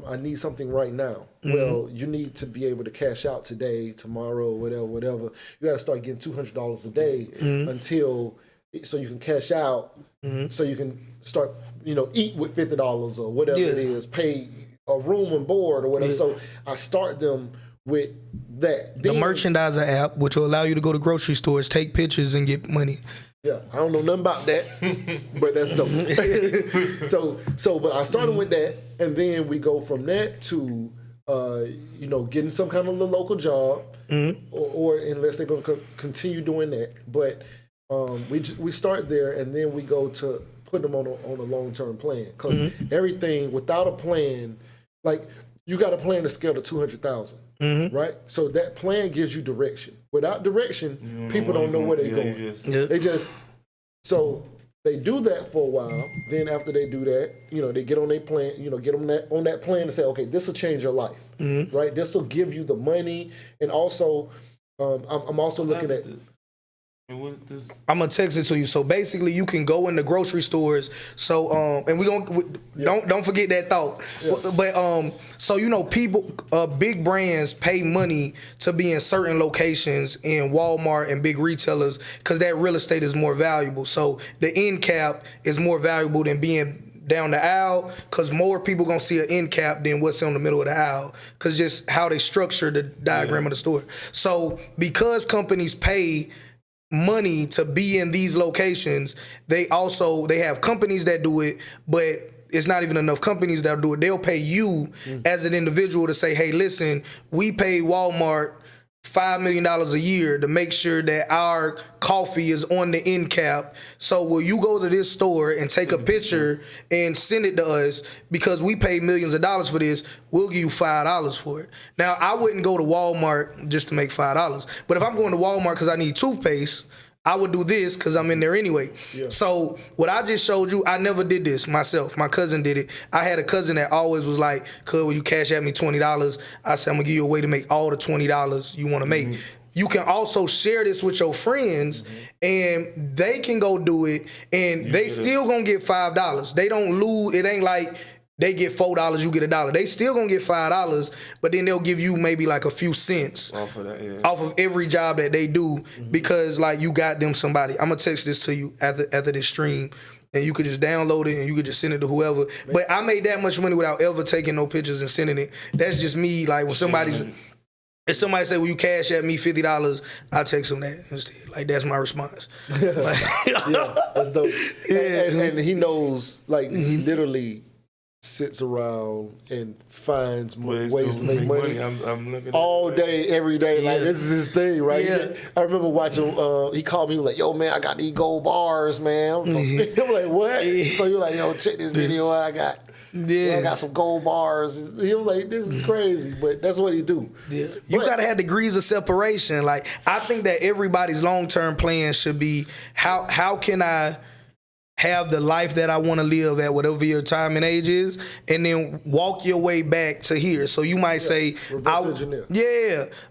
Speaker 2: I need something right now. Well, you need to be able to cash out today, tomorrow, whatever. You got to start getting $200 a day until. So you can cash out, so you can start, you know, eat with $50 or whatever it is, pay a room and board or whatever. So I start them with that.
Speaker 3: The merchandiser app, which will allow you to go to grocery stores, take pictures, and get money.
Speaker 2: Yeah, I don't know nothing about that, but that's dope. But I started with that, and then we go from that to, you know, getting some kind of local job, or unless they're going to continue doing that, but. We start there, and then we go to put them on a long-term plan. Because everything without a plan, like you got a plan to scale to 200,000, right? So that plan gives you direction. Without direction, people don't know where they're going. They just so they do that for a while. Then after they do that, you know, they get on their plan. You know, get them on that plan to say, okay, this will change your life, right? This will give you the money, and also I'm also looking at.
Speaker 3: I'm gonna text it to you. So basically, you can go in the grocery stores. So and don't forget that thought. Yeah. But so you know, people, big brands pay money to be in certain locations in Walmart and big retailers because that real estate is more valuable. So the end cap is more valuable than being down the aisle because more people gonna see an end cap than what's in the middle of the aisle because just how they structure the diagram of the store. So because companies pay money to be in these locations, they have companies that do it, but it's not even enough companies that do it. They'll pay you as an individual to say, hey, listen, we pay Walmart $5 million a year to make sure that our coffee is on the end cap. So will you go to this store and take a picture and send it to us because we pay millions of dollars for this? We'll give you $5 for it. Now, I wouldn't go to Walmart just to make $5. But if I'm going to Walmart because I need toothpaste, I would do this because I'm in there anyway. Yeah. So what I just showed you, I never did this myself. My cousin did it. I had a cousin that always was like, "Cuz, will you cash at me $20?" I said, "I'm gonna give you a way to make all the $20 you want to make." You can also share this with your friends, and they can go do it, and they still gonna get $5. They don't lose. It ain't like they get $4, you get $1. They still gonna get $5, but then they'll give you maybe like a few cents off of every job that they do because like you got them somebody. I'm gonna text this to you after this stream, and you could just download it and you could just send it to whoever. But I made that much money without ever taking no pictures and sending it. That's just me. Like when if somebody say, "Will you cash at me $50?" I text them that instead. Like that's my response. Like,
Speaker 2: yeah, that's dope. And he knows, like he literally sits around and finds ways to make money.
Speaker 4: I'm looking
Speaker 2: all day, every day. Like this is his thing, right?
Speaker 3: Yeah.
Speaker 2: I remember watching. He called me. He was like, "Yo, man, I got these gold bars, man." I'm like, "What?" So you're like, "Yo, check this video I got." Yeah, I got some gold bars. He was like, "This is crazy," but that's what he do.
Speaker 3: Yeah, you gotta have degrees of separation. Like I think that everybody's long-term plan should be how can I have the life that I want to live at whatever your time and age is, and then walk your way back to here. So you might say,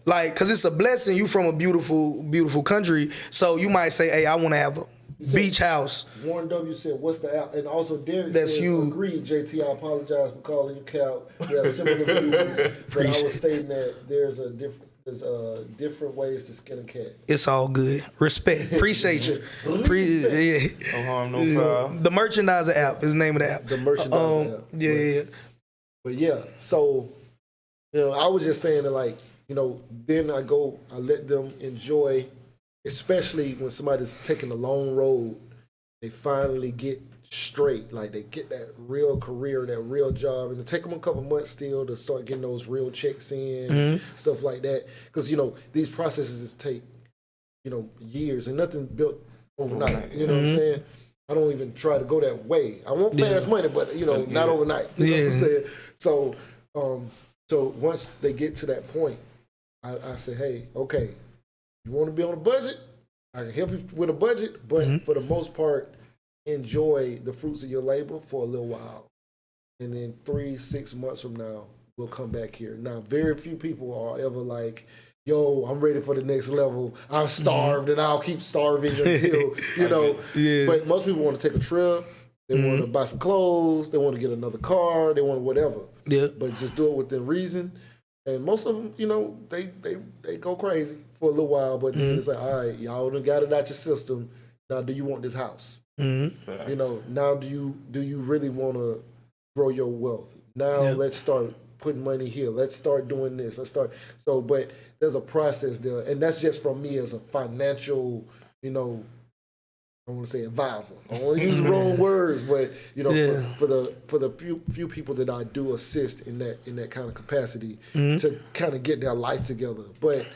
Speaker 3: like, because it's a blessing. You from a beautiful, beautiful country. So you might say, hey, I want to have a beach house.
Speaker 2: Warren W. said, what's the out? And also Derek
Speaker 3: That's
Speaker 2: says,
Speaker 3: you.
Speaker 2: Agreed, JT, I apologize for calling you Cal. We have similar views, but I was stating that there's different ways to skin a cat.
Speaker 3: It's all good. Respect. Appreciate you.
Speaker 4: No harm, no foul.
Speaker 3: The Merchandiser app is the name of the app.
Speaker 2: The Merchandiser app. Yeah. But yeah, so, I was just saying that, like, then I let them enjoy, especially when somebody's taking a long road, they finally get straight, like they get that real career, that real job, and it take them a couple months still to start getting those real checks in, stuff like that. Because these processes take years, and nothing built overnight. You know what I'm saying? I don't even try to go that way. I want fast money, but not overnight. You know what I'm saying? So, so once they get to that point, I say, hey, okay, you want to be on a budget? I can help you with a budget, but for the most part, enjoy the fruits of your labor for a little while. And then 3-6 months from now, we'll come back here. Now, very few people are ever like, yo, I'm ready for the next level. I'm starved and I'll keep starving until, But most people want to take a trip. They want to buy some clothes. They want to get another car. They want whatever. Yeah. But just do it within reason. And most of them, they go crazy for a little while. But then it's like, all right, y'all done got it out your system. Now, do you want this house? Now do you really want to grow your wealth? Now let's start putting money here. Let's start doing this. But there's a process there, and that's just from me as a financial, I don't want to say advisor. I don't want to use the wrong words, but for the few people that I do assist in that kind of capacity to kind of get their life together. But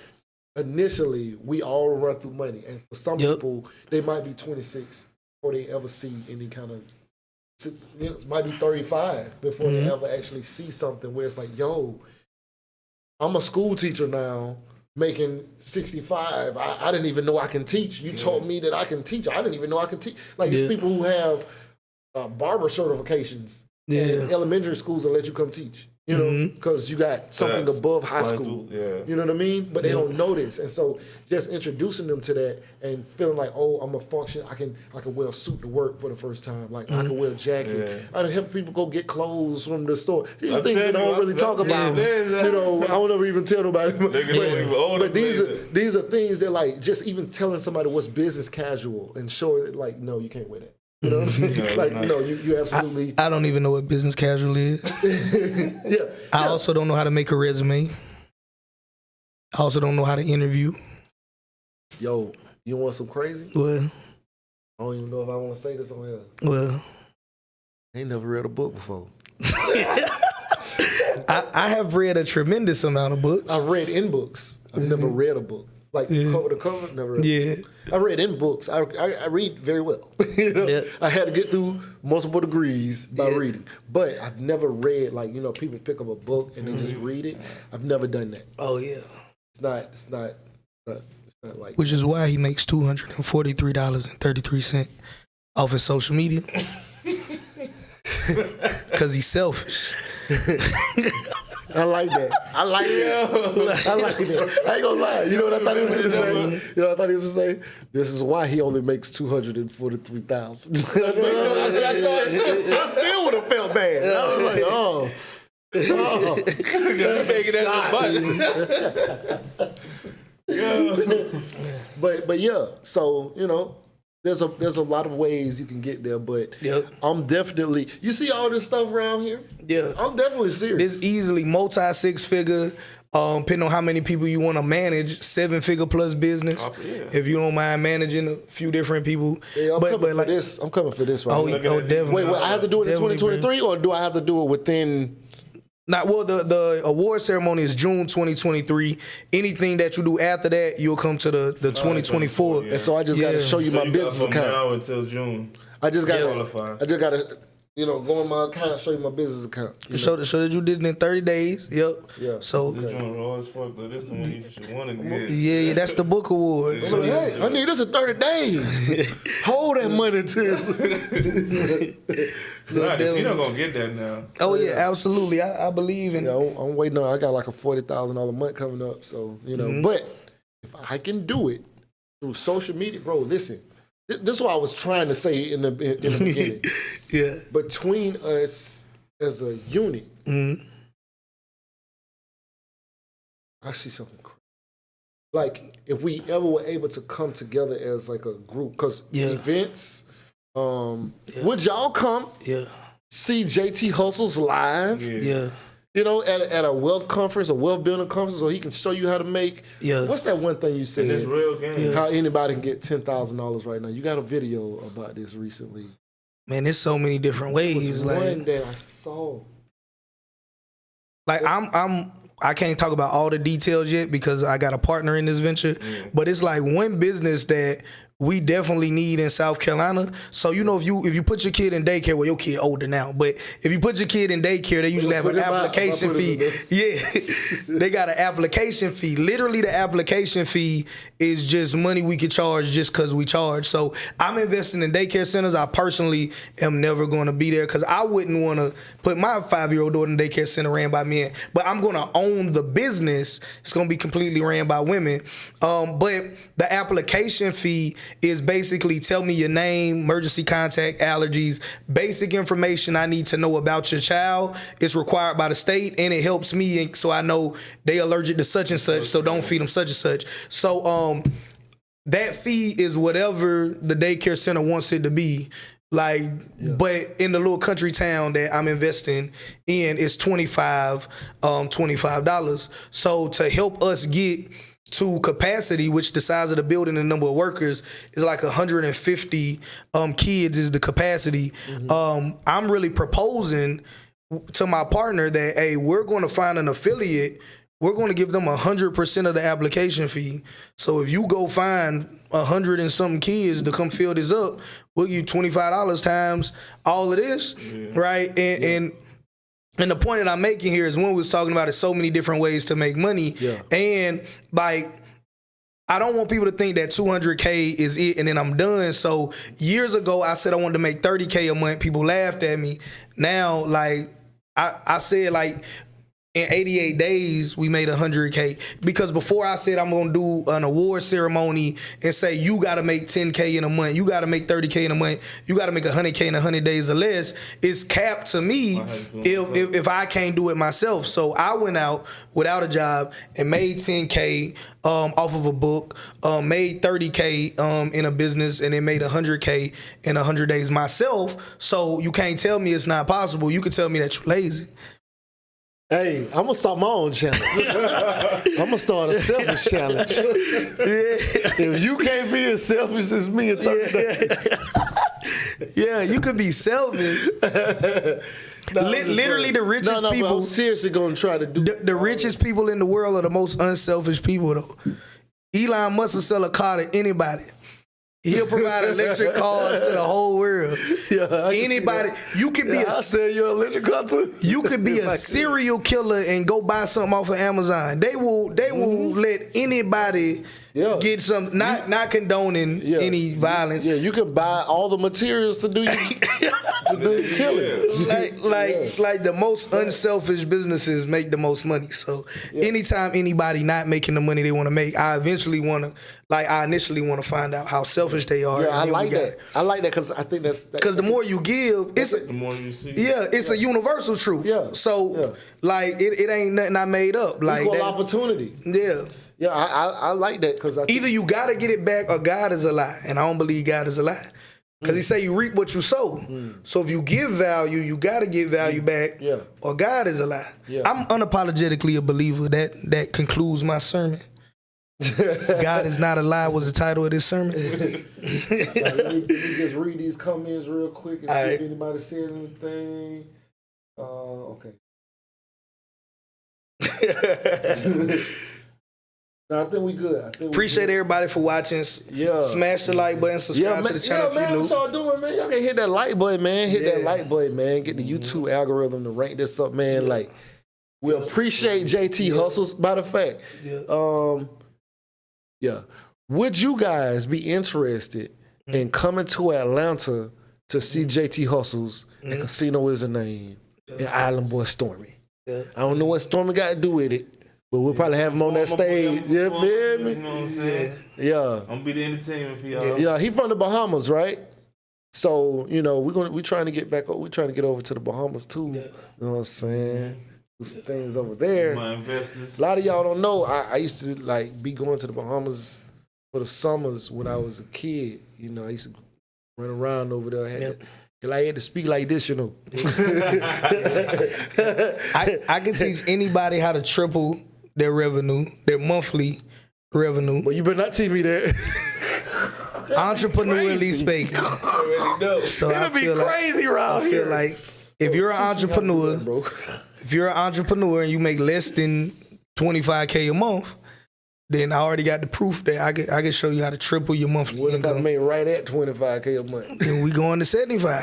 Speaker 2: initially, we all run through money, and for some people, they might be 26 before they ever see any kind of. It might be 35 before they ever actually see something where it's like, yo, I'm a school teacher now, making 65. I didn't even know I can teach. You told me that I can teach. I didn't even know I can teach. Like these people who have barber certifications in elementary schools that let you come teach. You know, because you got something above high school.
Speaker 4: Yeah.
Speaker 2: You know what I mean? But they don't know this. And so just introducing them to that and feeling like, oh, I'm a function, I can wear a suit to work for the first time. Like I can wear a jacket. I can help people go get clothes from the store. These things they don't really talk about. You know, I don't ever even tell nobody. But these are things that like just even telling somebody what's business casual and showing it like, no, you can't wear that. You know what I'm saying? Like, no, you absolutely.
Speaker 3: I don't even know what business casual is. I also don't know how to make a resume. I also don't know how to interview.
Speaker 2: Yo, you want some crazy?
Speaker 3: Well,
Speaker 2: I don't even know if I want to say this on here.
Speaker 3: Well,
Speaker 2: I ain't never read a book before.
Speaker 3: I have read a tremendous amount of books.
Speaker 2: I've read in books. I've never read a book. Like cover to cover, never read.
Speaker 3: Yeah.
Speaker 2: I read in books. I read very well. You know? I had to get through multiple degrees by reading. But I've never read, like, you know, people pick up a book and they just read it. I've never done that.
Speaker 3: Oh, yeah.
Speaker 2: It's not like
Speaker 3: Which is why he makes $243.33 off his social media. Because he's selfish.
Speaker 2: I like that. I like that. I like that. I ain't gonna lie. You know what I thought he was gonna say? You know what I thought he was gonna say? This is why he only makes $243,000. I still would have felt bad. I was like, oh. But yeah, so you know, there's a lot of ways you can get there, but I'm definitely, you see all this stuff around here?
Speaker 3: Yeah.
Speaker 2: I'm definitely serious.
Speaker 3: It's easily multi-six-figure, depending on how many people you want to manage, 7-figure plus business. If you don't mind managing a few different people.
Speaker 2: Yeah, I'm coming for this. I'm coming for this. Right now.
Speaker 3: Definitely.
Speaker 2: Wait, I have to do it in 2023, or do I have to do it within?
Speaker 3: Well, the award ceremony is June 2023. Anything that you do after that, you'll come to the 2024.
Speaker 2: And so I just got to show you my business account.
Speaker 4: Now until June.
Speaker 2: I just got to, you know, go on my account, show you my business account.
Speaker 3: Show that you did it in 30 days. Yep.
Speaker 2: Yeah.
Speaker 3: So.
Speaker 4: This is the one you should want to get.
Speaker 3: Yeah, that's the book award.
Speaker 2: So, hey, I need this in 30 days. Hold that money to us.
Speaker 4: You're not gonna get that now.
Speaker 3: Oh yeah, absolutely. I believe in.
Speaker 2: Yeah, I'm waiting on. I got like a $40,000 month coming up, so you know. But if I can do it through social media, bro, listen. This is what I was trying to say in the beginning.
Speaker 3: Yeah.
Speaker 2: Between us as a unit, I see something crazy. Like if we ever were able to come together as like a group, because events. Would y'all come?
Speaker 3: Yeah.
Speaker 2: See JT Hustles live?
Speaker 3: Yeah.
Speaker 2: You know, at a wealth conference, a wealth building conference, so he can show you how to make. Yeah. What's that one thing you said?
Speaker 4: In this real game.
Speaker 2: How anybody can get $10,000 right now. You got a video about this recently.
Speaker 3: Man, there's so many different ways.
Speaker 2: Like one that I saw.
Speaker 3: Like I can't talk about all the details yet because I got a partner in this venture. But it's like one business that we definitely need in South Carolina. So you know, if you put your kid in daycare, well, your kid older now, but if you put your kid in daycare, they usually have an application fee. Yeah, they got an application fee. Literally, the application fee is just money we could charge just because we charge. So I'm investing in daycare centers. I personally am never going to be there because I wouldn't want to put my 5-year-old daughter in a daycare center ran by men. But I'm going to own the business. It's going to be completely ran by women. But the application fee is basically tell me your name, emergency contact, allergies, basic information I need to know about your child. It's required by the state, and it helps me so I know they allergic to such and such, so don't feed them such and such. So that fee is whatever the daycare center wants it to be. Like, but in the little country town that I'm investing in, it's $25. So to help us get to capacity, which the size of the building and the number of workers is like 150 kids is the capacity. I'm really proposing to my partner that, hey, we're going to find an affiliate. We're going to give them 100% of the application fee. So if you go find 100 and something kids to come fill this up, we'll give you $25 times all of this, right? And the point that I'm making here is when we was talking about it, so many different ways to make money. And like, I don't want people to think that 200K is it and then I'm done. So years ago, I said I wanted to make 30K a month. People laughed at me. Now, like, I said, like, In 88 days, we made $100K. Because before I said I'm gonna do an award ceremony and say you gotta make $10K in a month, you gotta make $30K in a month, you gotta make $100K in 100 days or less, it's capped to me if I can't do it myself. So I went out without a job and made $10K off of a book, made $30K in a business, and then made $100K in 100 days myself. So you can't tell me it's not possible. You can tell me that you're lazy.
Speaker 2: Hey, I'm gonna start my own challenge. I'm gonna start a selfish challenge. If you can't be as selfish as me in 30 days.
Speaker 3: Yeah, you could be selfish. Literally the richest people.
Speaker 2: But I'm seriously gonna try to do
Speaker 3: the richest people in the world are the most unselfish people though. Elon Musk will sell a car to anybody. He'll provide electric cars to the whole world. Yeah, anybody, you could be
Speaker 2: I'll sell you an electric car too.
Speaker 3: You could be a serial killer and go buy something off of Amazon. They will let anybody get some, not condoning any violence.
Speaker 2: Yeah, you can buy all the materials to do your killing.
Speaker 3: Like the most unselfish businesses make the most money. So anytime anybody not making the money they want to make, I initially want to find out how selfish they are.
Speaker 2: Yeah, I like that. I like that because I think that's
Speaker 3: because the more you give,
Speaker 4: the more you see.
Speaker 3: Yeah, it's a universal truth. Yeah. So like it ain't nothing I made up. Like
Speaker 2: equal opportunity.
Speaker 3: Yeah.
Speaker 2: Yeah, I like that because
Speaker 3: either you gotta get it back or God is a lie, and I don't believe God is a lie. Because he say you reap what you sow. So if you give value, you gotta get value back. Yeah. Or God is a lie. Yeah. I'm unapologetically a believer. That concludes my sermon. God is not a lie was the title of this sermon.
Speaker 2: Let me just read these comments real quick and see if anybody said anything. Okay. No, I think we good.
Speaker 3: Appreciate everybody for watching. Yeah. Smash the like button, subscribe to the channel if you're new.
Speaker 2: What y'all doing, man? Y'all can hit that like button, man. Hit that like button, man. Get the YouTube algorithm to rank this up, man. Like, we appreciate JT Hustles, by the fact. Would you guys be interested in coming to Atlanta to see JT Hustles and Casino Is a Name and Island Boy Stormy? I don't know what Stormy got to do with it. But we'll probably have him on that stage. You feel me?
Speaker 4: You know what I'm saying?
Speaker 2: Yeah.
Speaker 4: I'm gonna be the entertainment for y'all.
Speaker 2: Yeah, he from the Bahamas, right? So, you know, we're trying to get back. We're trying to get over to the Bahamas too. Yeah. You know what I'm saying? Do some things over there.
Speaker 4: My investors.
Speaker 2: A lot of y'all don't know. I used to like be going to the Bahamas for the summers when I was a kid. You know, I used to run around over there. I had to speak like this, you know.
Speaker 3: I can teach anybody how to triple their revenue, their monthly revenue.
Speaker 2: But you better not teach me that.
Speaker 3: Entrepreneurially speaking. So
Speaker 2: it'll be crazy around here.
Speaker 3: I feel like if you're an entrepreneur and you make less than $25K a month, then I already got the proof that I can show you how to triple your monthly income.
Speaker 2: What if I made right at $25K a month?
Speaker 3: Then we going to 75.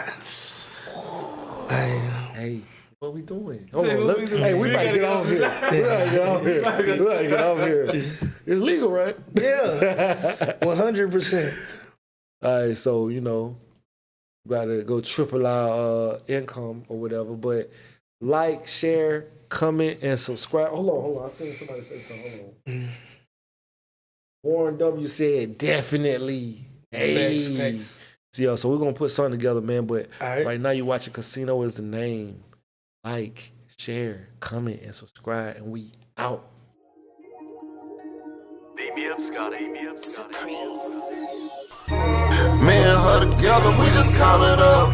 Speaker 2: Hey, what we doing? Hold on, hey, we gotta get off here. We gotta get off here. It's legal, right?
Speaker 3: Yeah, 100%.
Speaker 2: All right, so you know, we gotta go triple our income or whatever. But like, share, comment, and subscribe. Hold on. I seen somebody say something. Hold on. Warren W said definitely. Hey. So we're gonna put something together, man. But right now you're watching Casino Is the Name. Like, share, comment, and subscribe, and we out.
Speaker 1: Me and her together, we just count it up.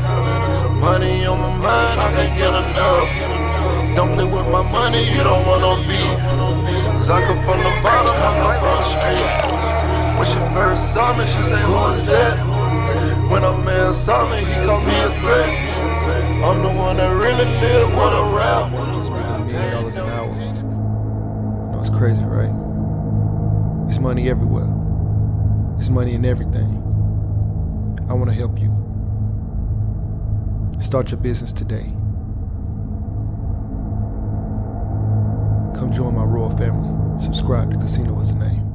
Speaker 1: Money on my mind, I can't get enough. Don't play with my money, you don't want no beef. Cause I come from the bottom, I come from the street. When she first saw me, she said, who is that? When a man saw me, he called me a threat. I'm the one that really live with a rap.
Speaker 5: $1 million an hour. You know, it's crazy, right? It's money everywhere. It's money in everything. I want to help you. Start your business today. Come join my royal family. Subscribe to Casino Is the Name.